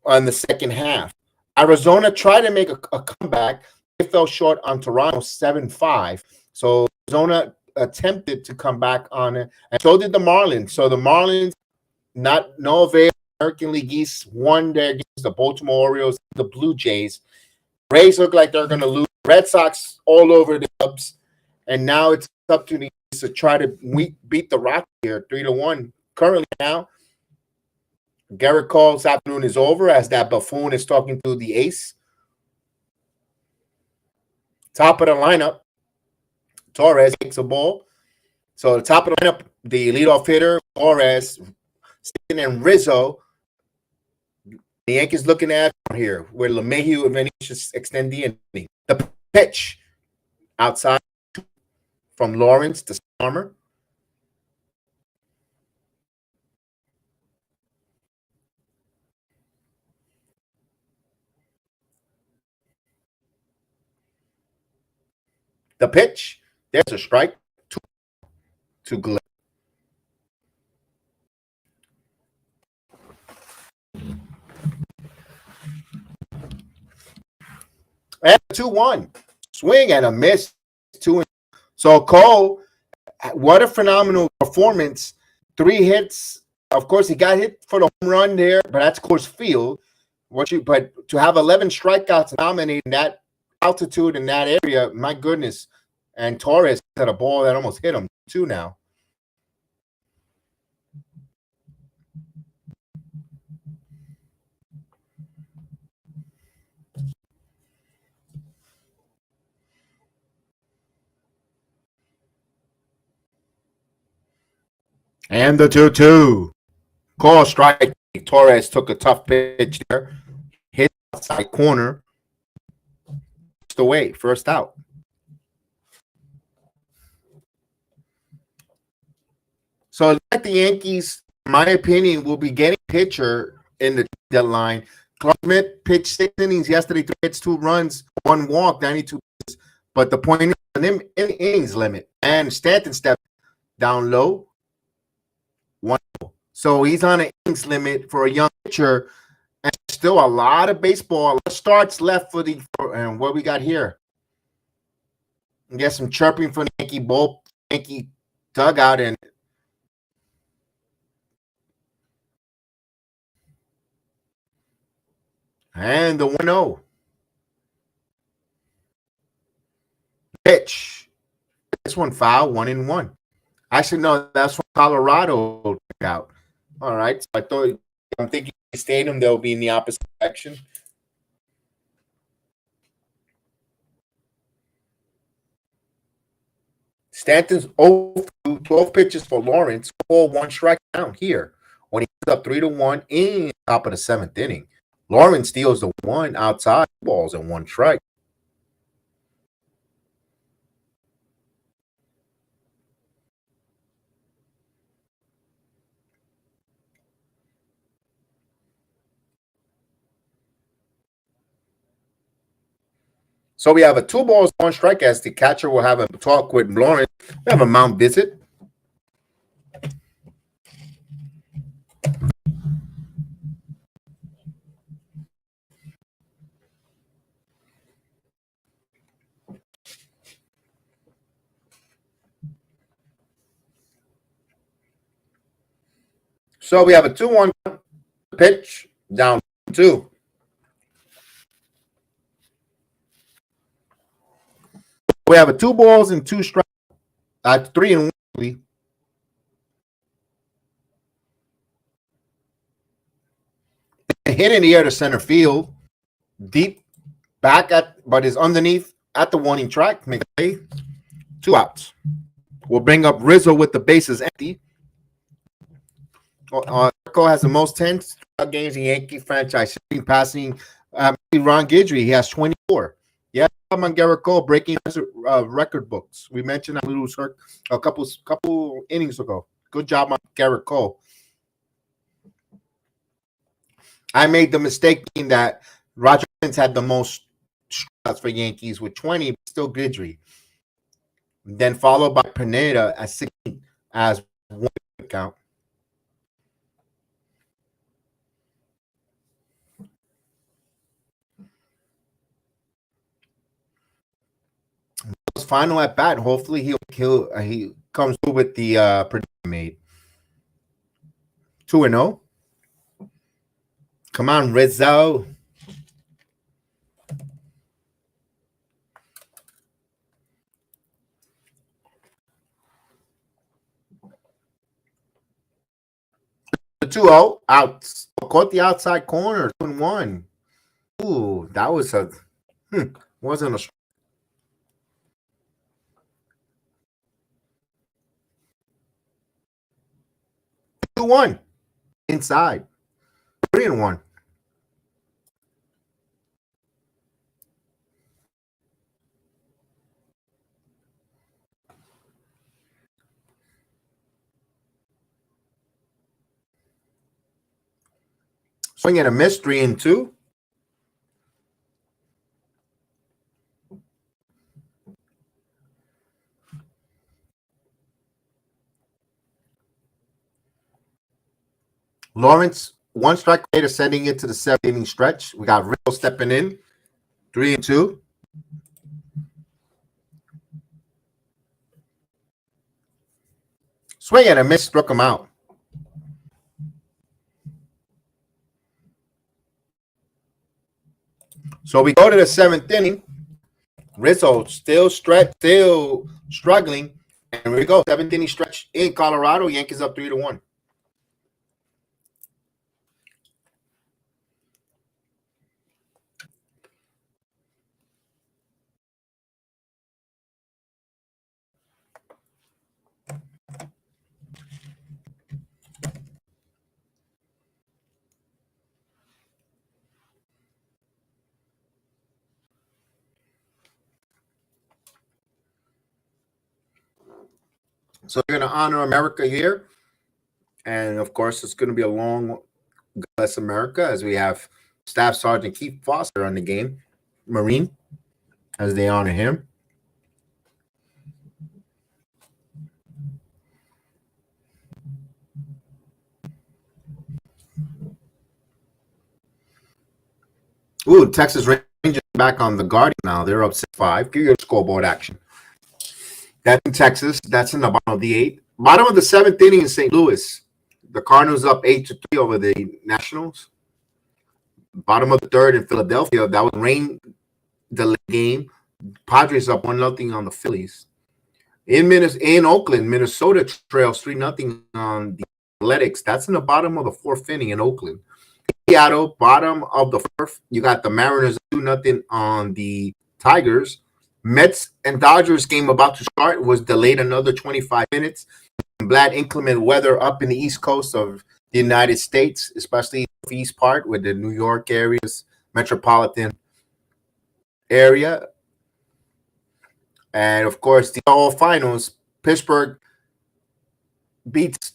on the second half. Arizona tried to make a comeback. They fell short on Toronto 7-5. So Arizona attempted to come back on it, and so did the Marlins. So the Marlins, no avail. American League East won their games. The Baltimore Orioles, the Blue Jays. Rays look like they're going to lose. Red Sox all over the Cubs, and now it's up to the Yankees to try to beat the Rockies here 3-1. Currently now, Garrett Cole's afternoon is over as that buffoon is talking to the ace. Top of the lineup, Torres takes a ball. So the top of the lineup, the leadoff hitter, Torres, and Rizzo. The Yankees looking at here where LeMahieu and Vinicius extend the inning. The pitch outside from Lawrence to Summer. The pitch, there's a strike to Glenn. And 2-1. Swing and a miss. 2. So Cole, what a phenomenal performance. 3 hits. Of course, he got hit for the home run there, but that's Coors Field. But to have 11 strikeouts nominating that altitude in that area, my goodness. And Torres had a ball that almost hit him too now. And the 2-2. Call strike. Torres took a tough pitch there. Hit outside corner. Away. First out. So like the Yankees, in my opinion, will be getting pitcher in the deadline. Clark Smith pitched 6 innings yesterday, 3 hits, 2 runs, 1 walk, 92 pitches. But the point is an innings limit. And Stanton stepped down low. 1. So he's on an innings limit for a young pitcher. And still a lot of baseball. A lot of starts left and what we got here. And get some chirping from the Yankee dugout, and the 1-0 pitch. This one foul, 1-1. Actually, no, that's from Colorado out. All right, so I'm thinking stadium they'll be in the opposite direction. Stanton's 12 pitches for Lawrence, 1 strike down here when he's up 3-1 in top of the 7th inning. Lawrence steals the 1 outside balls and 1 strike. So we have a 2 balls, 1 strike as the catcher will have a talk with Lawrence. We have a mound visit. So we have a 2-1 pitch down 2. We have a 2 balls and 2 strikes at 3-1. Hit in the air to center field, deep back but is underneath at the warning track. Make a play. 2 outs. We'll bring up Rizzo with the bases empty. Cole has the most 10 games in Yankee franchise, passing Ron Guidry. He has 24. Yeah, I'm on Garrett Cole breaking record books. We mentioned that a couple innings ago. Good job on Garrett Cole. I made the mistake being that Roger Clemens had the most strikeouts for Yankees with 20, but still Guidry. Then followed by Pineda at 16 as 1 count. Final at bat. Hopefully he comes through with the prediction made. 2-0. Come on, Rizzo. The 2-0 out. Caught the outside corner. 2-1. Ooh, that was wasn't a 2-1 inside. 3-1. Swing and a miss. 3-2. Lawrence, 1 strike later, sending it to the 7th-inning stretch. We got Rizzo stepping in. 3-2. Swing and a miss, struck him out. So we go to the 7th-inning. Rizzo still struggling. And here we go. 7th-inning stretch in Colorado. Yankees up 3-1. So we're going to honor America here. And, of course, it's going to be a long God Bless America as we have Staff Sergeant Keith Foster on the game, Marine, as they honor him. Ooh, Texas Rangers back on the Guardian now. They're up 6-5. Give your scoreboard action. That's in Texas. That's in the bottom of the 8th. Bottom of the 7th inning in St. Louis. The Cardinals up 8-3 over the Nationals. Bottom of the 3rd in Philadelphia. That was rain delay game. Padres up 1-0 on the Phillies. In Oakland, Minnesota trails 3-0 on the Athletics. That's in the bottom of the 4th inning in Oakland. Seattle, bottom of the 4th. You got the Mariners 2-0 on the Tigers. Mets and Dodgers game about to start was delayed another 25 minutes. Bad inclement weather up in the East Coast of the United States, especially the east part with the New York areas, metropolitan area. And, of course, the all finals, Pittsburgh beats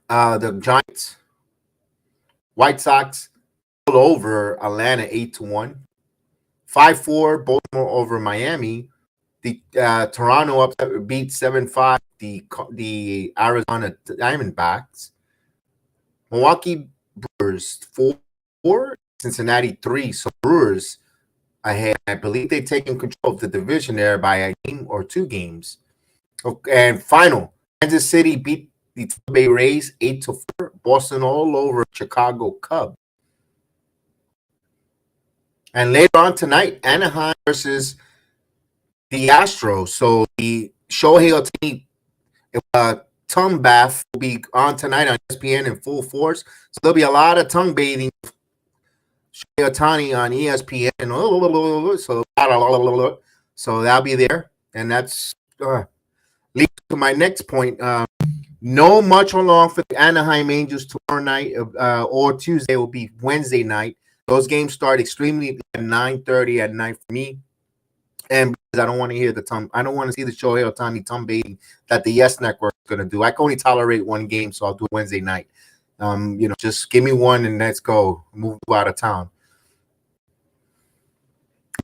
the Giants. White Sox over Atlanta 8-1. 5-4 Baltimore over Miami. The Toronto beat 7-5 the Arizona Diamondbacks. Milwaukee Brewers 4, Cincinnati 3. So Brewers ahead. I believe they've taken control of the division there by a game or 2 games. Okay, and final, Kansas City beat the Tampa Bay Rays 8-4. Boston all over Chicago Cubs. And later on tonight, Anaheim versus the Astros. So the Shohei Ohtani tongue bath will be on tonight on ESPN in full force. So there'll be a lot of tongue bathing. Shohei Ohtani on ESPN. So that'll be there. And that's leads to my next point. No much along for the Anaheim Angels tomorrow night or Tuesday. It will be Wednesday night. Those games start extremely at 9:30 at night for me. And because I don't want to hear the tongue, I don't want to see the Shohei Ohtani tongue baiting that the Yes Network is going to do. I can only tolerate one game, so I'll do it Wednesday night. Just give me one and let's go. Move out of town.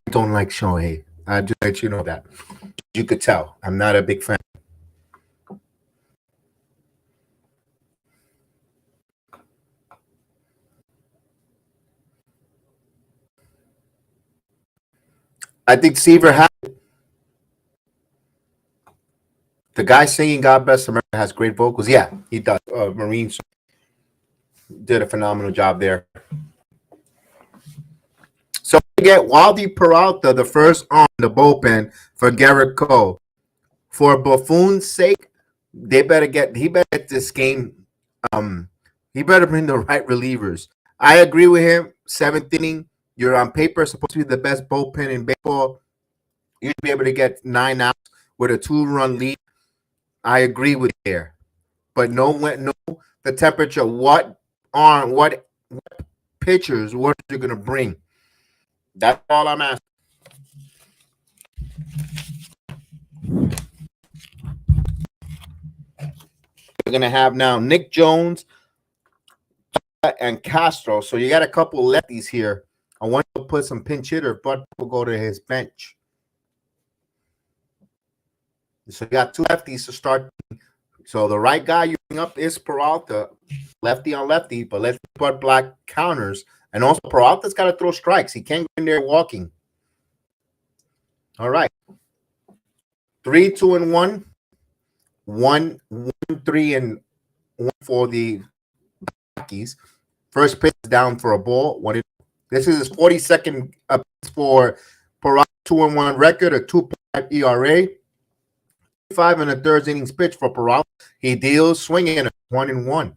I don't like Shohei. I just let you know that. You could tell. I'm not a big fan. I think Seaver had the guy singing "God Bless America" has great vocals. Yeah, he does. Marines did a phenomenal job there. So we get Waldy Peralta, the first on the bullpen for Garrett Cole. For Buffoon's sake, he better get this game. He better bring the right relievers. I agree with him. 7th inning, you're on paper supposed to be the best bullpen in baseball. You should be able to get 9 outs with a 2-run lead. I agree with you there, but no the temperature. What pitchers? What are you gonna bring? That's all I'm asking. We're gonna have now Nick Jones and Castro. So you got a couple lefties here. I want to put some pinch hitter, but we'll go to his bench. So you got 2 lefties to start. So the right guy you bring up is Peralta, lefty on lefty, but let's put Black counters. And also Peralta's got to throw strikes. He can't go in there walking. All right. 3-2-1. 1-3-1 for the Rockies. First pitch is down for a ball. This is his 42nd for Peralta. 2-1 record, a 2.5 ERA. 5 and a third innings pitch for Peralta. He deals swinging a 1-1.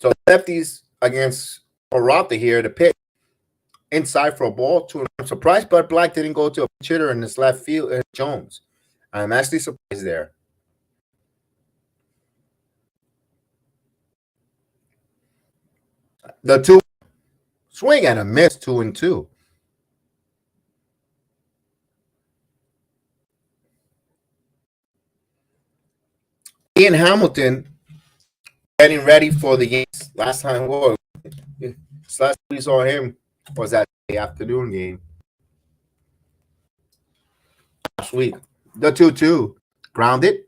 So lefties against Peralta here to pitch inside for a ball. I'm surprised Bud Black didn't go to a pitch hitter in this left field. Jones. I'm actually surprised there. The 2 swing and a miss, 2-2. Ian Hamilton getting ready for the Yankees. Last time we saw him was that the afternoon game last week. The 2-2 grounded.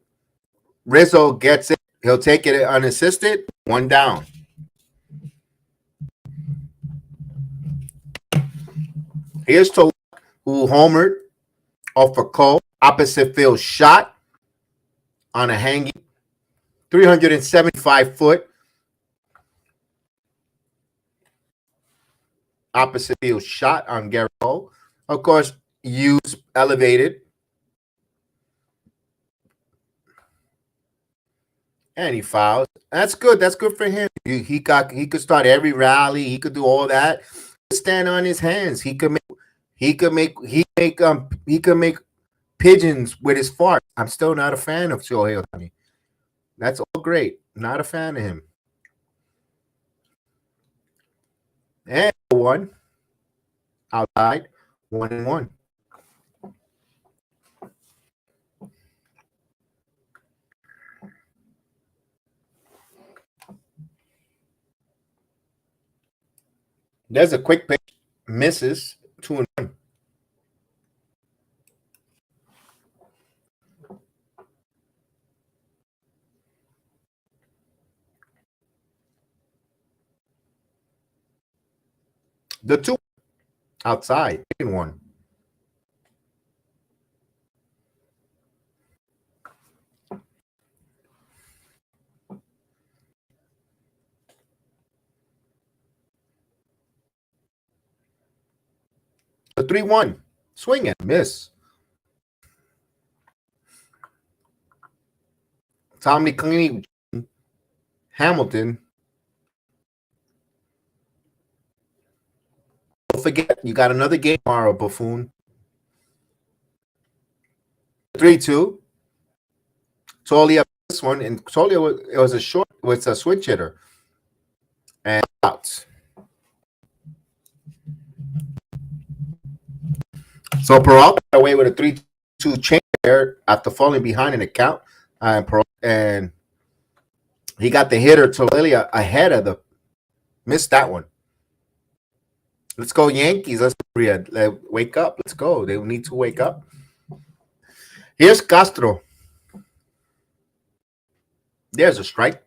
Rizzo gets it. He'll take it unassisted. 1 down. Here's Tolak, who homered off a Cole. Opposite field shot on a hanging 375-foot opposite field shot on Garrett Cole. Of course, Hughes elevated. And he fouls. That's good. That's good for him. He could start every rally. He could do all that. Stand on his hands. He could make pigeons with his fart. I'm still not a fan of Shohei Ohtani. That's all great. Not a fan of him. And 1 outside, 1-1. There's a quick pitch, misses 2-1. The 2 outside, 1. The 3-1, swing and miss. Tommy Cleany, Hamilton. Don't forget, you got another game tomorrow, buffoon. 3-2. Tolia this one, and Tolia it was a short, was a switch hitter, and outs. So Peralta got away with a 3-2 change there after falling behind in the count, and he got the hitter Tolia ahead of the missed that one. Let's go Yankees. Let's wake up. Let's go. They need to wake up. Here's Castro. There's a strike.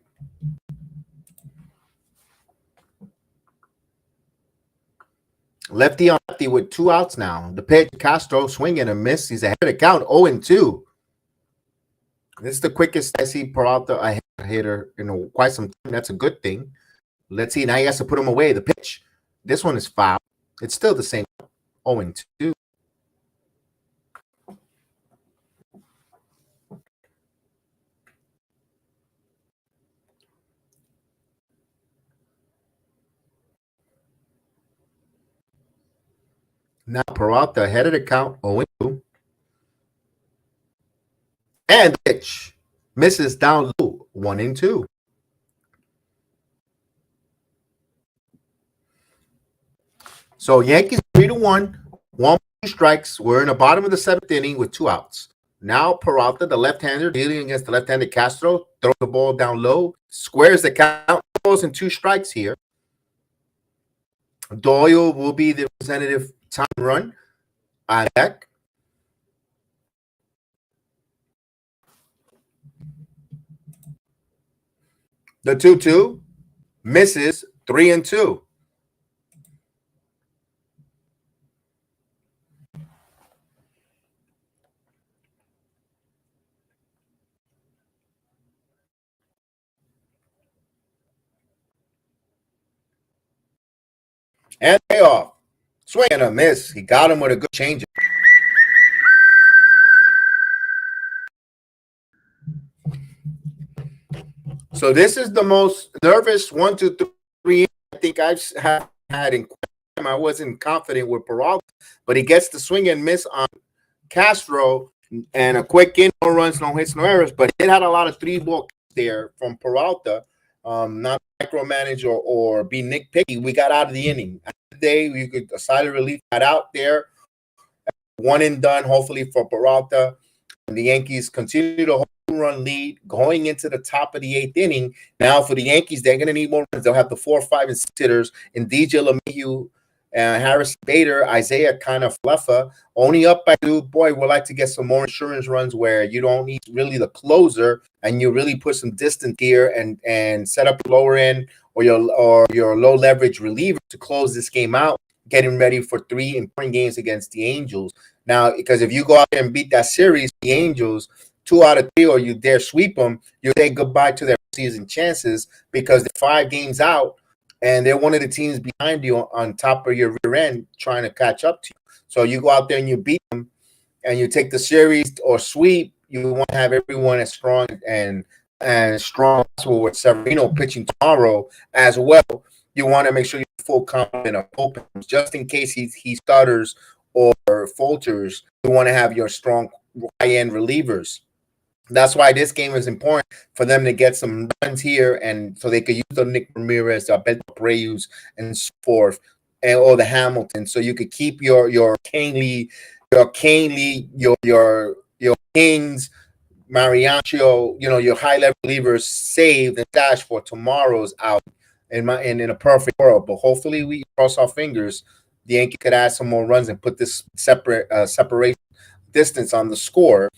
Lefty on lefty with 2 outs now. The pitch, Castro, swing and a miss. He's ahead of the count, 0-2. This is the quickest I see Peralta a hitter in quite some time. That's a good thing. Let's see. Now he has to put him away. The pitch. This one is foul. It's still the same, 0-2. Now Peralta ahead of the count, 0-2. And pitch misses down low, 1-2. So Yankees 3-1, 1 strikes. We're in the bottom of the 7th inning with 2 outs. Now Peralta, the left-hander, dealing against the left-handed Castro, throws the ball down low, squares the count, balls and 2 strikes here. Doyle will be the representative time run on deck. The 2-2 misses, 3-2. And payoff. Swing and a miss. He got him with a good change. So this is the most nervous 1, 2, 3 I think I've had in time. I wasn't confident with Peralta, but he gets the swing and miss on Castro and a quick in, no runs, no hits, no errors. But it had a lot of 3-ball there from Peralta. Not micromanage or be nitpicky. We got out of the inning. Day we could a silent relief got out there, 1 and done. Hopefully for Peralta, and the Yankees continue to hold run lead going into the top of the 8th inning. Now for the Yankees, they're going to need more runs. They'll have the 4, 5, and 6 hitters in DJ LeMahieu, Harris Bader, Isaiah kind of fluffer. Only up by 2. Boy, we'd like to get some more insurance runs where you don't need really the closer and you really put some distance here and set up lower end or your low leverage reliever to close this game out, getting ready for 3 important games against the Angels. Now, because if you go out there and beat that series, the Angels, 2 out of 3, or you dare sweep them, you say goodbye to their season chances because they're 5 games out and they're one of the teams behind you on top of your rear end trying to catch up to you. So you go out there and you beat them and you take the series or sweep, you want to have everyone as strong and strong possible with Severino pitching tomorrow as well. You want to make sure you're full confident of opens just in case he stutters or falters. You want to have your strong high-end relievers. That's why this game is important for them to get some runs here, and so they could use the Nick Ramirez, the Alberto Abreu's, and so forth, and or the Hamilton, so you could keep your Canely, your Kings, Mariachi, your high level relievers saved and stashed for tomorrow's out in a perfect world. But hopefully, we cross our fingers. The Yankees could add some more runs and put this separation distance on the score.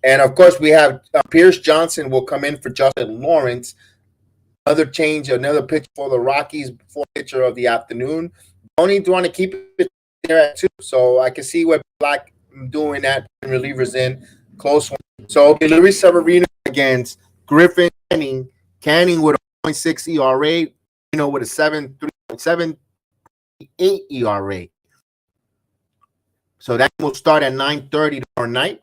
And of course, we have Pierce Johnson will come in for Justin Lawrence. Another change, another pitch for the Rockies, fourth pitcher of the afternoon. Only want to keep it there at 2. So I can see what Black doing that, relievers in close one. So Luis Severino against Griffin Canning. Canning with a 0.6 ERA, with a 7.78 ERA. So that will start at 9:30 tomorrow night.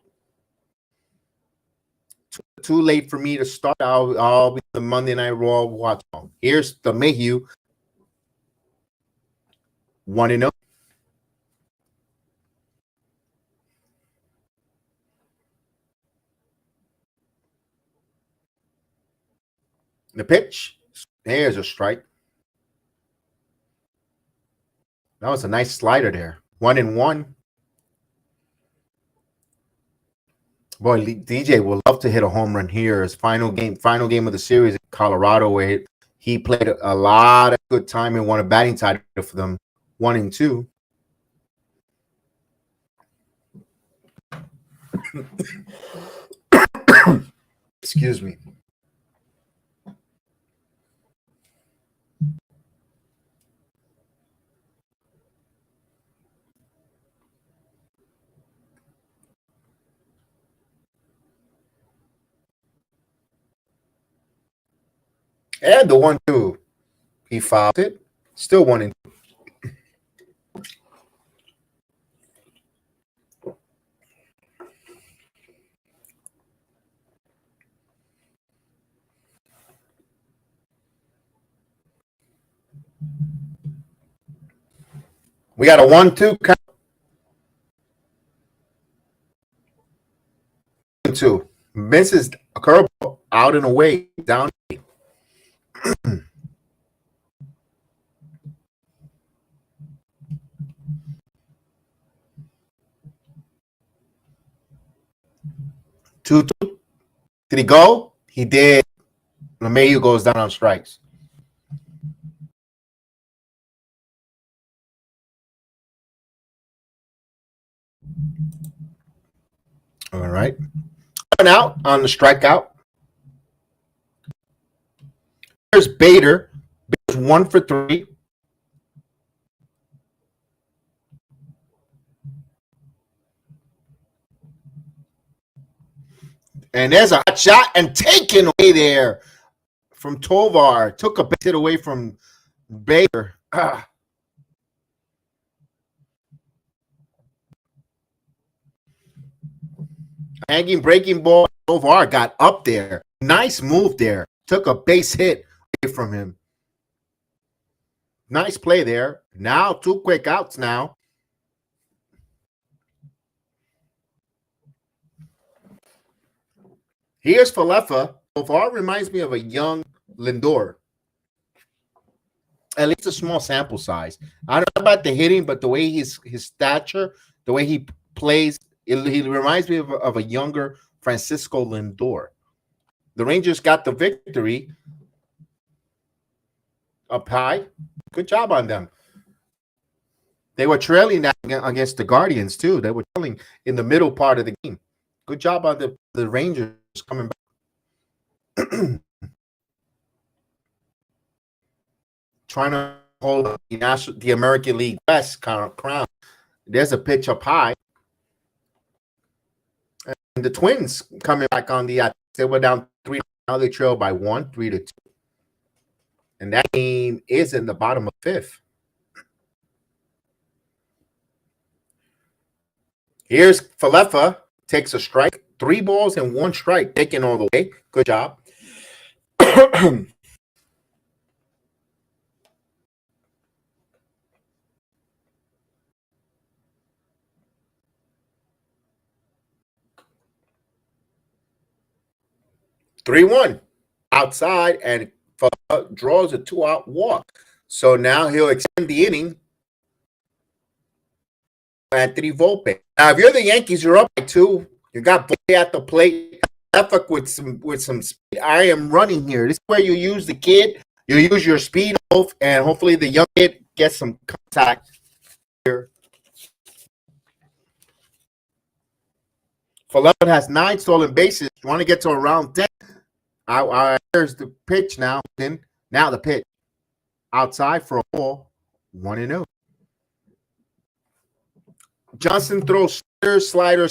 Too late for me to start. I'll be the Monday Night Raw watch. Here's the Mayhew 1-0. The pitch. There's a strike. That was a nice slider there. 1-1. Boy, DJ will love to hit a home run here. His final game of the series in Colorado, where he played a lot of good time and won a batting title for them, 1-2. Excuse me. And the 1-2. He fouled it. Still 1-2. We got a 1-2 count. 2. Misses a curveball out and away, down. 2-2. Did he go? He did. LeMahieu goes down on strikes. All right. Out on the strikeout. There's Bader. Bader's 1 for 3. And there's a hot shot and taken away there from Tovar. Took a base hit away from Bader. Hanging breaking ball. Tovar got up there. Nice move there. Took a base hit away from him. Nice play there. Now 2 quick outs now. Here's Falefa. Tovar reminds me of a young Lindor. At least a small sample size. I don't know about the hitting, but the way his stature, the way he plays, he reminds me of a younger Francisco Lindor. The Rangers got the victory up high. Good job on them. They were trailing that against the Guardians, too. They were trailing in the middle part of the game. Good job on the Rangers coming back. Trying to hold the American League West crown. There's a pitch up high. And the Twins coming back on the they were down 3. Now they trail by 1, 3-2. And that game is in the bottom of 5th. Here's Falefa. Takes a strike. 3 balls and 1 strike. Taken all the way. Good job. 3-1 outside, and draws a 2-out walk. So now he'll extend the inning. Anthony Volpe. Now, if you're the Yankees, you're up by 2. You got Volpe at the plate. With some speed. I am running here. This is where you use the kid. You use your speed off, and hopefully the young kid gets some contact here. Faletta has 9 stolen bases. You want to get to around 10. Here's the pitch now. Now the pitch. Outside for a ball. 1-0. Johnson throws slider.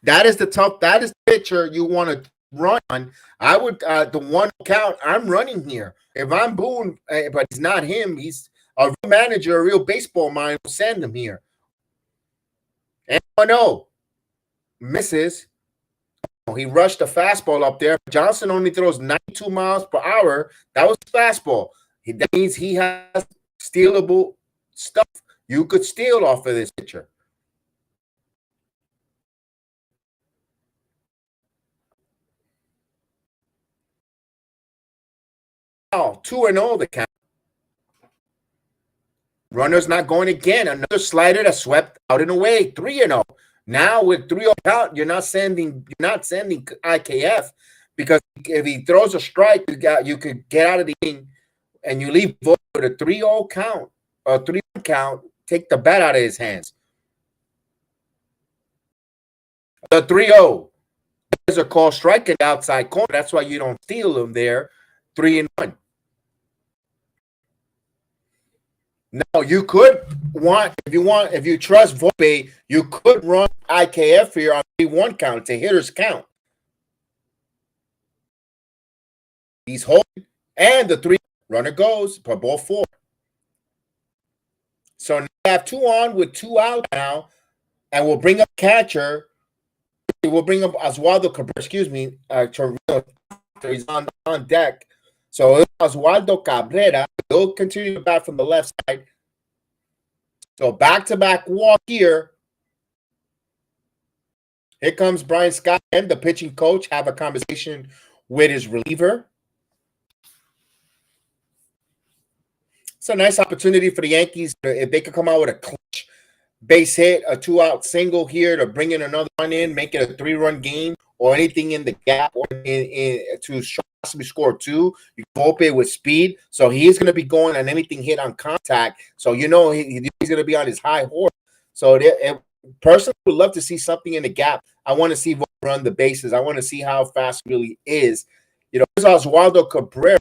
That is the pitcher you want to run on. I would, the 1 count, I'm running here. If I'm Boone, but it's not him, he's a real manager, a real baseball mind, will send him here. And 1-0. Misses. He rushed a fastball up there. Johnson only throws 92 miles per hour. That was fastball. That means he has stealable stuff. You could steal off of this pitcher. Oh, 2-0 the count. Runner's not going again. Another slider that swept out and away. 3-0. Now with 3-0 count, you're not sending IKF, because if he throws a strike, you could get out of the inning and you leave with a 3-0 count or 3-1 count. Take the bat out of his hands. The 3-0. There's a call strike in the outside corner. That's why you don't steal them there. 3-1. Now you could if you trust Volpe, you could run IKF here on 3-1 count. It's a hitter's count. He's holding, and the 3 runner goes for ball 4. So now we have 2 on with 2 out now, and we'll bring up catcher. We'll bring up Oswaldo Cabrera. Excuse me, he's on deck. So Oswaldo Cabrera will continue to bat from the left side. So back-to-back walk here. Here comes Brian Scott and the pitching coach have a conversation with his reliever. It's a nice opportunity for the Yankees if they could come out with a clutch base hit, a 2-out single here to bring in another run in, make it a 3-run game, or anything in the gap, or to possibly score 2. You can hope it with speed. So he's going to be going on anything hit on contact. So he's going to be on his high horse. So personally, would love to see something in the gap. I want to see Volpe run the bases. I want to see how fast it really is. Here's Oswaldo Cabrera.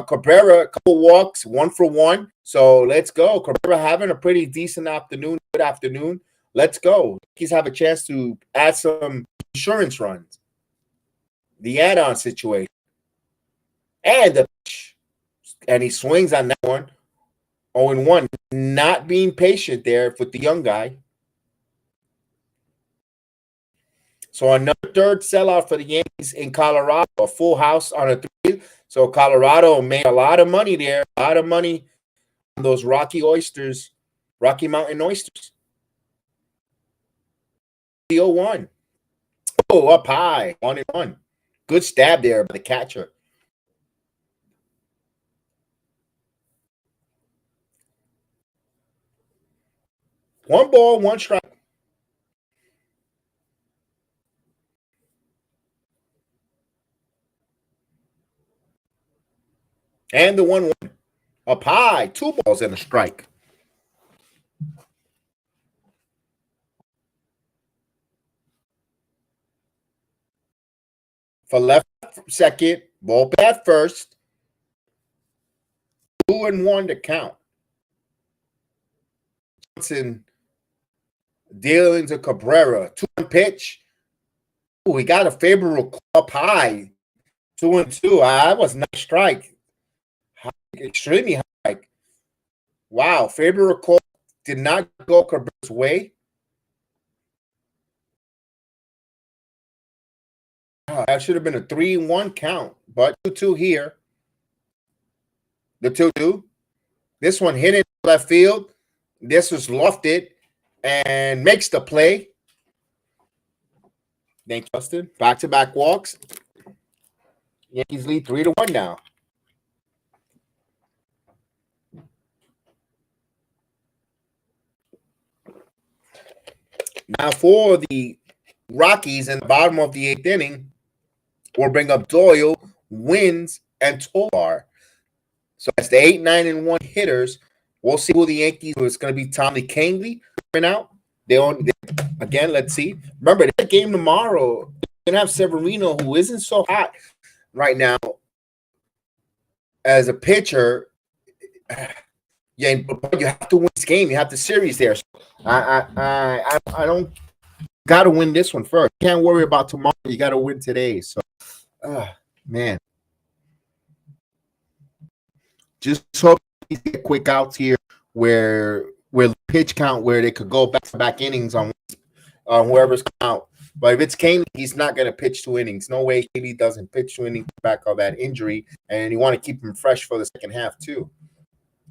Cabrera, a couple walks, 1 for 1. So let's go. Cabrera having a pretty decent afternoon. Good afternoon. Let's go. He's have a chance to add some insurance runs. The add-on situation. And he swings on that one. 0-1. Not being patient there with the young guy. So another third sellout for the Yankees in Colorado. A full house on a 3. So Colorado made a lot of money there. A lot of money on those Rocky Mountain oysters. 0-1. Oh, up high. 1-1. Good stab there by the catcher. One ball, 1 strike. And the 1-1. Up high. 2 balls and a strike. For left second, Volpe at first. 2-1 to count. Johnson dealing to Cabrera. 2-1 pitch. Ooh, he got a favorable up high. 2-2. That was not a strike. Extremely high. Wow. Favorable call did not go Cabrera's way. That should have been a 3-1 count, but 2-2 here. The 2-2. This one hit it left field. This was lofted and makes the play. Thank you, Justin. Back-to-back walks. Yankees lead 3-1 now. Now for the Rockies in the bottom of the 8th inning, we'll bring up Doyle, Wins, and Tovar. So that's the 8, 9, and 1 hitters. We'll see who the Yankees. It's going to be Tommy Kahnle coming out. Again. Let's see. Remember that game tomorrow. They're going to have Severino, who isn't so hot right now as a pitcher. Yeah, but you have to win this game. You have the series there. So I don't got to win this one first. Can't worry about tomorrow. You got to win today. So, man, just hope you get quick outs here where pitch count where they could go back to back innings on whoever's out. But if it's Kahnle, he's not going to pitch 2 innings. No way Kahnle doesn't pitch 2 innings back of that injury, and you want to keep him fresh for the second half too.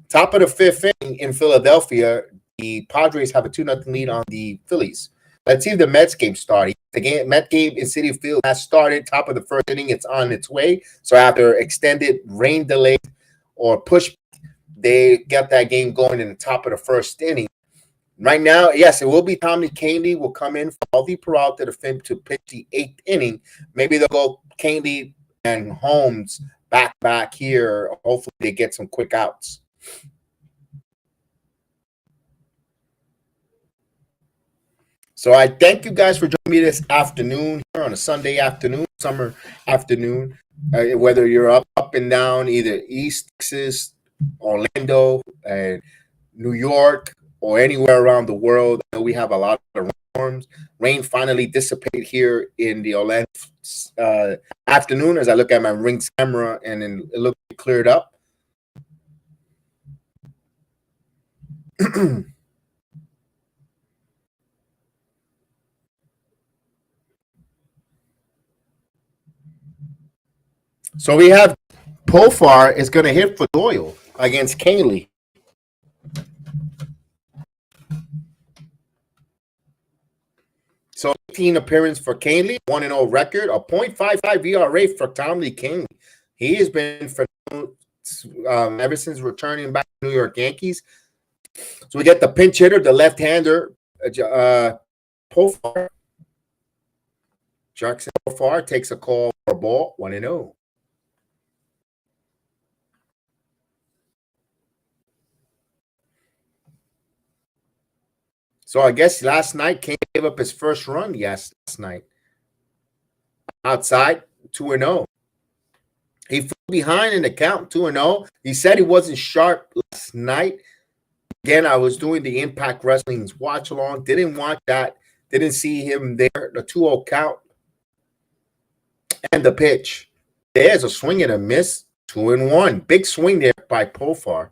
Top of the 5th inning in Philadelphia, the Padres have a 2-0 lead on the Phillies. Let's see if the Mets game started. The Met game in Citi Field has started. Top of the 1st inning, it's on its way. So after extended rain delay or push, they got that game going in the top of the 1st inning. Right now, yes, it will be Tommy Kahnle will come in for Aldi Peralta to pitch the 8th inning. Maybe they'll go Kahnle and Holmes back here. Hopefully they get some quick outs. So I thank you guys for joining me this afternoon here on a Sunday afternoon, summer afternoon. Whether you're up and down, either East Texas, Orlando, and New York, or anywhere around the world, we have a lot of storms. Rain finally dissipated here in the Orlando afternoon as I look at my Ring's camera, and then it looked cleared up. So we have Profar is going to hit for Doyle against Kahnle. So 18 appearance for Kahnle, 1-0 record, a .55 ERA for Tommy Kahnle. He has been phenomenal ever since returning back to New York Yankees. So we get the pinch hitter, the left-hander, Profar. Jackson Profar takes a call for a ball, 1-0. So I guess last night Kahnle gave up his first run. Yes, last night. Outside, 2-0. He fell behind in the count, 2-0. He said he wasn't sharp last night. Again, I was doing the Impact Wrestling's watch along. Didn't watch that. Didn't see him there. The 2-0 count. And the pitch. There's a swing and a miss. 2-1. Big swing there by Profar.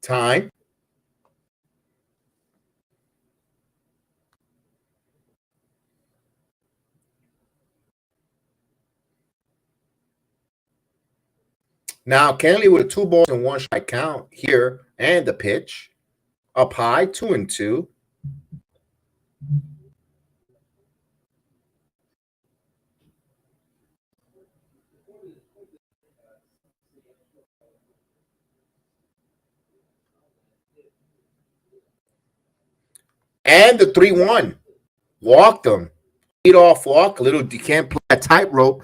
Time. Now, Kahnle with a 2 balls and 1 strike count here, and the pitch. Up high, 2-2. And the 3-1. Walked him. Lead-off walk. A little, you can't play a tightrope.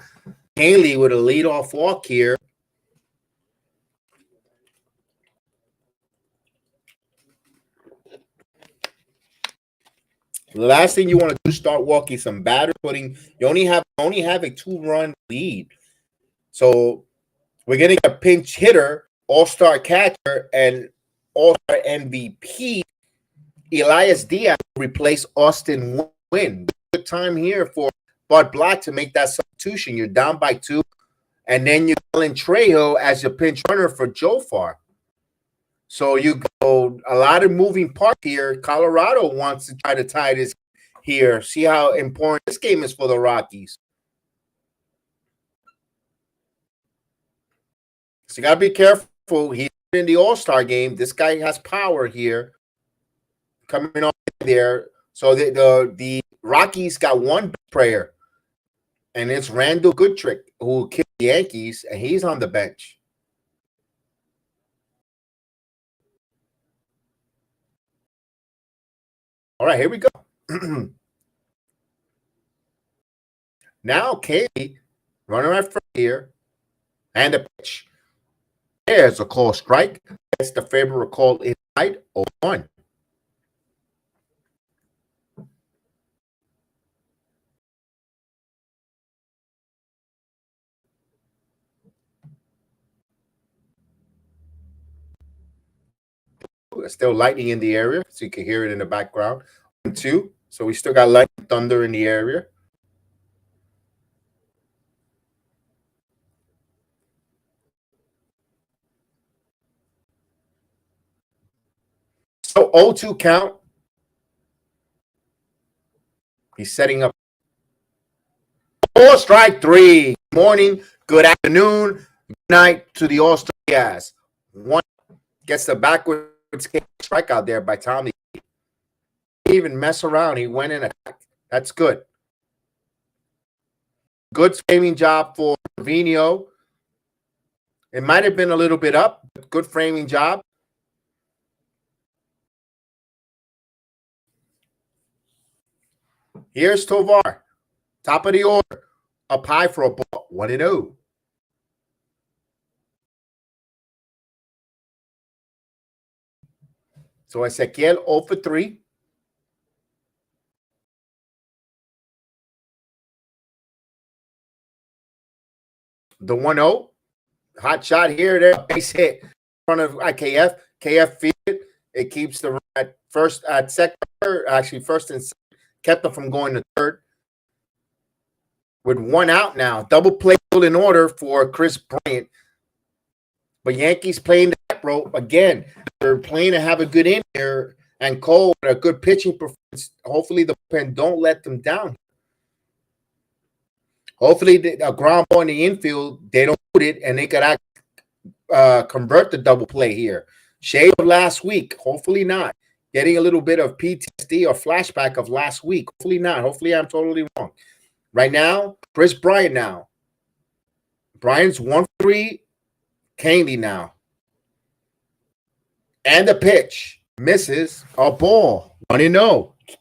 Kahnle with a lead-off walk here. The last thing you want to do is start walking some batter. You only have a 2-run lead. So we're getting a pinch hitter, all-star catcher, and all-star MVP. Elias Diaz replace Austin Wynn. Good time here for Bud Black to make that substitution. You're down by 2, and then you call in Trejo as your pinch runner for Jofar. So you go a lot of moving parts here. Colorado wants to try to tie this here. See how important this game is for the Rockies. So you got to be careful. He's in the All-Star game. This guy has power here coming on there. So the Rockies got one player, and it's Randall Goodrick, who killed the Yankees, and he's on the bench. All right, here we go. Now, Katie running right from here, and the pitch. There's a call strike. That's the favorable call inside 0-1. Still lightning in the area, so you can hear it in the background. 1-2. So we still got lightning thunder in the area. So 0-2 count. He's setting up. Ball strike 3. Good morning, good afternoon, good night to the All-Star guys. One gets the backwards strike out there by Tommy. He didn't even mess around. He went in attack. That's good. Good framing job for Trevino. It might have been a little bit up, but good framing job. Here's Tovar. Top of the order. Up high for a ball. 1-0. So Ezequiel 0 for 3. The 1-0. Hot shot here. There. Base hit in front of KF. KF feed it. It keeps the at first, at second, actually first and second. Kept them from going to third. With 1 out now. Double play in order for Chris Bryant. But Yankees playing that rope again. They're playing to have a good inning here. And Cole, a good pitching performance. Hopefully the pen don't let them down. Hopefully a ground ball in the infield, they don't put it, and they could convert the double play here. Shade of last week. Hopefully not. Getting a little bit of PTSD or flashback of last week. Hopefully not. Hopefully I'm totally wrong. Right now, Chris Bryant now. Bryant's 1-3. Candy now. And the pitch. Misses a ball. 1-0. You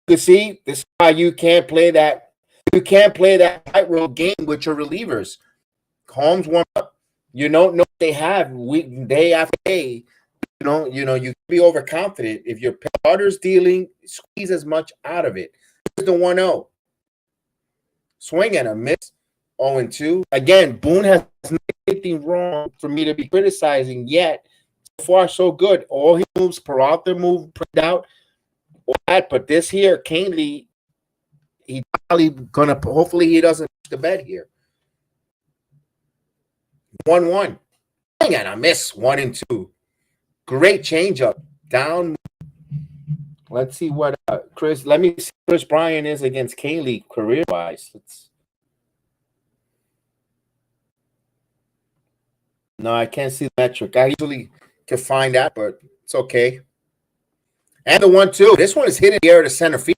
can see this is why you can't play that. You can't play that tightrope game with your relievers. Holmes warm up. You don't know what they have day after day. You can be overconfident. If your starter's dealing, squeeze as much out of it. Here's the 1-0. Swing and a miss. 0-2. Again, Boone has nothing wrong for me to be criticizing yet. So far, so good. All he moves, Peralta move, print out. But this here, Canely, he's probably gonna. Hopefully, he doesn't push the bed here. 1-1. And a miss. 1-2. Great changeup. Down. Let's see what Chris. Let me see Chris Bryant is against Canely career wise. No, I can't see the metric. I usually can find that, but it's okay. And the 1-2. This one is hitting the air to center field.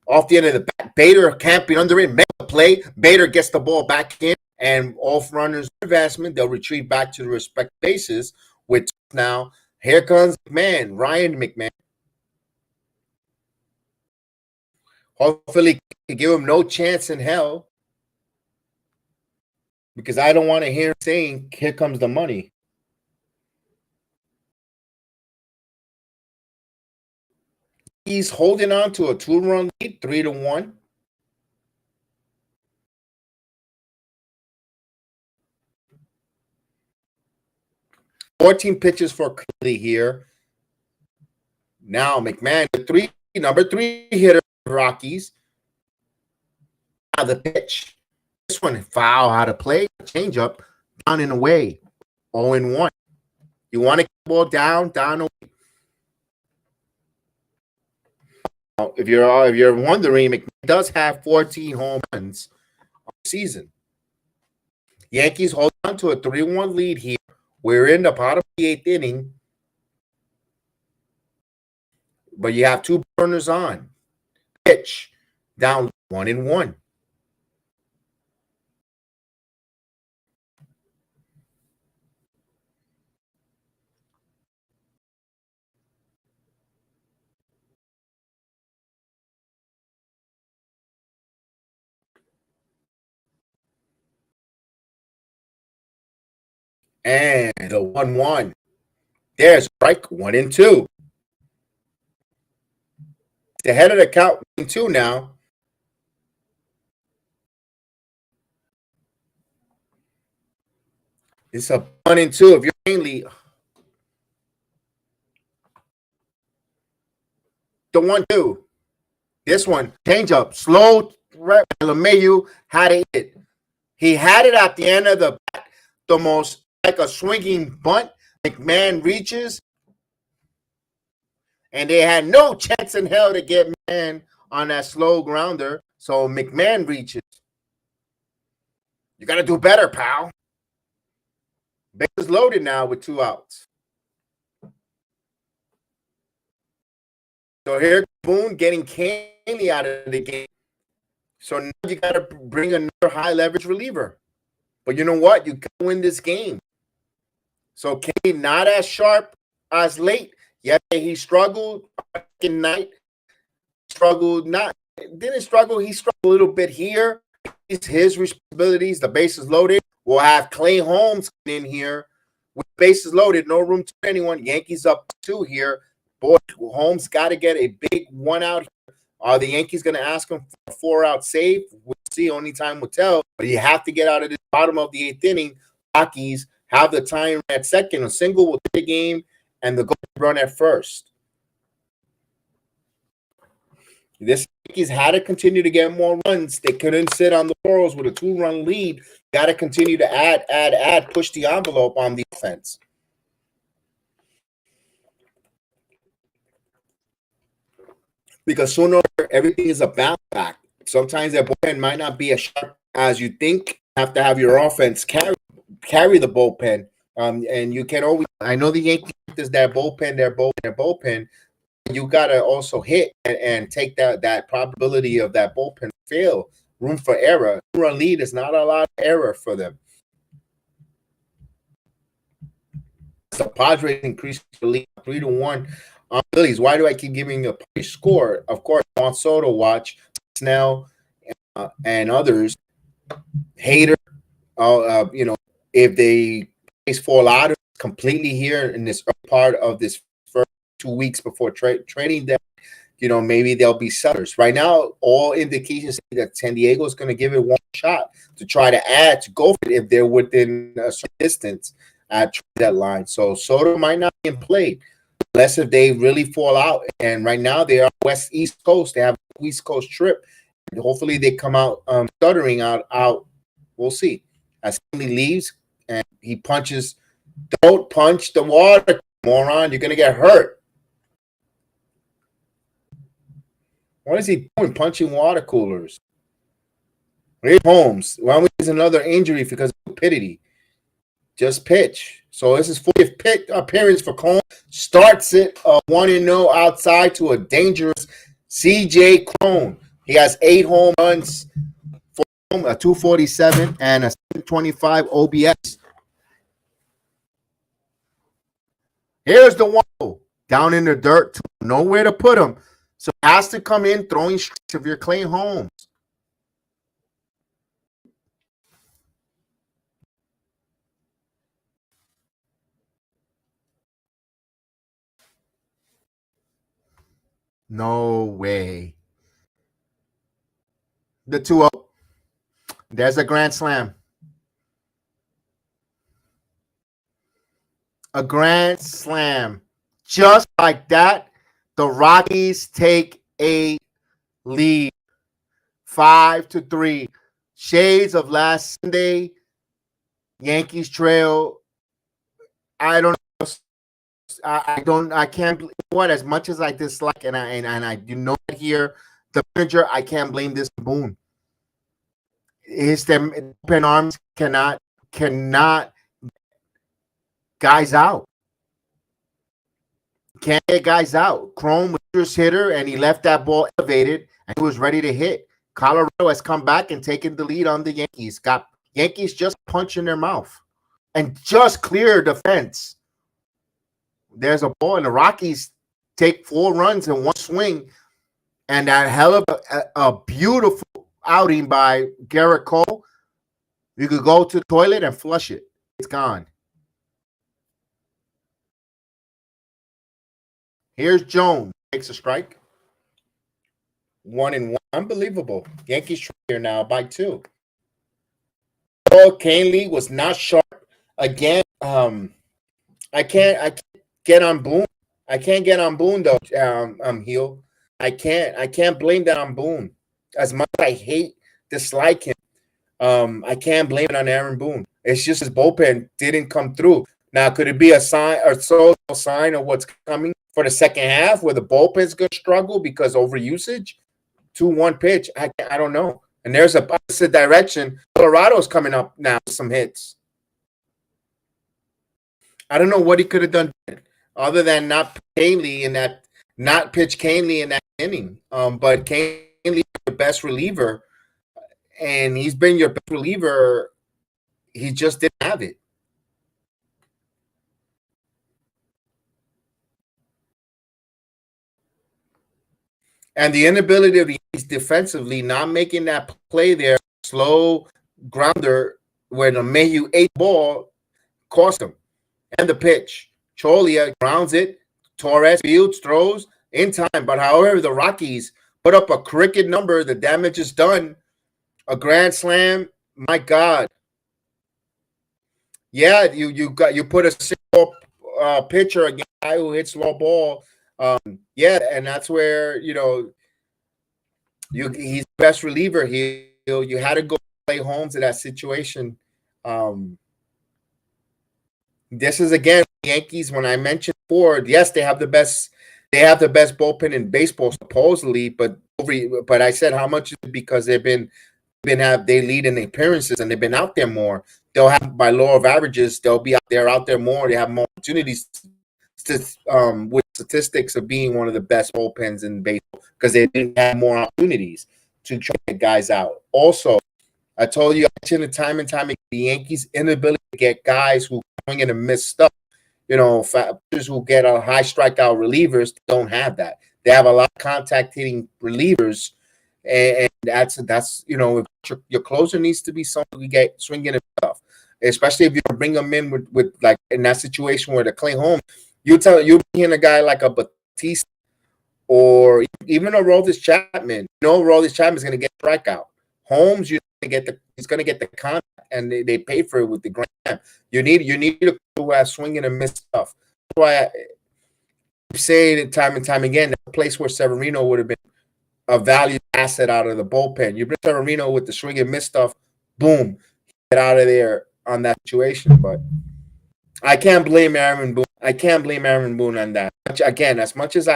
Off the end of the bat. Bader camping under it. Make a play. Bader gets the ball back in. And off runners advancement. They'll retrieve back to the respective bases. With now, here comes McMahon. Ryan McMahon. Hopefully, give him no chance in hell. Because I don't want to hear him saying, here comes the money. He's holding on to a 2-run lead, 3-1. $14 pitches for Curly here. Now McMahon, number 3 hitter, Rockies. Now the pitch. This one, foul, how to play, change up, down and away, 0-1. You want to keep the ball down away. Now, if you're wondering, McMahon does have 14 home runs on the season. Yankees hold on to a 3-1 lead here. We're in the bottom of the 8th inning, but you have 2 burners on. Pitch down 1-1. And the 1-1. There's strike 1-2. The head of the count 1-2 now. It's a 1-2. If you're mainly the 1-2. This one, change up, slow. LeMahieu had it. He had it at the end of the bat, the most like a swinging bunt. McMahon reaches, and they had no chance in hell to get man on that slow grounder. So McMahon reaches. You got to do better, pal. Bases loaded now with 2 outs. So here, Boone getting Caney out of the game. So now you got to bring another high leverage reliever. But you know what? You got to win this game. So Caney not as sharp as late. Yeah, he struggled in night. Struggled not. Didn't struggle. He struggled a little bit here. It's his responsibilities. The bases loaded. We'll have Clay Holmes in here with bases loaded. No room to anyone. Yankees up 2 here. Boy, Holmes got to get a big 1 out here. Are the Yankees going to ask him for a 4-out save? We'll see. Only time will tell. But you have to get out of the bottom of the 8th inning. Rockies have the time at second. A single will take the game, and the goal run at first. This Yankees had to continue to get more runs. They couldn't sit on the laurels with a 2-run lead. Got to continue to add, push the envelope on the offense. Because sooner everything is a bounce back. Sometimes that bullpen might not be as sharp as you think. You have to have your offense carry the bullpen. And you can always, I know the Yankees is their bullpen. You got to also hit and take that probability of that bullpen fail. Room for error. 2-run lead is not a lot of error for them. The Padres increased the lead 3-1 on Phillies. Why do I keep giving a score? Of course, Juan Soto watch, Snell, and others. Hater, if they fall out completely here in this part of this first 2 weeks before trading them, maybe they'll be sellers. Right now, all indications say that San Diego is going to give it one shot to try to add, to go for it if they're within a certain distance at that line. So Soto might not be in play unless if they really fall out. And right now they are East Coast. They have a East Coast trip. And hopefully they come out stuttering out. We'll see. As he leaves and he punches, don't punch the water, moron. You're going to get hurt. What is he doing, punching water coolers? Here's Holmes. Well, it's another injury because of stupidity. Just pitch. So this is 40th pitch appearance for Cone. Starts it 1-0 outside to a dangerous C.J. Cron. He has 8 home runs for him, a 247 and a 725 OBS. Here's the one down in the dirt. Nowhere to put him. So it has to come in throwing strikes if you're Clay Holmes. No way. The 2-0. There's a grand slam. A grand slam. Just like that, the Rockies take a lead. 5-3. Shades of last Sunday. Yankees trail. I don't know. I can't, as much as I dislike and I do not hear the manager, I can't blame this Boone. His open arms cannot guys out. Can't get guys out. Chrome was first hitter and he left that ball elevated and he was ready to hit. Colorado has come back and taken the lead on the Yankees. Got Yankees just punch in their mouth and just clear the fence. There's a ball, and the Rockies take 4 runs in one swing, and that hell of a beautiful outing by Garrett Cole. You could go to the toilet and flush it. It's gone. Here's Jones. Takes a strike. 1-1. Unbelievable. Yankees here now by 2. Oh, Canley was not sharp again. I can't get on Boone. I can't get on Boone though. Heel. I can't blame that on Boone. As much as I dislike him. I can't blame it on Aaron Boone. It's just his bullpen didn't come through. Now, could it be a sign or social sign of what's coming for the second half, where the bullpen's going to struggle because overusage? 2-1 pitch. I don't know. And there's a opposite direction. Colorado's coming up now with some hits. I don't know what he could have done other than not pitch Canley in that inning. But Canley the best reliever, and he's been your best reliever. He just didn't have it. And the inability of the Yankees defensively not making that play there, slow grounder where the Mayhew 8 ball cost him. And the pitch. Cholia grounds it. Torres fields, throws in time. But however, the Rockies put up a cricket number. The damage is done. A grand slam. My God. Yeah, you put a single pitcher, a guy who hits low ball. Yeah, and that's where he's the best reliever here. You had to go play Holmes in that situation. This is again Yankees. When I mentioned Ford, yes, they have the best bullpen in baseball supposedly, but I said how much is it because they lead in appearances and they've been out there more. They'll have by law of averages, they'll be out there more. They have more opportunities with statistics of being one of the best bullpens in baseball because they didn't have more opportunities to try to get guys out. Also, I told you, I mentioned it time and time again, the Yankees' inability to get guys who swing in and miss stuff. Pitchers who get a high strikeout relievers don't have that. They have a lot of contact hitting relievers, and that's your closer needs to be someone who get swinging and stuff. Especially if you bring them in with like in that situation where they're Clay home, you bring in a guy like a Batista or even a Aroldis Chapman. Aroldis Chapman is going to get strikeout. Holmes, he's going to get the contact, and they pay for it with the grand. You need a who has swinging and miss stuff. That's why I keep saying it time and time again. The place where Severino would have been a valued asset out of the bullpen. You bring Severino with the swing and miss stuff, boom, get out of there on that situation. But I can't blame Aaron Boone. I can't blame Aaron Boone on that. Again, as much as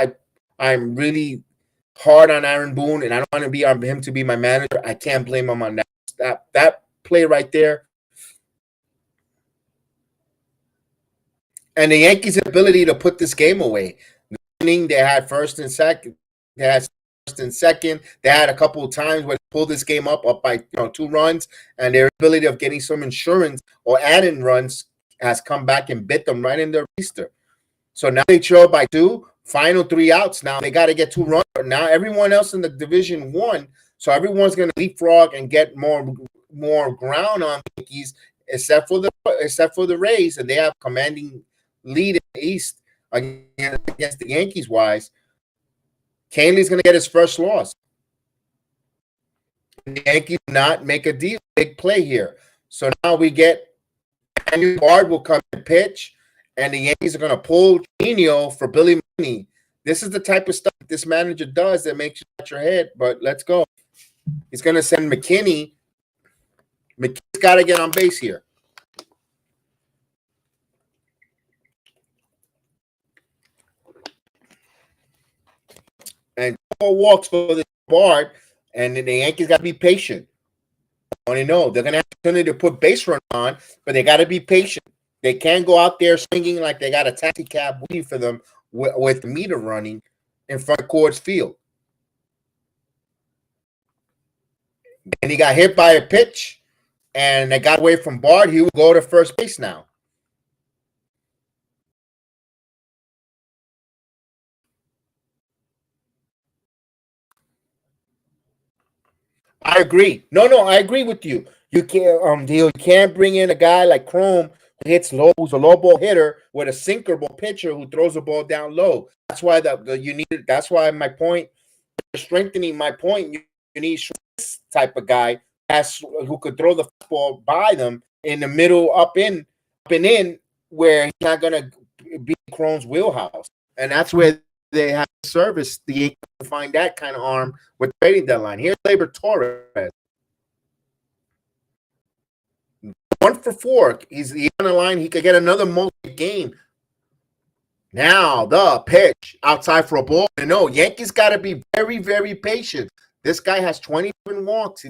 I'm really hard on Aaron Boone, and I don't want to be on him to be my manager, I can't blame him on that play right there. And the Yankees' ability to put this game away. They had first and second. They had a couple of times where they pulled this game up by 2 runs, and their ability of getting some insurance or adding runs has come back and bit them right in their reister. So now they trail by 2. Final 3 outs. Now they got to get 2 runs. Now everyone else in the division won, so everyone's going to leapfrog and get more ground on the Yankees, except for the Rays, and they have commanding lead in the East against the Yankees. Wise, Canley's going to get his first loss. The Yankees not make a big play here, so now we get Daniel Bard will come and pitch, and the Yankees are going to pull Trevino for Billy Money. This is the type of stuff this manager does that makes you scratch your head. But let's go. He's going to send McKinney. McKinney's got to get on base here. And 4 walks for the Bard, and the Yankees got to be patient. I want to know they're going to have the opportunity to put base run on, but they got to be patient. They can't go out there swinging like they got a taxi cab waiting for them with the meter running in front of Coors Field. And he got hit by a pitch, and they got away from Bard. He will go to first base now. I agree. No, I agree with you. You can't bring in a guy like Chrome hits low, who's a low ball hitter with a sinker ball pitcher who throws the ball down low. That's why you need it. That's why my point, strengthening my point, you need this type of guy who could throw the ball by them in the middle, up and in, where he's not gonna be Cron's wheelhouse, and that's where they have to service the Yankees to find that kind of arm with trading deadline. Here's Gleyber Torres. 1 for 4. He's on the line. He could get another multi-game. Now the pitch outside for a ball. No, Yankees got to be very, very patient. This guy has 27 walks.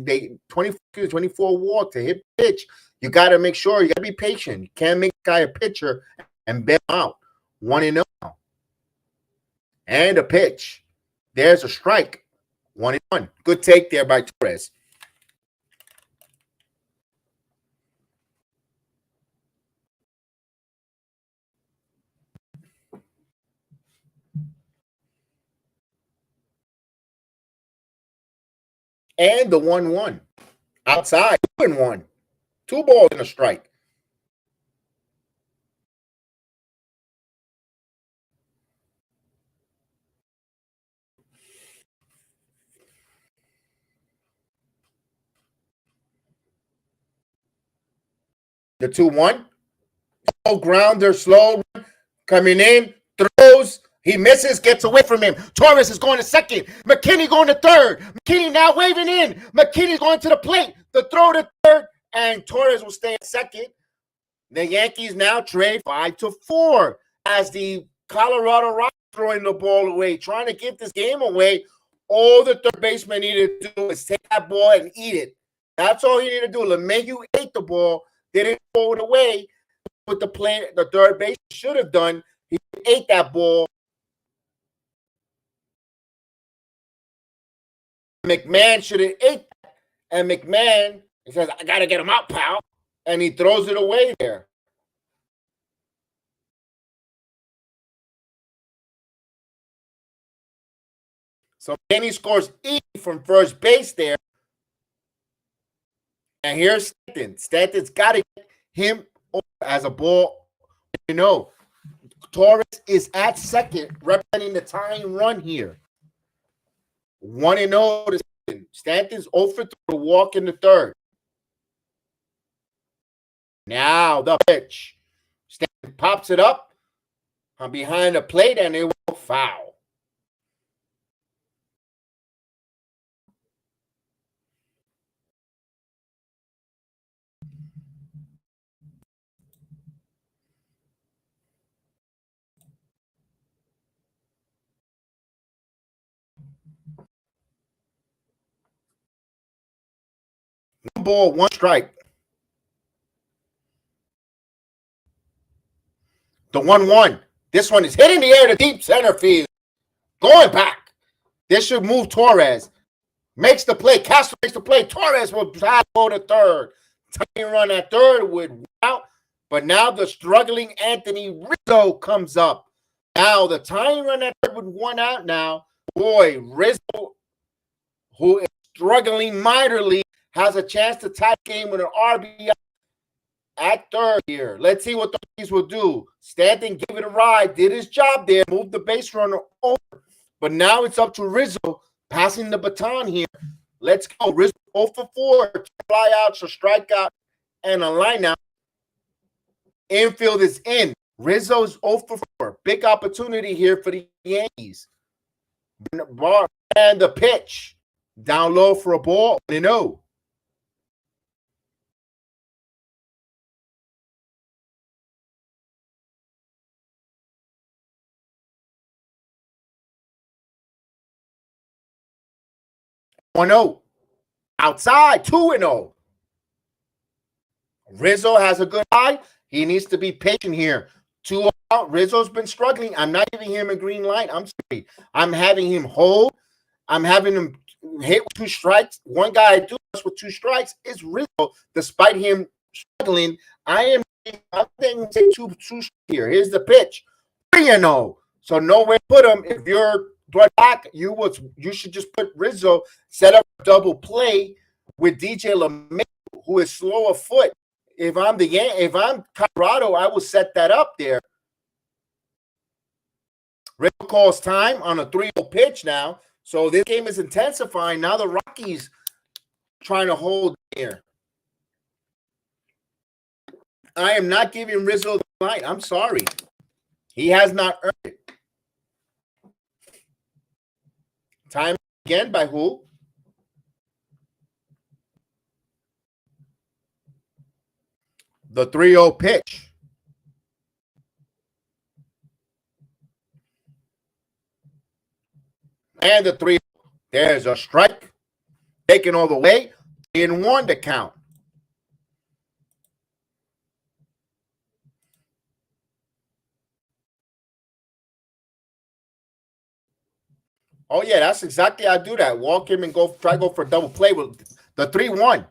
24 walks to hit pitch. You got to make sure. You got to be patient. You can't make a guy a pitcher and bail out. 1-0. And a pitch. There's a strike. 1-1. Good take there by Torres. And the 1-1. Outside. 2-1. 2 balls and a strike. The 2-1. Slow grounder, slow coming in, throws. He misses, gets away from him. Torres is going to second. McKinney going to third. McKinney now waving in. McKinney's going to the plate. The throw to third, and Torres will stay at second. The Yankees now trade 5-4 as the Colorado Rockies throwing the ball away, trying to give this game away. All the third baseman needed to do is take that ball and eat it. That's all he needed to do. LeMahieu ate the ball, didn't throw it away. With the third base should have done. He ate that ball. McMahon should have ate that. And McMahon, he says, I got to get him out, pal. And he throws it away there. So then he scores E from first base there. And here's Stanton. Stanton's got to get him as a ball. Torres is at second, representing the tying run here. 1-0 to Stanton. Stanton's 0 for 3 to walk in the third. Now the pitch. Stanton pops it up behind the plate, and it will foul. One ball, one strike. The 1-1. This one is hit in the air to deep center field. Going back. This should move Torres. Makes the play. Castro makes the play. Torres will go to third. Tying run at third would out. But now the struggling Anthony Rizzo comes up. Now the tying run at third with 1 out now. Boy, Rizzo, who is struggling minorly, has a chance to tie the game with an RBI at third here. Let's see what the Rockies will do. Stanton gave it a ride, did his job there, moved the base runner over. But now it's up to Rizzo passing the baton here. Let's go. Rizzo 0 for 4. Flyouts, a strikeout, and a lineout. Infield is in. Rizzo's 0 for 4. Big opportunity here for the Yankees. And the pitch. Down low for a ball. 1-0. Outside, 2-0. Rizzo has a good eye. He needs to be patient here. 2 out. Rizzo's been struggling. I'm not giving him a green light. I'm sorry. I'm having him hold. I'm having him hit with 2 strikes. One guy I do this with 2 strikes is Rizzo. Despite him struggling, I'm thinking 2 here. Here's the pitch. 3-0. So nowhere to put him. If you're back, you should just put Rizzo, set up a double play with DJ LeMahieu, who is slow of foot. if I'm Colorado, I will set that up there. Rizzo calls time on a 3-0 pitch now. So this game is intensifying. Now the Rockies trying to hold here. I am not giving Rizzo the line. I'm sorry. He has not earned it. Time again by who? The 3-0 pitch. And the 3-0. There's a strike. Taken all the way. 3-1 to count. Oh, yeah, that's exactly how I do that. Walk him and try to go for a double play with the 3-1.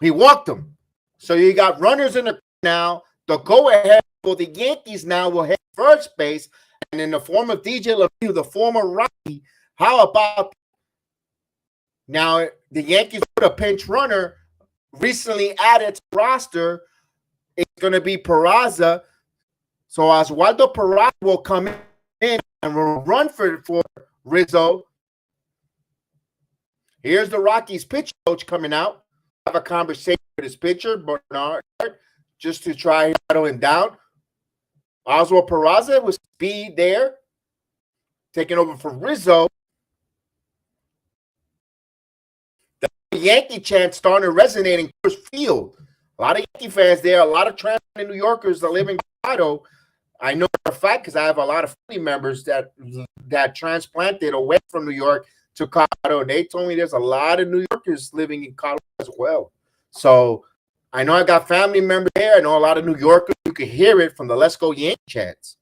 He walked him. So you got runners in the now. The go-ahead for the Yankees now will hit first base. And in the form of DJ LeMahieu, the former Rocky, how about now the Yankees put a pinch runner recently added to the roster. It's going to be Peraza. So Oswaldo Peraza will come in and will run for Rizzo. Here's the Rockies pitch coach coming out. Have a conversation with his pitcher, Bernard, just to try to settle him down. Oswald Peraza with speed there, taking over for Rizzo. The Yankee chant started resonating Coors Field. A lot of Yankee fans there, a lot of transplanted New Yorkers that live in Colorado. I know for a fact because I have a lot of family members that transplanted away from New York to Colorado. They told me there's a lot of New Yorkers living in Colorado as well. So I know I got family members there. I know a lot of New Yorkers. You can hear it from the Let's Go Yankee chants.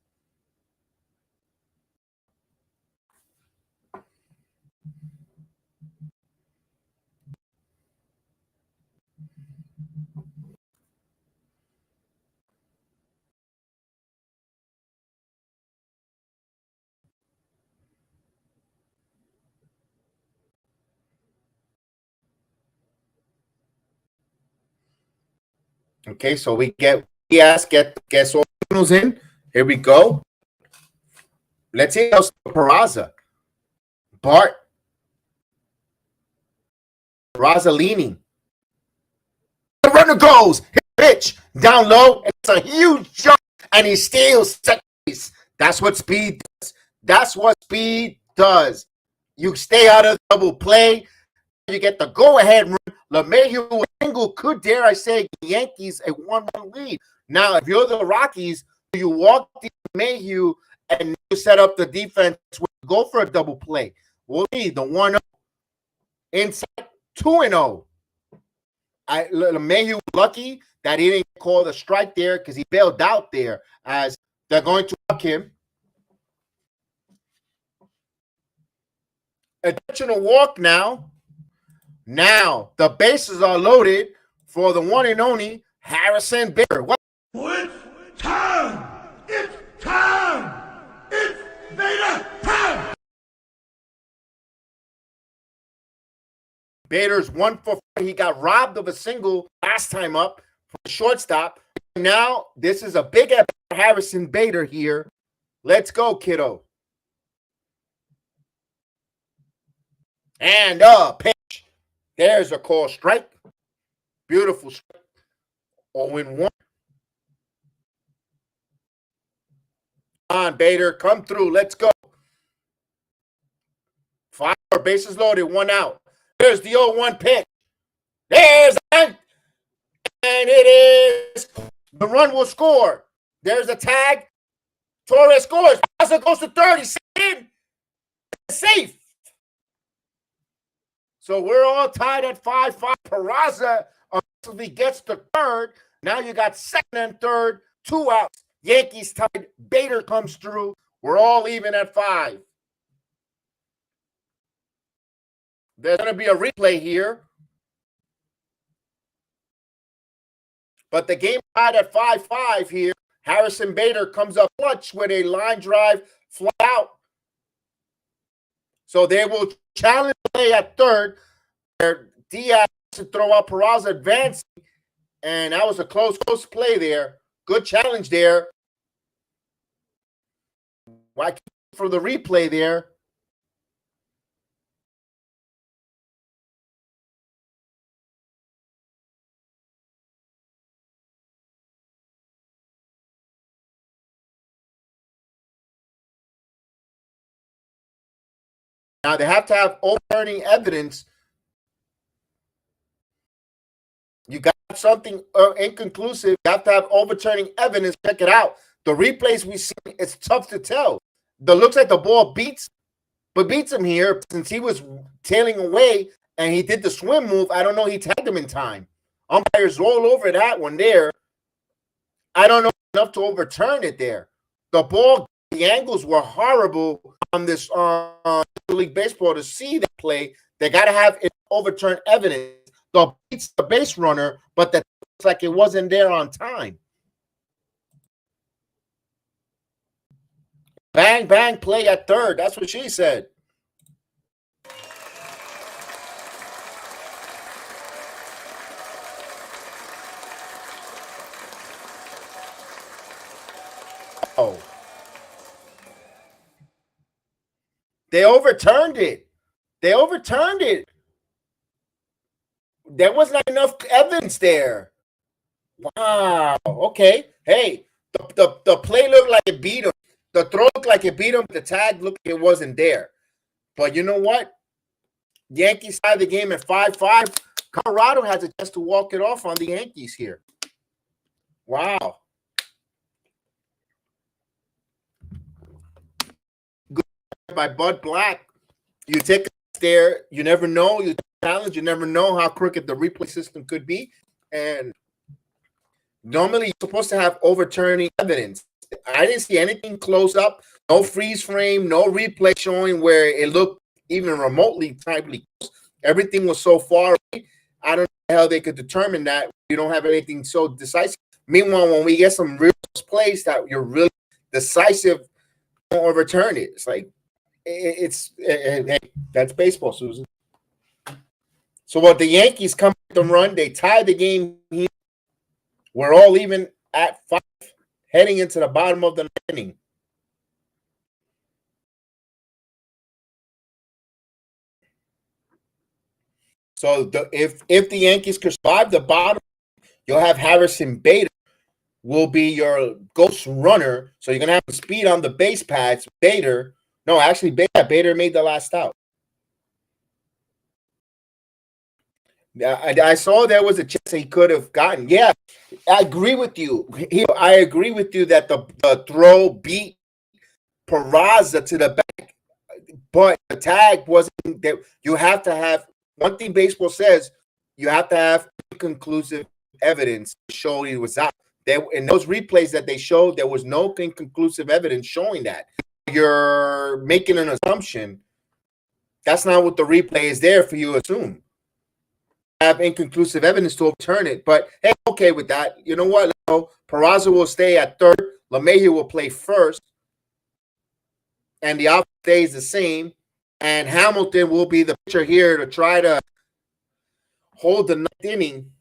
Okay, so get Solos in. Here we go. Let's see how Peraza. Bart. Peraza leaning. The runner goes. Hit pitch. Down low. It's a huge jump. And he steals second base. That's what speed does. That's what speed does. You stay out of double play. You get the go-ahead run. LeMahieu angle could, dare I say, the Yankees a 1-1 lead. Now, if you're the Rockies, you walk the LeMahieu and you set up the defense, go for a double play. We'll see the 1-0 inside 2-0. LeMahieu lucky that he didn't call the strike there because he bailed out there as they're going to walk him. Additional walk now. Now, the bases are loaded for the one and only Harrison Bader. What? It's time! It's time! It's Bader time! Bader's 1 for 4. He got robbed of a single last time up for the shortstop. Now, this is a big at Harrison Bader here. Let's go, kiddo. And pitch. There's a call strike. Beautiful strike. 0-1. Come on, Bader. Come through. Let's go. 5 bases loaded. 1 out. There's the 0-1 pitch. There's and it is. The run will score. There's a tag. Torres scores. Peraza goes to third. He's in. Safe. So we're all tied at 5-5. Peraza eventually gets to third. Now you got second and third, 2 outs. Yankees tied. Bader comes through. We're all even at 5. There's going to be a replay here. But the game tied at 5-5 here. Harrison Bader comes up clutch with a line drive fly out. So they will challenge play at third. Where Diaz to throw out Peraza advancing. And that was a close play there. Good challenge there. Why keep for the replay there? Now they have to have overturning evidence. You got something inconclusive. You have to have overturning evidence. Check it out. The replays we see, it's tough to tell. The looks like the ball beats him here since he was tailing away and he did the swim move. I don't know. He tagged him in time. Umpires all over that one there. I don't know enough to overturn it there. The ball, the angles were horrible on this League Baseball to see that play. They got to have it overturned evidence. The beats the base runner, but that looks like it wasn't there on time. Bang, bang, play at third. That's what she said. Oh. They overturned it. They overturned it. There was not enough evidence there. Wow. Okay. Hey, the play looked like it beat him. The throw looked like it beat him. The tag looked like it wasn't there. But you know what? Yankees tied the game at 5-5. Colorado has a chance to walk it off on the Yankees here. Wow. Good by Bud Black. You take a stare. You never know. You challenge. You never know how crooked the replay system could be. And normally, you're supposed to have overturning evidence. I didn't see anything close up. No freeze frame. No replay showing where it looked even remotely tightly close. Everything was so far away. I don't know how they could determine that. You don't have anything so decisive. Meanwhile, when we get some real plays that you're really decisive, don't overturn it. It's like hey, that's baseball, Susan. So what the Yankees come to run, they tie the game here. We're all even at 5, heading into the bottom of the inning. So if the Yankees could survive the bottom, you'll have Harrison Bader will be your ghost runner. So you're gonna have speed on the base pads. Bader made the last out. I saw there was a chance he could have gotten. Yeah, I agree with you. I agree with you that the throw beat Peraza to the back, but the tag wasn't that. You have to have one thing baseball says, you have to have conclusive evidence to show he was out. In those replays that they showed, there was no conclusive evidence showing that. You're making an assumption. That's not what the replay is there for you to assume. Have inconclusive evidence to overturn it. But hey, okay with that. You know what? Peraza will stay at third. LeMahieu will play first. And the outfield stays the same. And Hamilton will be the pitcher here to try to hold the 9th inning.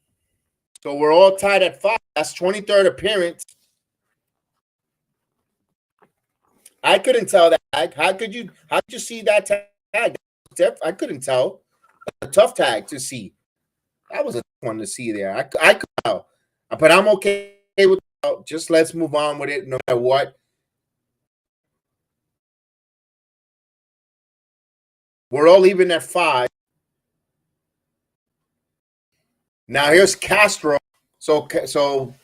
So we're all tied at 5. That's 23rd appearance. I couldn't tell that. How could you see that tag? I couldn't tell. A tough tag to see. That was a tough one to see there. I could tell. But I'm okay with that. Just let's move on with it no matter what. We're all even at 5. Now here's Castro. So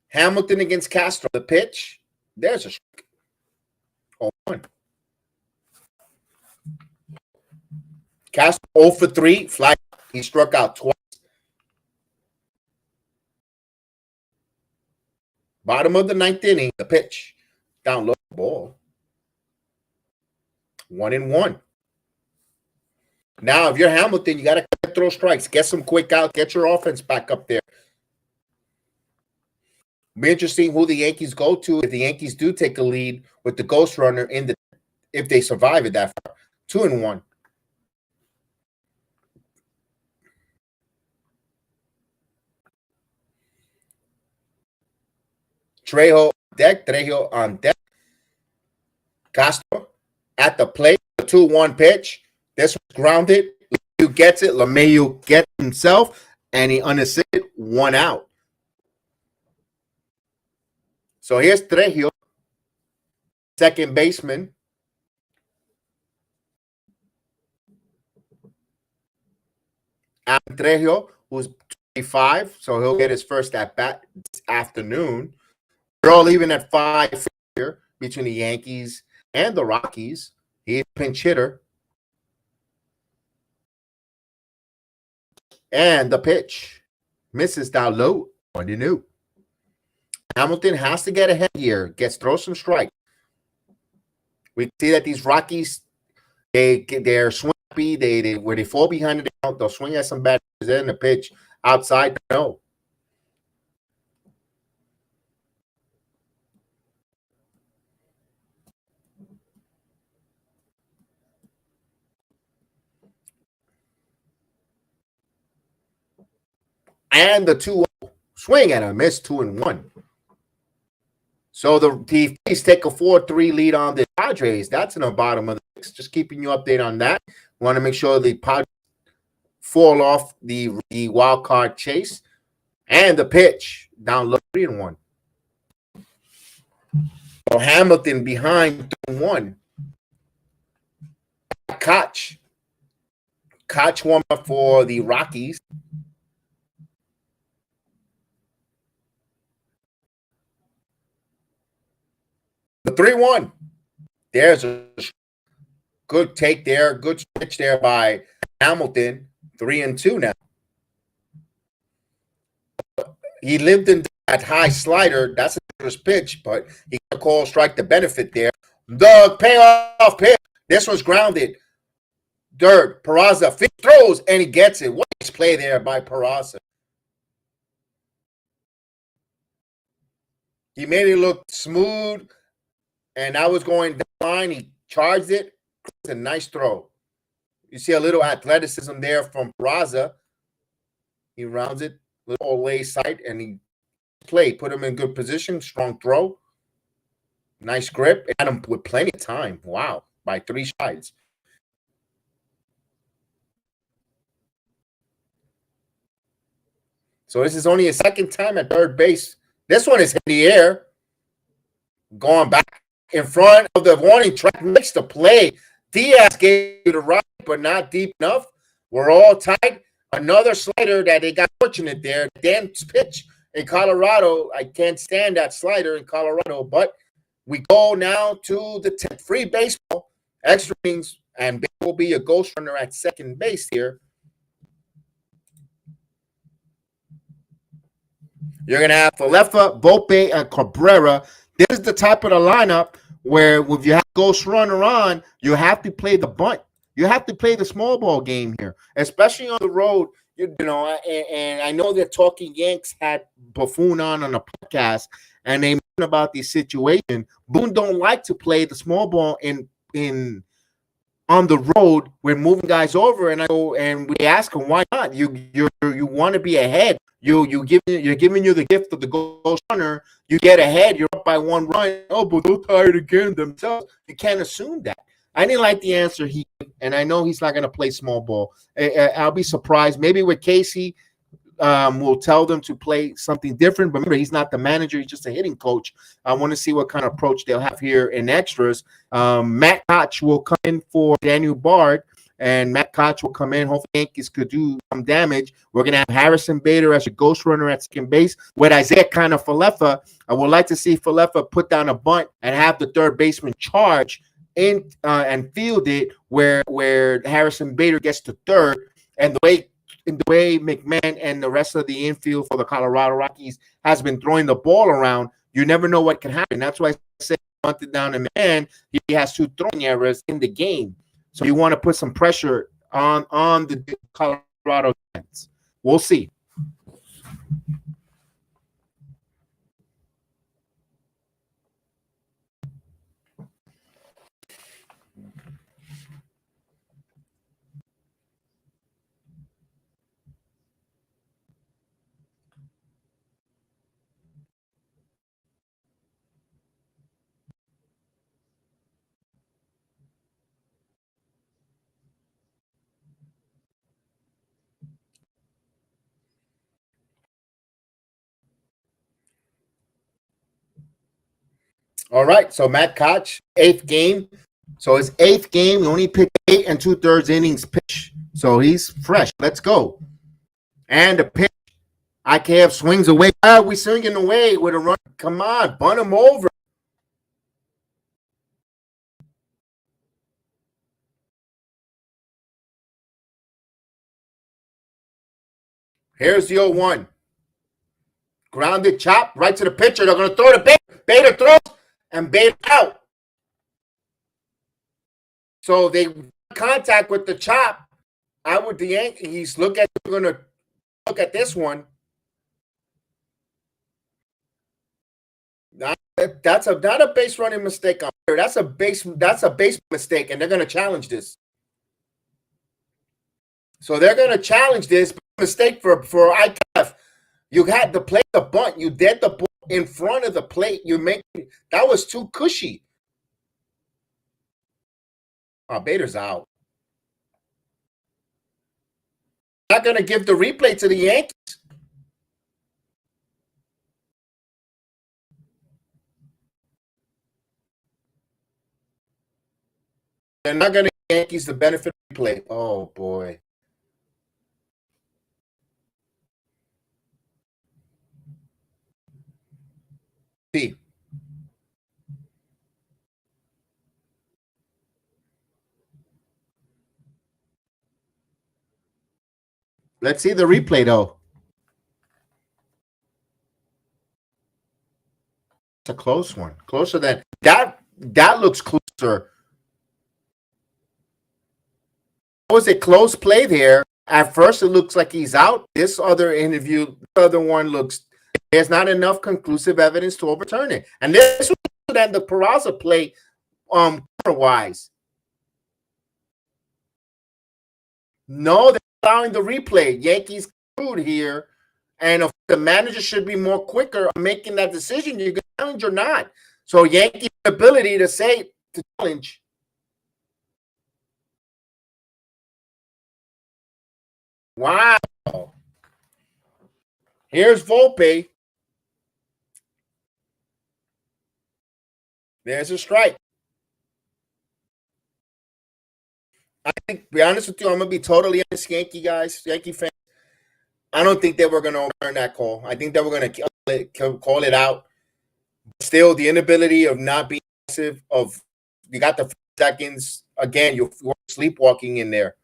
Hamilton against Castro. The pitch. There's a strike. 0-1. Castro 0 for 3. Fly. He struck out twice. Bottom of the 9th inning. The pitch. Down low ball. 1-1. Now, if you're Hamilton, you got to throw strikes. Get some quick out. Get your offense back up there. Be interesting who the Yankees go to if the Yankees do take a lead with the ghost runner if they survive it that far. 2-1. Trejo on deck. Castro at the plate. The 2-1 pitch. This was grounded. LeMahieu gets it. LeMahieu gets himself, and he unassisted, 1 out. So here's Trejo, second baseman. Trejo, who's 25, so he'll get his first at bat this afternoon. They're all even at 5 here between the Yankees and the Rockies. He's a pinch hitter. And the pitch misses down low on the new. Hamilton has to get ahead here. Throw some strikes. We see that these Rockies, they're swampy. They where they fall behind the count, they'll swing at some bad in the pitch outside. No. And the 2-0 swing and a miss, 2-1. So the Phillies take a 4-3 lead on the Padres. That's in the bottom of the sixth. Just keeping you updated on that. Want to make sure the Padres fall off the wild card chase. And the pitch down low, 3-1. So Hamilton behind 2-1. Koch warm up for the Rockies. The 3-1. There's a good take there. Good pitch there by Hamilton. 3-2 now. He lived in that high slider. That's a dangerous pitch, but he got a call strike the benefit there. The payoff pitch. This one's grounded. Dirt. Peraza throws, and he gets it. What a nice play there by Peraza. He made it look smooth, and I was going down the line. He charged it. It's a nice throw. You see a little athleticism there from Peraza. He rounds it, little lay sight, and he put him in good position. Strong throw. Nice grip. Had him with plenty of time. Wow. By 3 strides. So this is only a second time at third base. This one is in the air. Going back in front of the warning track. Makes the play. Diaz gave you the right, but not deep enough. We're all tight. Another slider that they got fortunate there. Dan's pitch in Colorado. I can't stand that slider in Colorado, but we go now to the 10th. Free baseball. Extra innings, and will be a ghost runner at second base here. You're going to have Falefa, Volpe, and Cabrera. This is the type of the lineup where if you have ghost runner on, you have to play the bunt. You have to play the small ball game here, especially on the road. You know, and I know that Talking Yanks had Buffoon on a podcast, and they mentioned about the situation. Boone don't like to play the small ball in on the road. We're moving guys over, and I go and we ask him why not. You want to be ahead. You're giving you the gift of the ghost runner. You get ahead. You're up by 1 run. Oh, but they're tired again themselves. You can't assume that. I didn't like the answer he gave, and I know he's not going to play small ball. I'll be surprised. Maybe with Casey, we'll tell them to play something different. But remember, he's not the manager. He's just a hitting coach. I want to see what kind of approach they'll have here in extras. Matt Koch will come in for Daniel Bard, and Matt Koch will come in. Hopefully, Yankees could do some damage. We're going to have Harrison Bader as a ghost runner at second base with Isaiah kind of Falefa. I would like to see Falefa put down a bunt and have the third baseman charge in and field it where Harrison Bader gets to third. And the way McMahon and the rest of the infield for the Colorado Rockies has been throwing the ball around, you never know what can happen. That's why I say bunted down to McMahon. He has 2 throwing errors in the game. So you want to put some pressure on the Colorado defense. We'll see. All right, so Matt Koch, 8th game. So his 8th game, he only pitched 8 2/3 innings pitch. So he's fresh. Let's go. And the pitch, IKF swings away. Ah, we swinging away with a run. Come on, bunt him over. Here's the 0-1. Grounded chop right to the pitcher. They're going to throw the Bader. Bader throws and Bader out. So they contact with the chop. I would the Yankees look at this one. That's not a base running mistake on here. That's a base mistake, and they're going to challenge this. So they're going to challenge this mistake for IKF. You had to play the bunt. You did the ball in front of the plate. That was too cushy. Oh, Bader's out. Not going to give the replay to the Yankees. They're not going to give the Yankees the benefit of replay. Oh, boy. See. Let's see the replay, though. It's a close one. Closer than that. That looks closer. That was a close play there. At first, it looks like he's out. This other one looks. There's not enough conclusive evidence to overturn it. And this was than the Peraza play, wise. No, they're allowing the replay. Yankees screwed here, and if the manager should be more quicker on making that decision. You can challenge or not. So Yankees' ability to challenge. Wow. Here's Volpe. There's a strike. I think, to be honest with you, I'm going to be totally honest, Yankee fans. I don't think they were going to overturn that call. I think they were going to call it out. Still, the inability of not being aggressive, you got the seconds. Again, you're sleepwalking in there.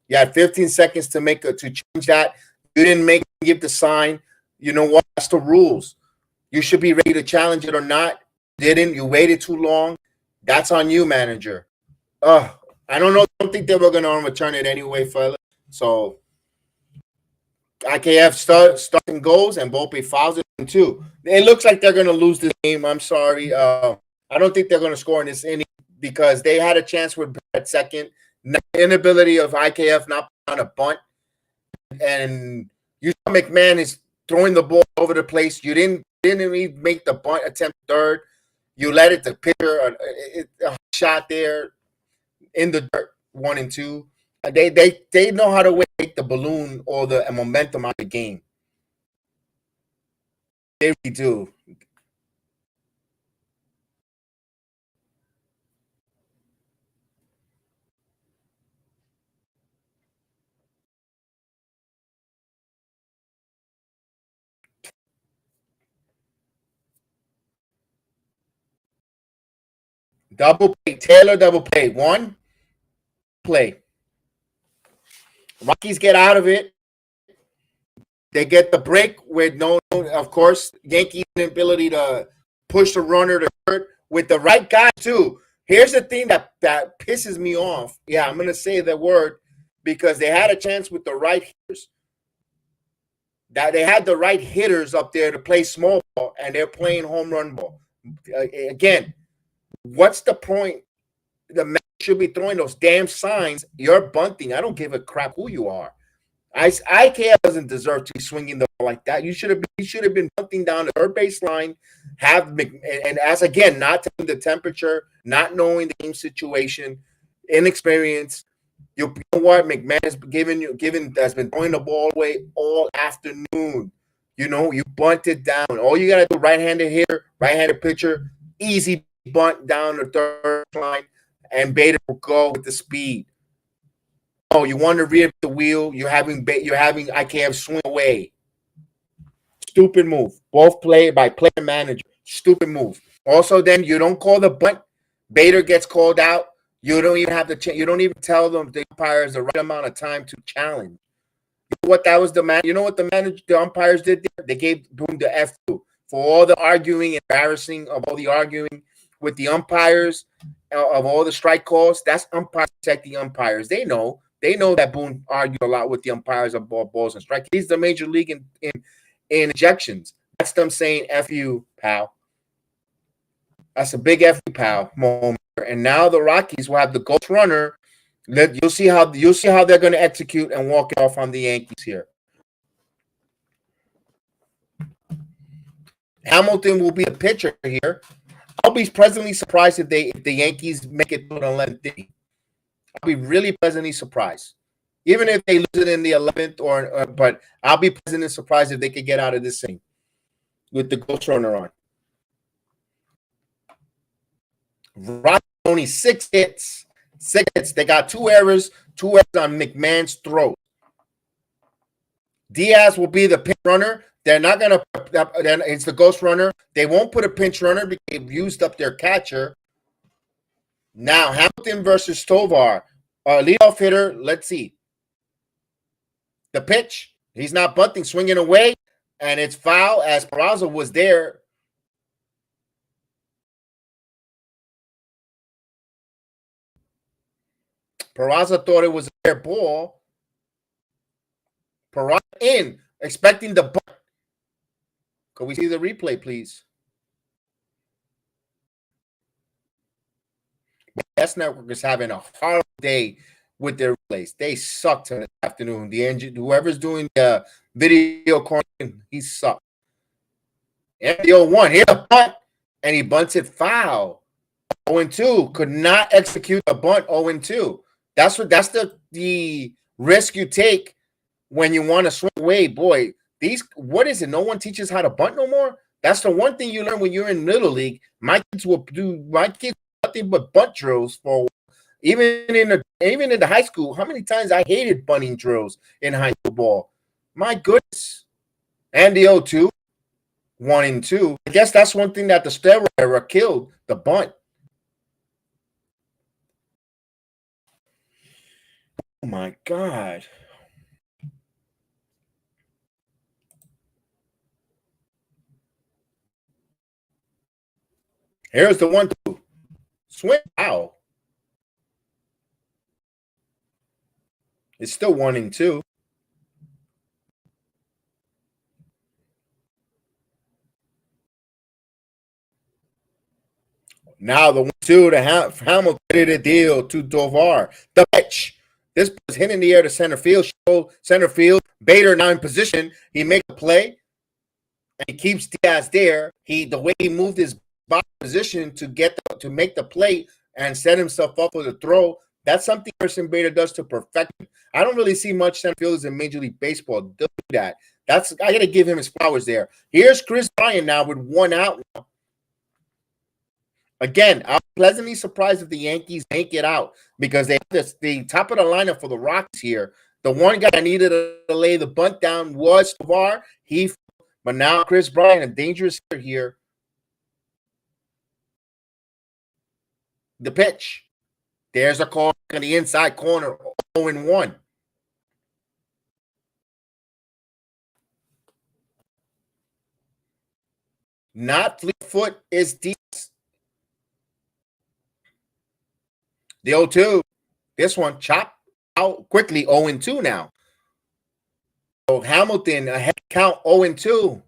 You had 15 seconds to change that. You didn't give the sign. You know what? That's the rules. You should be ready to challenge it or not. Didn't. You waited too long. That's on you, manager. I don't know. I don't think they were going to return it anyway, fella. So IKF starts and goes, and Volpe fouls it too. It looks like they're going to lose this game. I'm sorry. I don't think they're going to score in this inning because they had a chance with at second. The inability of IKF not on a bunt, and you saw McMahon is throwing the ball over the place. You didn't even make the bunt attempt third. You let it to pitcher a shot there in the dirt, 1 and 2. They know how to take the balloon or the momentum out of the game. They really do. Double play. Taylor double play. 1 play. Rockies get out of it. They get the break with of course, Yankees' inability to push the runner to hurt with the right guy too. Here's the thing that pisses me off. Yeah, I'm going to say the word because they had a chance with the right hitters. That they had the right hitters up there to play small ball, and they're playing home run ball. Again, what's the point? The man should be throwing those damn signs. You're bunting. I don't give a crap who you are. IKF doesn't deserve to be swinging the ball like that. You should have been bunting down the third baseline. And as again, not taking the temperature, not knowing the game situation, inexperience. You know what? McMahon has been throwing the ball away all afternoon. You bunted down. All you gotta do, right-handed hitter, right-handed pitcher, easy bunt down the third line, and Bader will go with the speed. Oh, you want to rear the wheel? You're having IKF swing away. Stupid move. Both played by player manager. Stupid move. Also, then you don't call the bunt. Bader gets called out. You don't even have to. You don't even tell them the umpires the right amount of time to challenge. You know what that was the man? You know what the umpires did there? They gave Boone the F2 for all the arguing, embarrassing of all the arguing with the umpires of all the strike calls. That's umpires protecting umpires. They know that Boone argued a lot with the umpires of balls and strikes. He's the major league in ejections. That's them saying "F you, pal." That's a big F you, pal moment. And now the Rockies will have the ghost runner. You'll see how they're going to execute and walk it off on the Yankees here. Hamilton will be the pitcher here. I'll be pleasantly surprised if the Yankees make it to an 11th inning. I'll be really pleasantly surprised, even if they lose it in the 11th. But I'll be pleasantly surprised if they could get out of this thing with the ghost runner on. Rockies only 6 hits. 6 hits. They got 2 errors. 2 errors on McMahon's throw. Diaz will be the pinch runner. They're not going to – it's the ghost runner. They won't put a pinch runner because they've used up their catcher. Now, Hamilton versus Tovar. Leadoff hitter, let's see. The pitch. He's not bunting, swinging away, and it's foul as Peraza was there. Peraza thought it was a fair ball. Peraza in, expecting the bunt. Can we see the replay, please? S Network is having a hard day with their replays. They sucked this afternoon. Whoever's doing the video calling, he sucked. And the 0-1, hit a bunt, and he bunts it foul. 0-2, could not execute a bunt. 0-2. That's the risk you take when you want to swing away. Boy, what is it? No one teaches how to bunt no more. That's the one thing you learn when you're in Little League. My kids nothing but bunt drills for even in the high school. How many times I hated bunting drills in high school ball? My goodness. And the 0-2, 1-2. I guess that's one thing that the steroid era killed, the bunt. Oh my God. Here's the 1-2. Swing. Wow. It's still 1-2. Now the 1-2 to Hamilton did a deal to Tovar. The pitch. This was hit in the air to center field. Center field. Bader now in position. He makes a play. And he keeps Diaz there. The way he moved his body position to make the play and set himself up for the throw. That's something Christian Bader does to perfection. I don't really see much center fielders in Major League Baseball do that. I got to give him his flowers there. Here's Chris Bryant now with 1 out now. Again, I'm pleasantly surprised if the Yankees make it out because they have the top of the lineup for the Rockies here. The one guy that needed to lay the bunt down was Tovar. But now Chris Bryant, a dangerous hitter here. The pitch. There's a call in the inside corner, 0-1. Not Fleetfoot is deep. The 0-2. This one chopped out quickly, 0-2 now. So Hamilton, a head count, 0-2.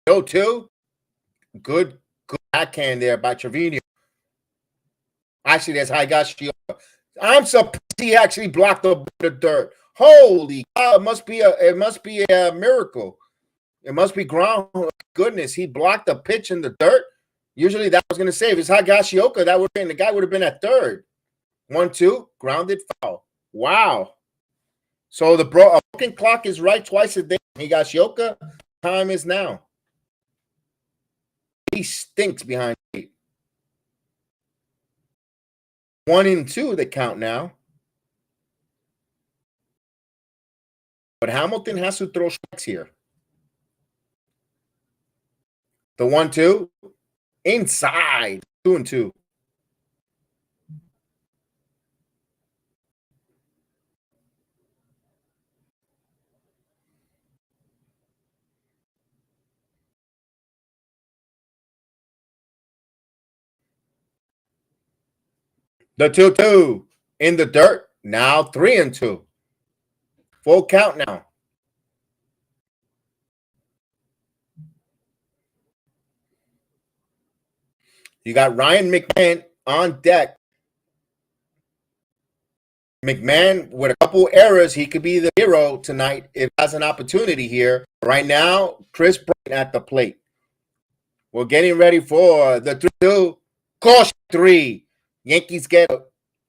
The 0-2. Good backhand there by Trevino. Actually, that's Higashioka. I'm surprised he actually blocked the dirt. Holy cow! It must be a miracle. It must be ground. Goodness, he blocked the pitch in the dirt. Usually, that was going to save. It's Higashioka. The guy would have been at third. 1-2, grounded foul. Wow. So the broken clock is right twice a day. Higashioka, time is now. He stinks behind the eight. 1-2, the count now. But Hamilton has to throw strikes here. The 1-2, inside, 2-2. The 2-2 in the dirt. Now 3-2. Full count now. You got Ryan McMahon on deck. McMahon, with a couple errors, he could be the hero tonight if he has an opportunity here. Right now, Chris Bryant at the plate. We're getting ready for the 3-2. Caution 3. Yankees get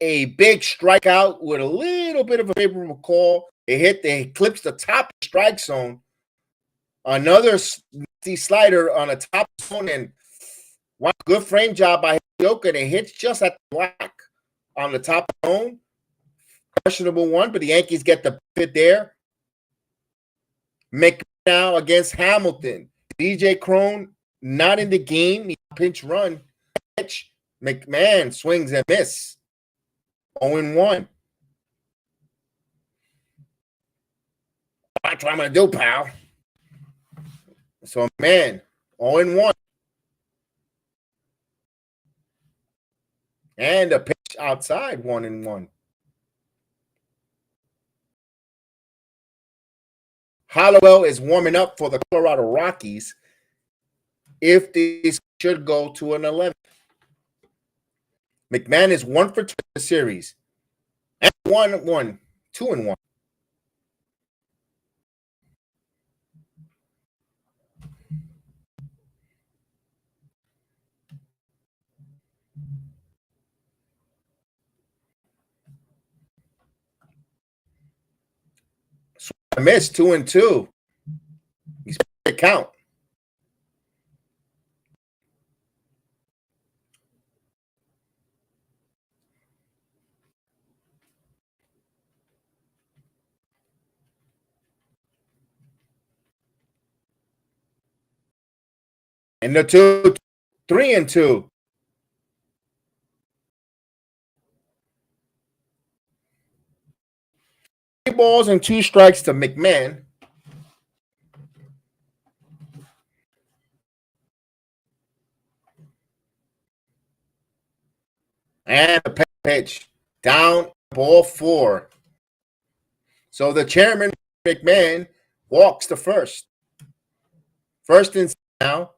a big strikeout with a little bit of a favorable call. They eclipse the top strike zone. Another slider on a top zone, and wow, good frame job by Higashioka. It hits just at the black on the top zone. Questionable one, but the Yankees get the fit there. McMahon now against Hamilton. DJ Crone not in the game. He pinch run. Pitch. McMahon swings and miss. 0-1. That's what I'm going to do, pal. So, man, 0-1. And a pitch outside, 1-1. Hollowell is warming up for the Colorado Rockies if this should go to an 11. McMahon is 1 for 2 in the series. And 1-1, 2-1. I missed 2-2. He's to count. And the 3-2. 3 balls and 2 strikes to McMahon. And a pitch down, ball 4. So the chairman, McMahon, walks to first. First and now.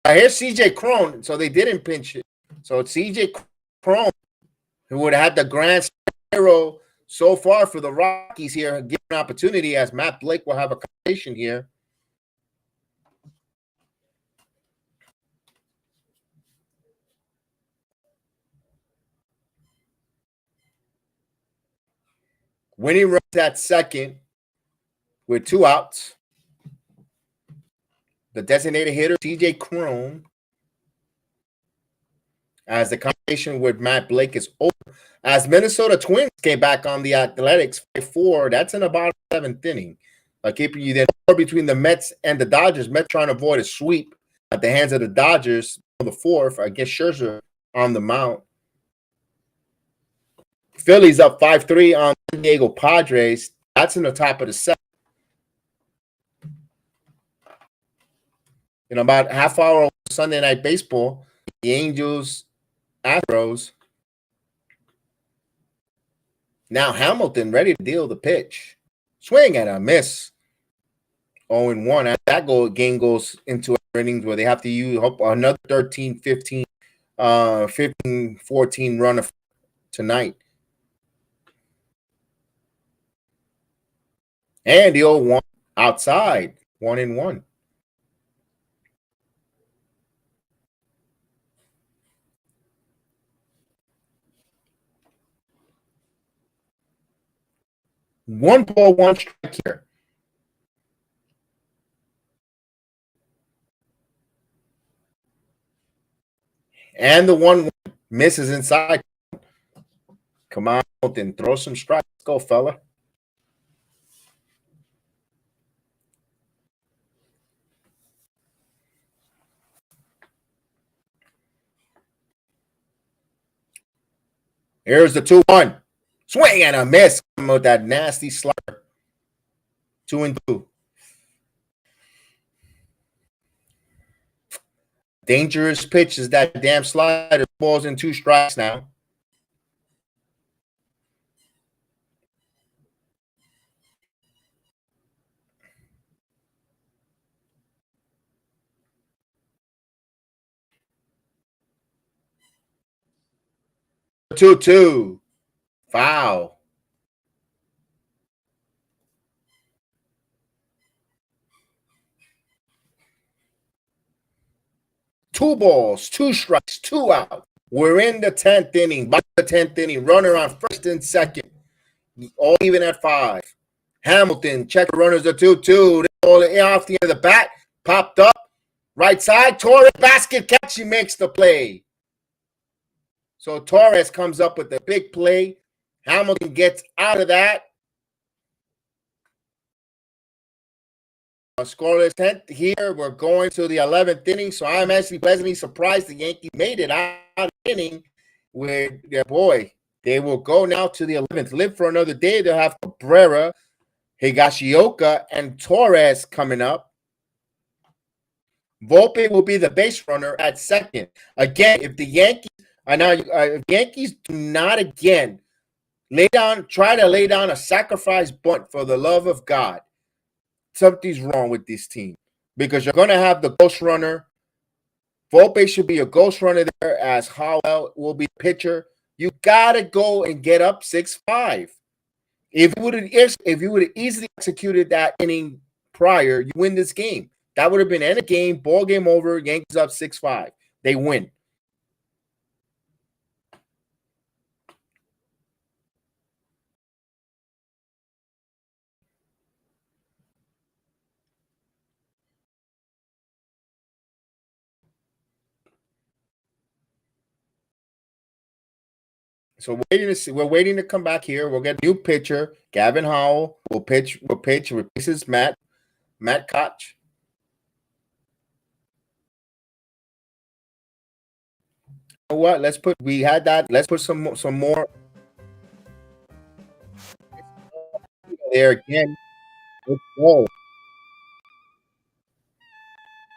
Here's CJ Crone. So they didn't pinch it. So it's CJ Crone who would have had the grand hero so far for the Rockies here, given an opportunity as Matt Blake will have a conversation here. Winning runs at second with 2 outs. The designated hitter, CJ Crone, as the conversation with Matt Blake is over. As Minnesota Twins came back on the Athletics 5-4, that's in about 7th inning. Keeping you then between the Mets and the Dodgers. Mets trying to avoid a sweep at the hands of the Dodgers on the 4th. I guess Scherzer on the mound. Phillies up 5-3 on San Diego Padres. That's in the top of the 7th. About half hour of Sunday Night Baseball, the Angels, Astros. Now Hamilton ready to deal the pitch. Swing and a miss. 0-1. That game goes into innings where they have to use another 13, 15, 15, 14 run tonight. And the 0-1 outside. 1-1. One ball, one strike here. And the 1-1 misses inside. Come on, then throw some strikes. Let's go, fella. Here's the 2-1. Swing and a miss with that nasty slider. 2-2. Dangerous pitch is that damn slider. Balls in 2 strikes now. Two. Foul. Two balls, 2 strikes, 2 out. We're in the 10th inning. By the 10th inning, runner on first and second. All even at 5. Hamilton, check runners are 2-2. All off the end of the bat. Popped up. Right side. Torres, basket catch. He makes the play. So Torres comes up with the big play. Hamilton gets out of that. Scoreless 10th here. We're going to the 11th inning. So I'm actually pleasantly surprised the Yankees made it out of the inning where, boy, they will go now to the 11th. Live for another day. They'll have Cabrera, Higashioka, and Torres coming up. Volpe will be the base runner at second. Again, if the Yankees do not again try to lay down a sacrifice bunt for the love of God, something's wrong with this team because you're going to have the ghost runner. Volpe should be a ghost runner there as Howell will be pitcher. You got to go and get up 6-5. If you would have easily executed that inning prior, you win this game. That would have been end of game, ball game over, Yankees up 6-5. They win. So we're waiting to come back here. We'll get a new pitcher, Gavin Howell. Will pitch, replaces Matt Koch. You know what? Let's put some more there again. Let's go.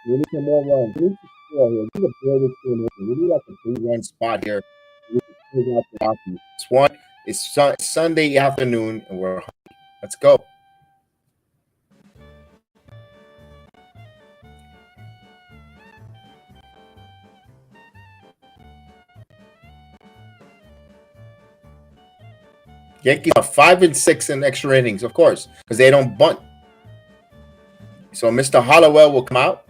We need some more runs. We need to score here. We need to build this team. We need like a 3-run spot here. We need to out the Rockies. This one is Sunday afternoon, and we're hungry. Let's go. Yankees are 5-6 in extra innings, of course, because they don't bunt. So Mr. Hollowell will come out.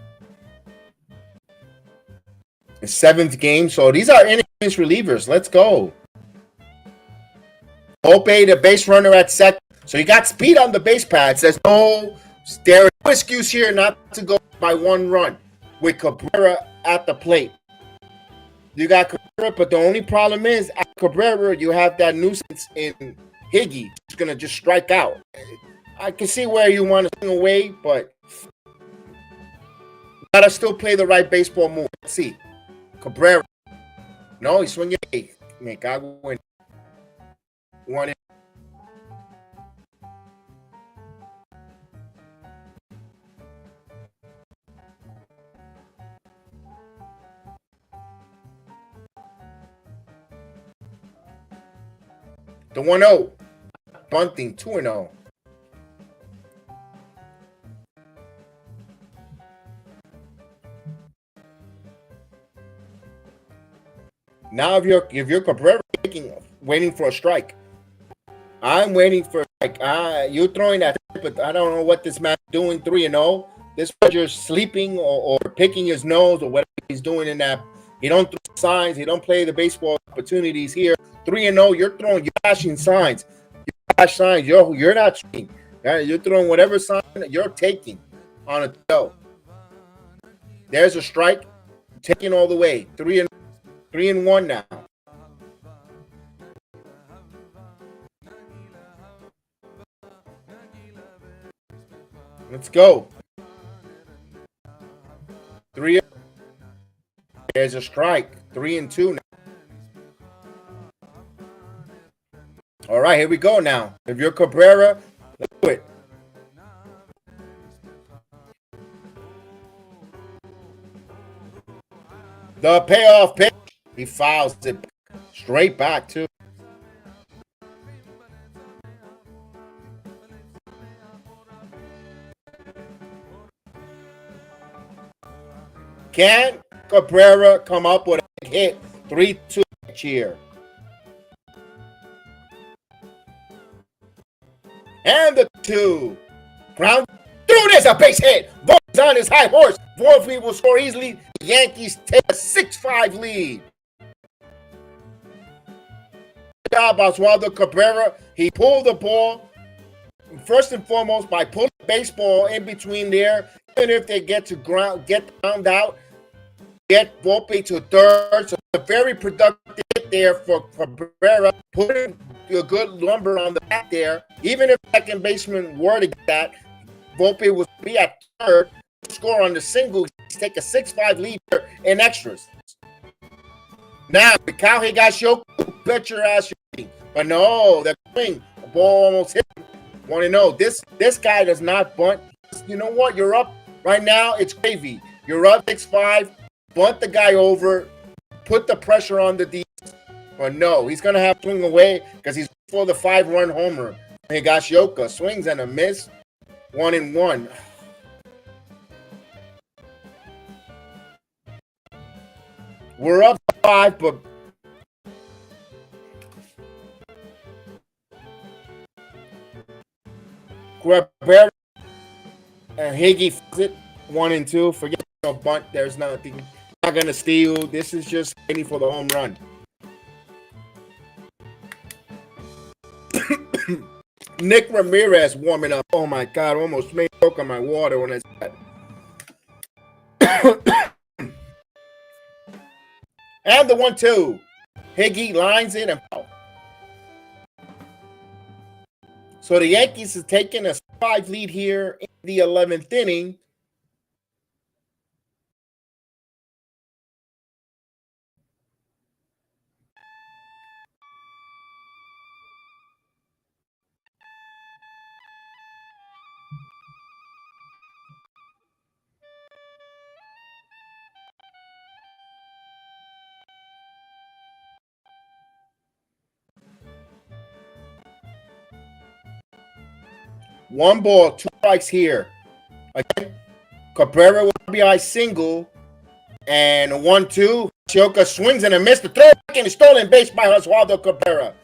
The 7th game. So these are inexperienced relievers. Let's go. Volpe, the base runner at second. So you got speed on the base pads. There's no excuse here not to go by 1 run with Cabrera at the plate. You got Cabrera, but the only problem is at Cabrera, you have that nuisance in Higgy. He's going to just strike out. I can see where you want to swing away, but you got to still play the right baseball move. Let's see. Cabrera. No, he's swinging. Man, God will win. 1 in. The 1-0. Bunting 2-0. Now if you're Cabrera waiting for a strike, I'm waiting for a strike. You're throwing that, but I don't know what this man's doing. 3-0. This pitcher's sleeping or picking his nose or whatever he's doing in that. He don't throw signs. He don't play the baseball opportunities here. 3-0. You're flashing signs. You cash signs. You're not swinging. You're throwing whatever sign you're taking on a throw. There's a strike. Taking all the way. 3-1 now. Let's go. 3. There's a strike. 3-2 now. All right, here we go now. If you're Cabrera, let's do it. The payoff pitch. He fouls it straight back, too. Can Cabrera come up with a hit? 3-2 cheer. And the 2. Ground through. There's a base hit. Vogel's on his high horse. Vogel will score easily. The Yankees take a 6-5 lead. Good job, Oswaldo Cabrera. He pulled the ball first and foremost by pulling the baseball in between there. Even if they get ground out, get Volpe to third. So a very productive hit there for Cabrera, putting a good lumber on the bat there. Even if second baseman were to get that, Volpe would be at third, score on the single, take a 6-5 lead in extras. Now, Mikhail Higashioka, bet your ass you're hitting. But no, the swing, the ball almost hit him. 1-0. This guy does not bunt. You know what? You're up right now. It's gravy. You're up 6-5. Bunt the guy over. Put the pressure on the D. But no, he's going to have to swing away because he's for the 5-run homer. Higashioka swings and a miss. 1-1. We're up 5, but Cabrera and Higgy flips it 1-2. Forget no bunt. There's nothing. Not gonna steal. This is just waiting for the home run. Nick Ramirez warming up. Oh my God! Almost made a joke on my water when I said that. And the 1-2. Higgy lines it and foul. So the Yankees is taking a 5 lead here in the 11th inning. One ball, 2 strikes here. Again, Cabrera will be a single. And 1-2. Chioka swings and a miss. The throw back and a stolen base by Oswaldo Cabrera.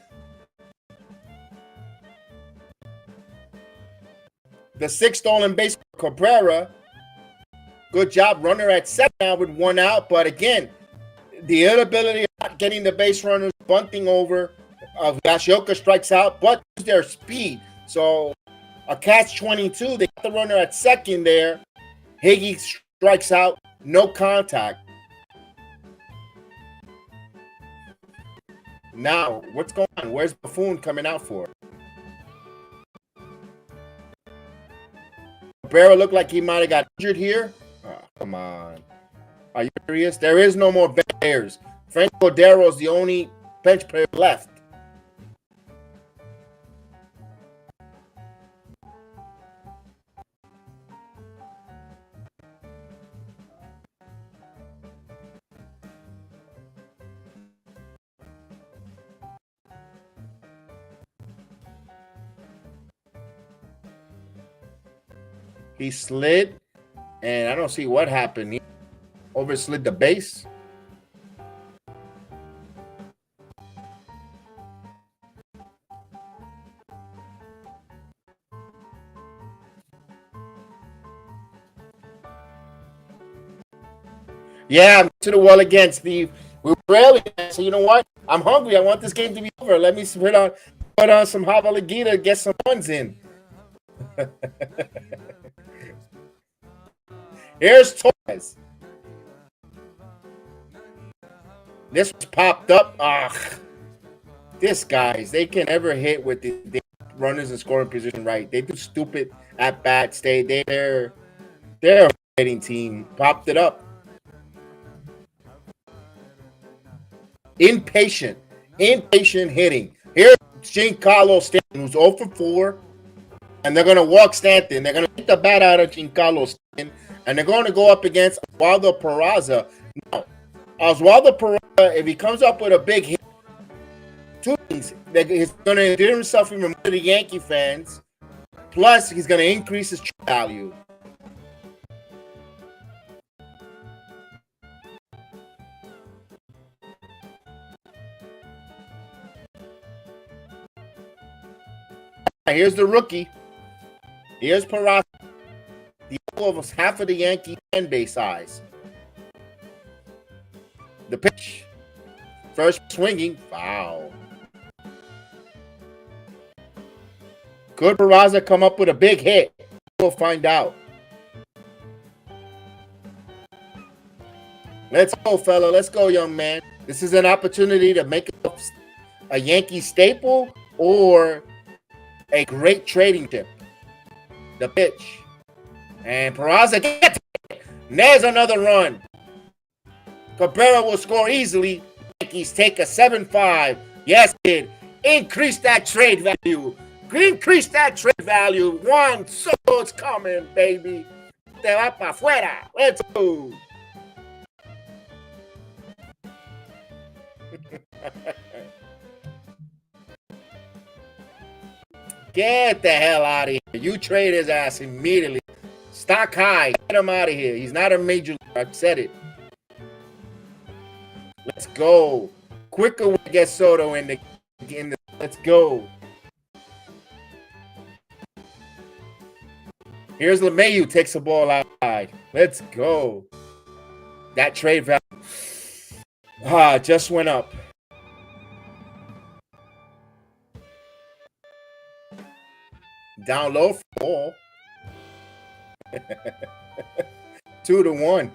The 6th stolen base for Cabrera. Good job. Runner at second now with 1 out. But again, the inability of not getting the base runners, bunting over. Higashioka strikes out, but their speed. So a catch-22. They got the runner at second there. Higgy strikes out. No contact. Now, what's going on? Where's Buffoon coming out for? Cabrera looked like he might have got injured here. Oh, come on. Are you serious? There is no more bench players. Frank Cordero is the only bench player left. He slid, and I don't see what happened. He overslid the base. Yeah, I'm to the wall again, Steve. We're rarely. So you know what? I'm hungry. I want this game to be over. Let me put on put on some Javalagita, get some runs in. Here's Torres. This was popped up. This guys, they can never hit with the runners in scoring position right. They do stupid at bats. They're a hitting team. Popped it up. Impatient hitting. Here's Giancarlo Stanton, who's 0 for 4. And they're going to walk Stanton. They're going to take the bat out of Giancarlo Stanton. And they're going to go up against Oswaldo Peraza. Now, Oswaldo Peraza, if he comes up with a big hit, two things. He's going to endear himself even more to the Yankee fans. Plus, he's going to increase his value. Here's the rookie. Here's Peraza. The almost half of the Yankee fan base size. The pitch. First swinging. Foul. Could Peraza come up with a big hit? We'll find out. Let's go, fella. Let's go, young man. This is an opportunity to make a Yankee staple or a great trading tip. The pitch. And Peraza gets it. And there's another run. Cabrera will score easily. Yankees take a 7-5. Yes, kid. Increase that trade value. Increase that trade value. One, so it's coming, baby. Te va pa' afuera. Let's go. Get the hell out of here. You trade his ass immediately. Stock high. Get him out of here. He's not a major league. I've said it. Let's go. Quicker we get Soto in the. Let's go. Here's LeMahieu. Takes the ball outside. Let's go. That trade value. Just went up. Down low for ball. 2-1.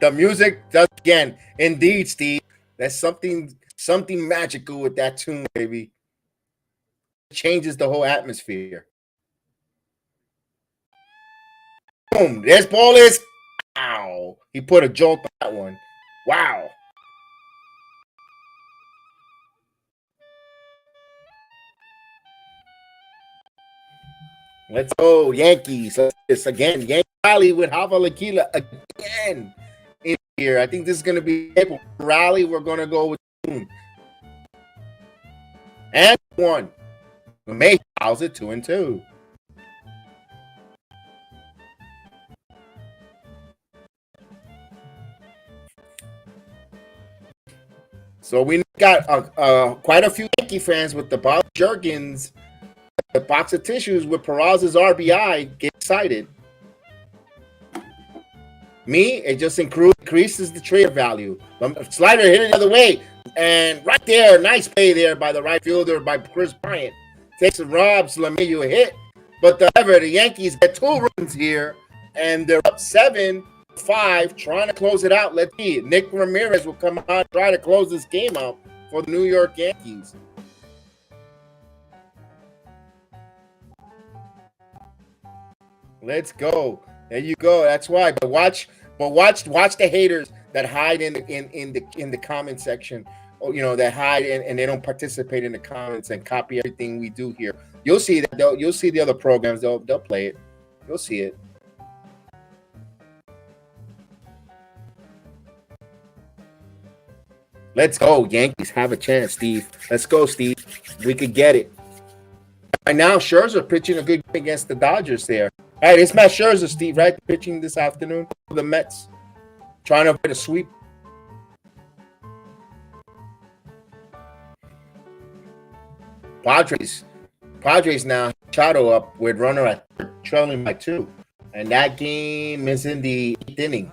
The music does again. Indeed, Steve. There's something magical with that tune, baby. It changes the whole atmosphere. Boom. This ball is. Ow. He put a jolt on that one. Wow. Let's go, Yankees. This again. Yankee rally with Javalagita again in here. I think this is going to be a rally. We're going to go with June. And 1. May fouls it 2-2. So we got quite a few Yankee fans with the Bob Jergens. The box of tissues with Peraza's RBI get excited. Me, it just increases the trade value. Slider hit it the other way. And right there, nice play there by the right fielder, by Chris Bryant. Takes and robs LeMahieu a hit. But the Yankees get 2 runs here. And they're up 7-5, trying to close it out. Let's see. Nick Ramirez will come out and try to close this game out for the New York Yankees. Let's go. There you go. That's why. But watch the haters that hide in the comment section. You know, that hide and they don't participate in the comments and copy everything we do here. You'll see that. You'll see the other programs. They'll play it. You'll see it. Let's go. Yankees have a chance, Steve. Let's go, Steve. We could get it. Right now, Scherzer pitching a good game against the Dodgers there. All right, it's Matt Scherzer, Steve, right? Pitching this afternoon for the Mets. Trying to avoid a sweep. Padres now, Machado up with runner at trailing by 2. And that game is in the 8th inning.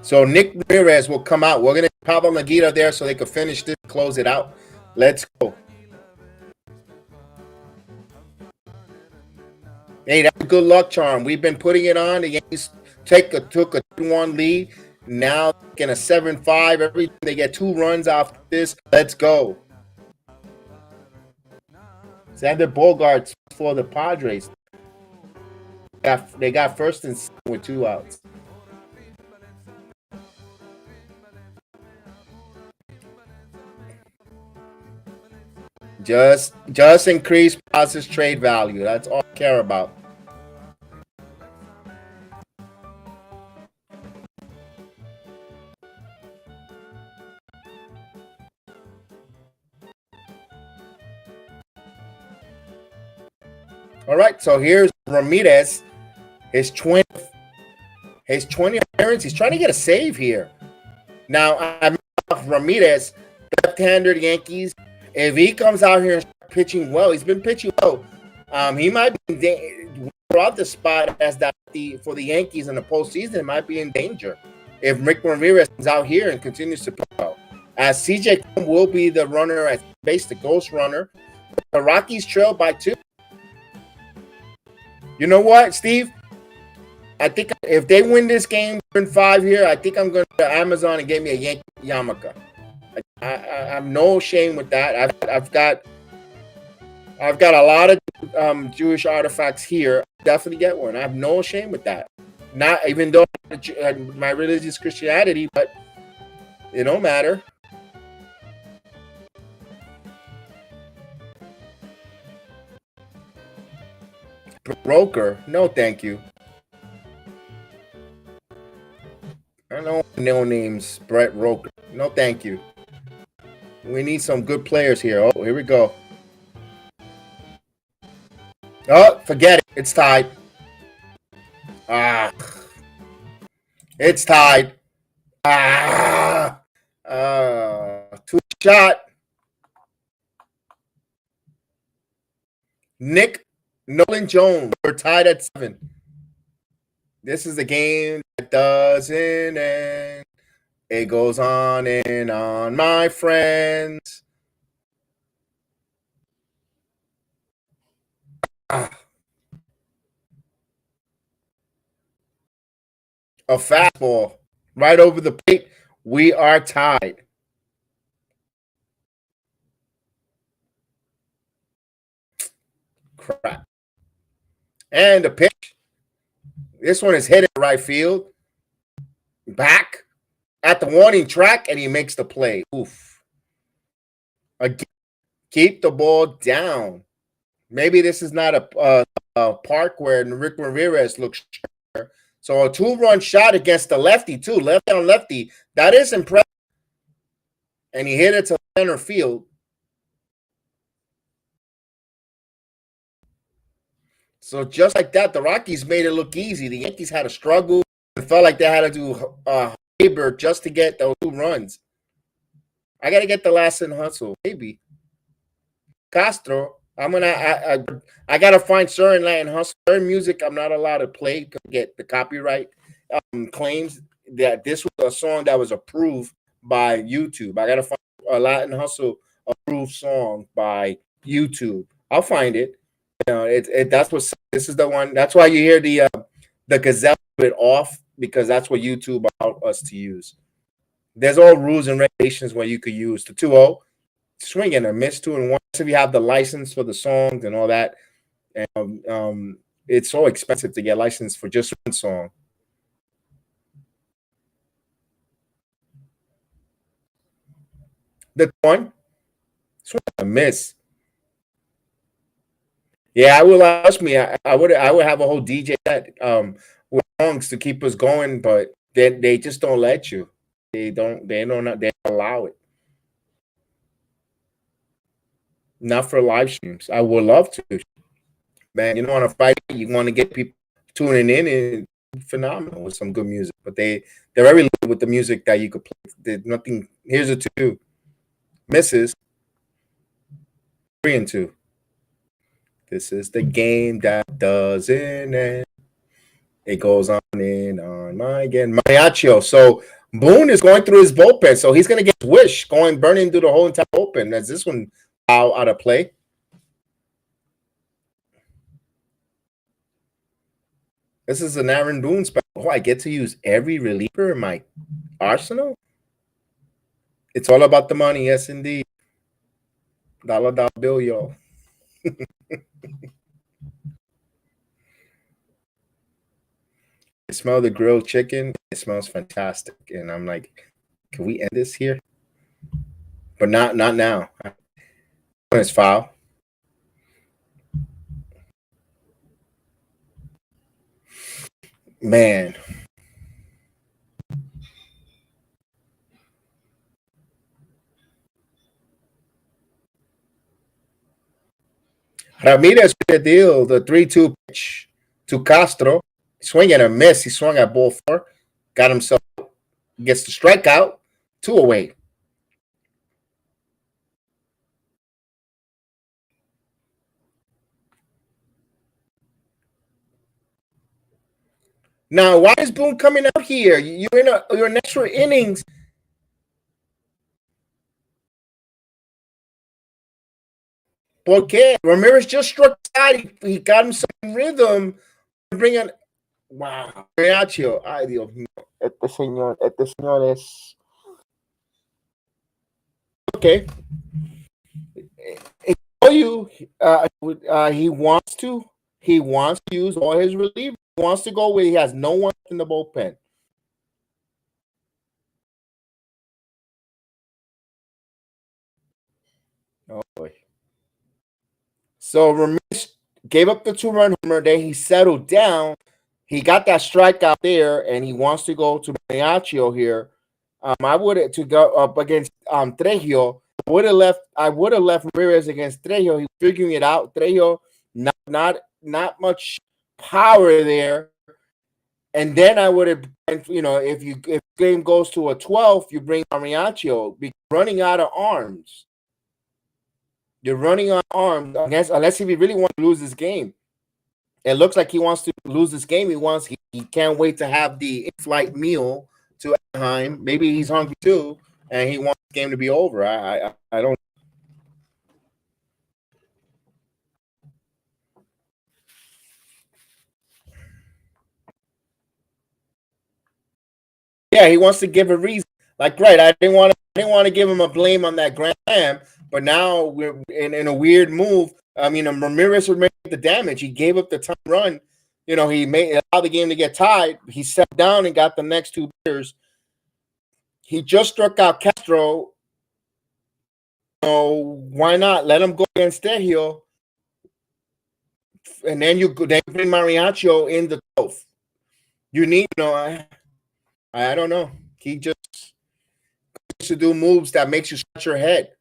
So Nick Ramirez will come out. We're gonna Pablo Naguita there so they can finish this, close it out. Let's go. Hey, that's a good luck charm. We've been putting it on. The Yankees took a 2-1 lead. Now in a 7-5. Every they get 2 runs off this. Let's go. Xander Bogaerts for the Padres. They got first and second with 2 outs. Just increase process trade value. That's all I care about. All right, so here's Ramirez, his 20th appearance. He's trying to get a save here. Now, I'm Ramirez, left-hander Yankees. If he comes out here and pitching well, he's been pitching well. He might be throughout the spot as for the Yankees in the postseason. Might be in danger if Rick Ramirez is out here and continues to pitch well. As CJ will be the runner at base, the ghost runner. The Rockies trail by 2. You know what, Steve? I think if they win this game in 5 here, I think I'm going to Amazon and get me a Yankee yarmulke. I'm no shame with that. I've got a lot of Jewish artifacts here. I'll definitely get one. I have no shame with that. Not even though my religious Christianity, but it don't matter. Broker, no, thank you. I don't know names. Brett Roker, no, thank you. We need some good players here. Oh, here we go. Oh, forget it. It's tied. It's tied. 2 shot. Nick Nolan Jones. We're tied at 7. This is the game that doesn't end. It goes on and on, my friends. A fastball right over the plate. We are tied. Crap. And the pitch. This one is hit in right field. Back at the warning track, and he makes the play. Oof. Again, keep the ball down. Maybe this is not a park where Rick Ramirez looks sure. So a 2-run shot against the lefty, too. Lefty on lefty. That is impressive. And he hit it to center field. So just like that, the Rockies made it look easy. The Yankees had a struggle. It felt like they had to do labor just to get those 2 runs. I got to get the last in hustle. Maybe. Castro. I gotta find certain Latin hustle, certain music I'm not allowed to play to get the copyright claims. That this was a song that was approved by YouTube. I gotta find a Latin hustle approved song by YouTube. I'll find it. You know, that's what this is the one. That's why you hear the gazelle bit off, because that's what YouTube allowed us to use. There's all rules and regulations where you could use the 2-0. Swing and a miss 2-1. If you have the license for the songs and all that, and it's so expensive to get licensed for just one song. The one, swing and a miss. Yeah, I will ask me. I would have a whole DJ set with songs to keep us going, but they just don't let you. They don't allow it. Not for live streams. I would love to. Man, you know, on a Friday, you want to get people tuning in, and phenomenal with some good music. But they're very limited with the music that you could play. There's nothing. Here's a 2. Misses. 3-2. This is the game that doesn't end. It goes on and on. Again, Mariachi. So Boone is going through his bullpen, so he's going to get his wish going burning through the whole entire bullpen. As this one out of play. This is an Aaron Boone special. Oh, I get to use every reliever in my arsenal. It's all about the money, yes, indeed. Dollar bill, y'all. I smell the grilled chicken. It smells fantastic, and I'm like, can we end this here? But not now. It's foul. Man. Ramirez with the deal, the 3-2 pitch to Castro. Swing and a miss. He swung at ball 4. Got himself, gets the strikeout. 2 away. Now, why is Boone coming out here? You're in extra innings. Porque Ramirez just struck out. He got himself in rhythm. Bringing, wow. Mariachi. Ay, Dios mío. Este señor es. Okay. He wants to use all his relievers. He wants to go where he has no one in the bullpen. Oh boy. So Ramirez gave up the 2-run homer. Then he settled down. He got that strikeout there, and he wants to go to Mariachi here. I would to go up against Trejo. I would have left Ramirez against Trejo. He's figuring it out. Trejo, not much power there. And then I would have, if game goes to a 12, you bring Mariachi. Be running out of arms. You're running out of arms unless if he really wants to lose this game. It looks like he wants to lose this game. He can't wait to have the in-flight meal to Anaheim. Maybe he's hungry too, and he wants the game to be over. I don't. Yeah, he wants to give a reason. Like, right, I didn't want to give him a blame on that grand slam, but now we're in a weird move. I mean, Ramirez made the damage. He gave up the time run. He allowed the game to get tied. He sat down and got the next 2 batters. He just struck out Castro. So why not let him go against Tehio? And then you bring Mariachi in the 12th. You need, I don't know. He just to do moves that makes you scratch your head.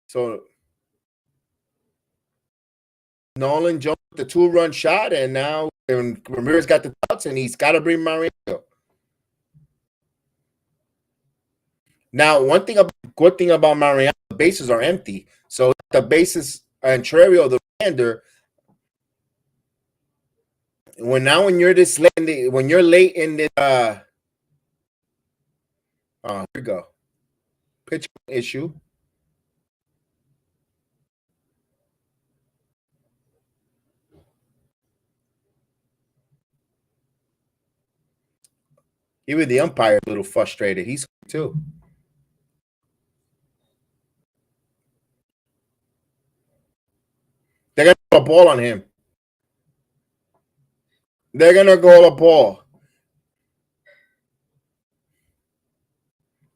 So Nolan jumped the 2-run shot, and now Ramirez got the outs, and he's got to bring Mariachi. Now, good thing about Mariachi, the bases are empty. So the bases and Trejo, the lander, when you're this late, when you're late in the here we go. Pitch issue. Even the umpire a little frustrated. He's too. They're gonna call a ball on him. They're gonna call a ball.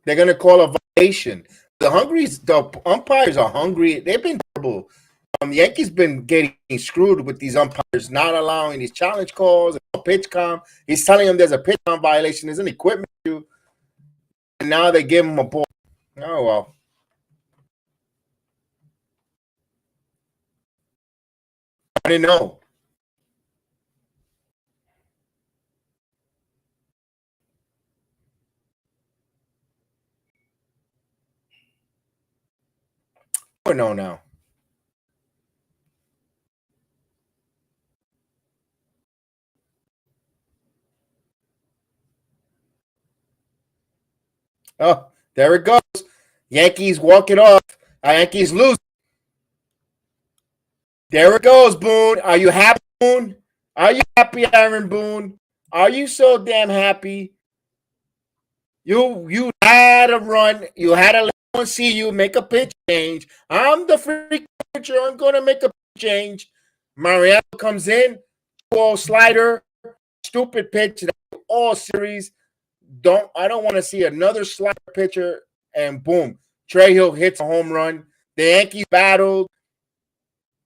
They're gonna call a violation. The umpires are hungry. They've been terrible. Yankees been getting screwed with these umpires not allowing these challenge calls, pitch com. He's telling them there's a pitch com violation, there's an equipment issue, and now they give him a ball. Oh well. I didn't know. I don't know now. Oh, there it goes. Yankees walk it off. Yankees lose. There it goes, Boone. Are you happy, Boone? Are you happy, Aaron Boone? Are you so damn happy? You had a run. You had to let one see you make a pitch change. I'm the freak pitcher. I'm going to make a pitch change. Mariano comes in, slider, stupid pitch all series. I don't want to see another slider pitcher, and boom, Trejo hits a home run. The Yankees battled.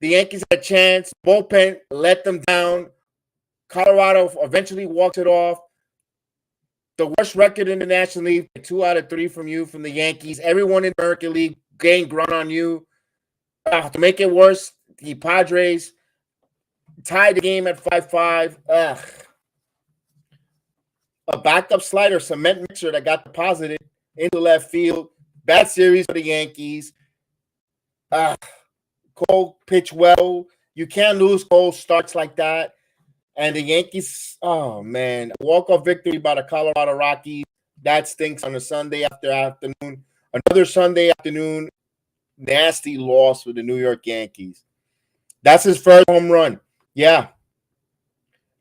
The Yankees had a chance. Bullpen let them down. Colorado eventually walks it off. The worst record in the National League, 2 out of 3 from you, from the Yankees. Everyone in the American League gained ground on you. To make it worse, the Padres tied the game at 5-5. A backup slider, cement mixer that got deposited into left field. Bad series for the Yankees. Cole pitched well. You can't lose Cole starts like that. And the Yankees, oh, man, walk-off victory by the Colorado Rockies. That stinks on a Sunday afternoon. Another Sunday afternoon, nasty loss for the New York Yankees. That's his first home run. Yeah.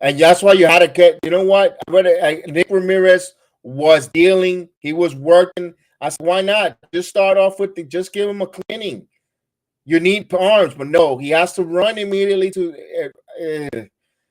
And that's why you had to get, you know what? Nick Ramirez was dealing. He was working. I said, why not? Just start off with just give him a cleaning. You need arms, but no, he has to run immediately to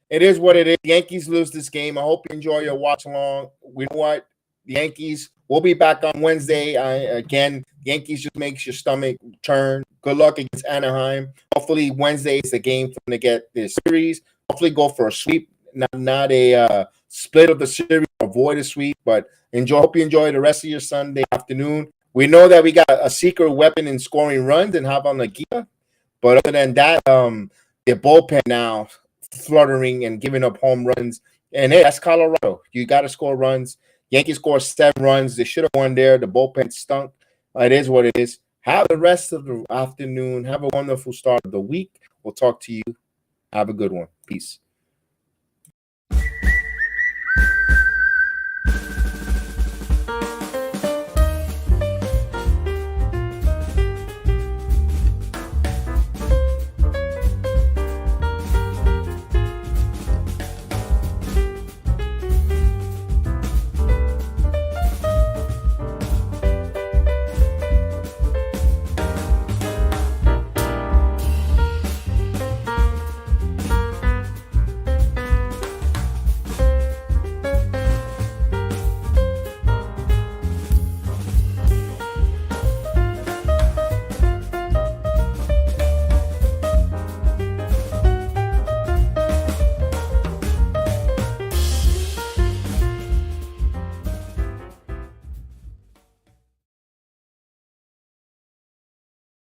it is what it is. Yankees lose this game. I hope you enjoy your watch along. You know what? The Yankees will be back on Wednesday. Again, Yankees just makes your stomach turn. Good luck against Anaheim. Hopefully Wednesday is the game for them to get this series. Hopefully go for a sweep, not a split of the series. Avoid a sweep, but hope you enjoy the rest of your Sunday afternoon. We know that we got a secret weapon in scoring runs and how about Nakia. But other than that, the bullpen now fluttering and giving up home runs. And hey, that's Colorado. You got to score runs. Yankees scored 7 runs. They should have won there. The bullpen stunk. It is what it is. Have the rest of the afternoon. Have a wonderful start of the week. We'll talk to you. Have a good one. Peace.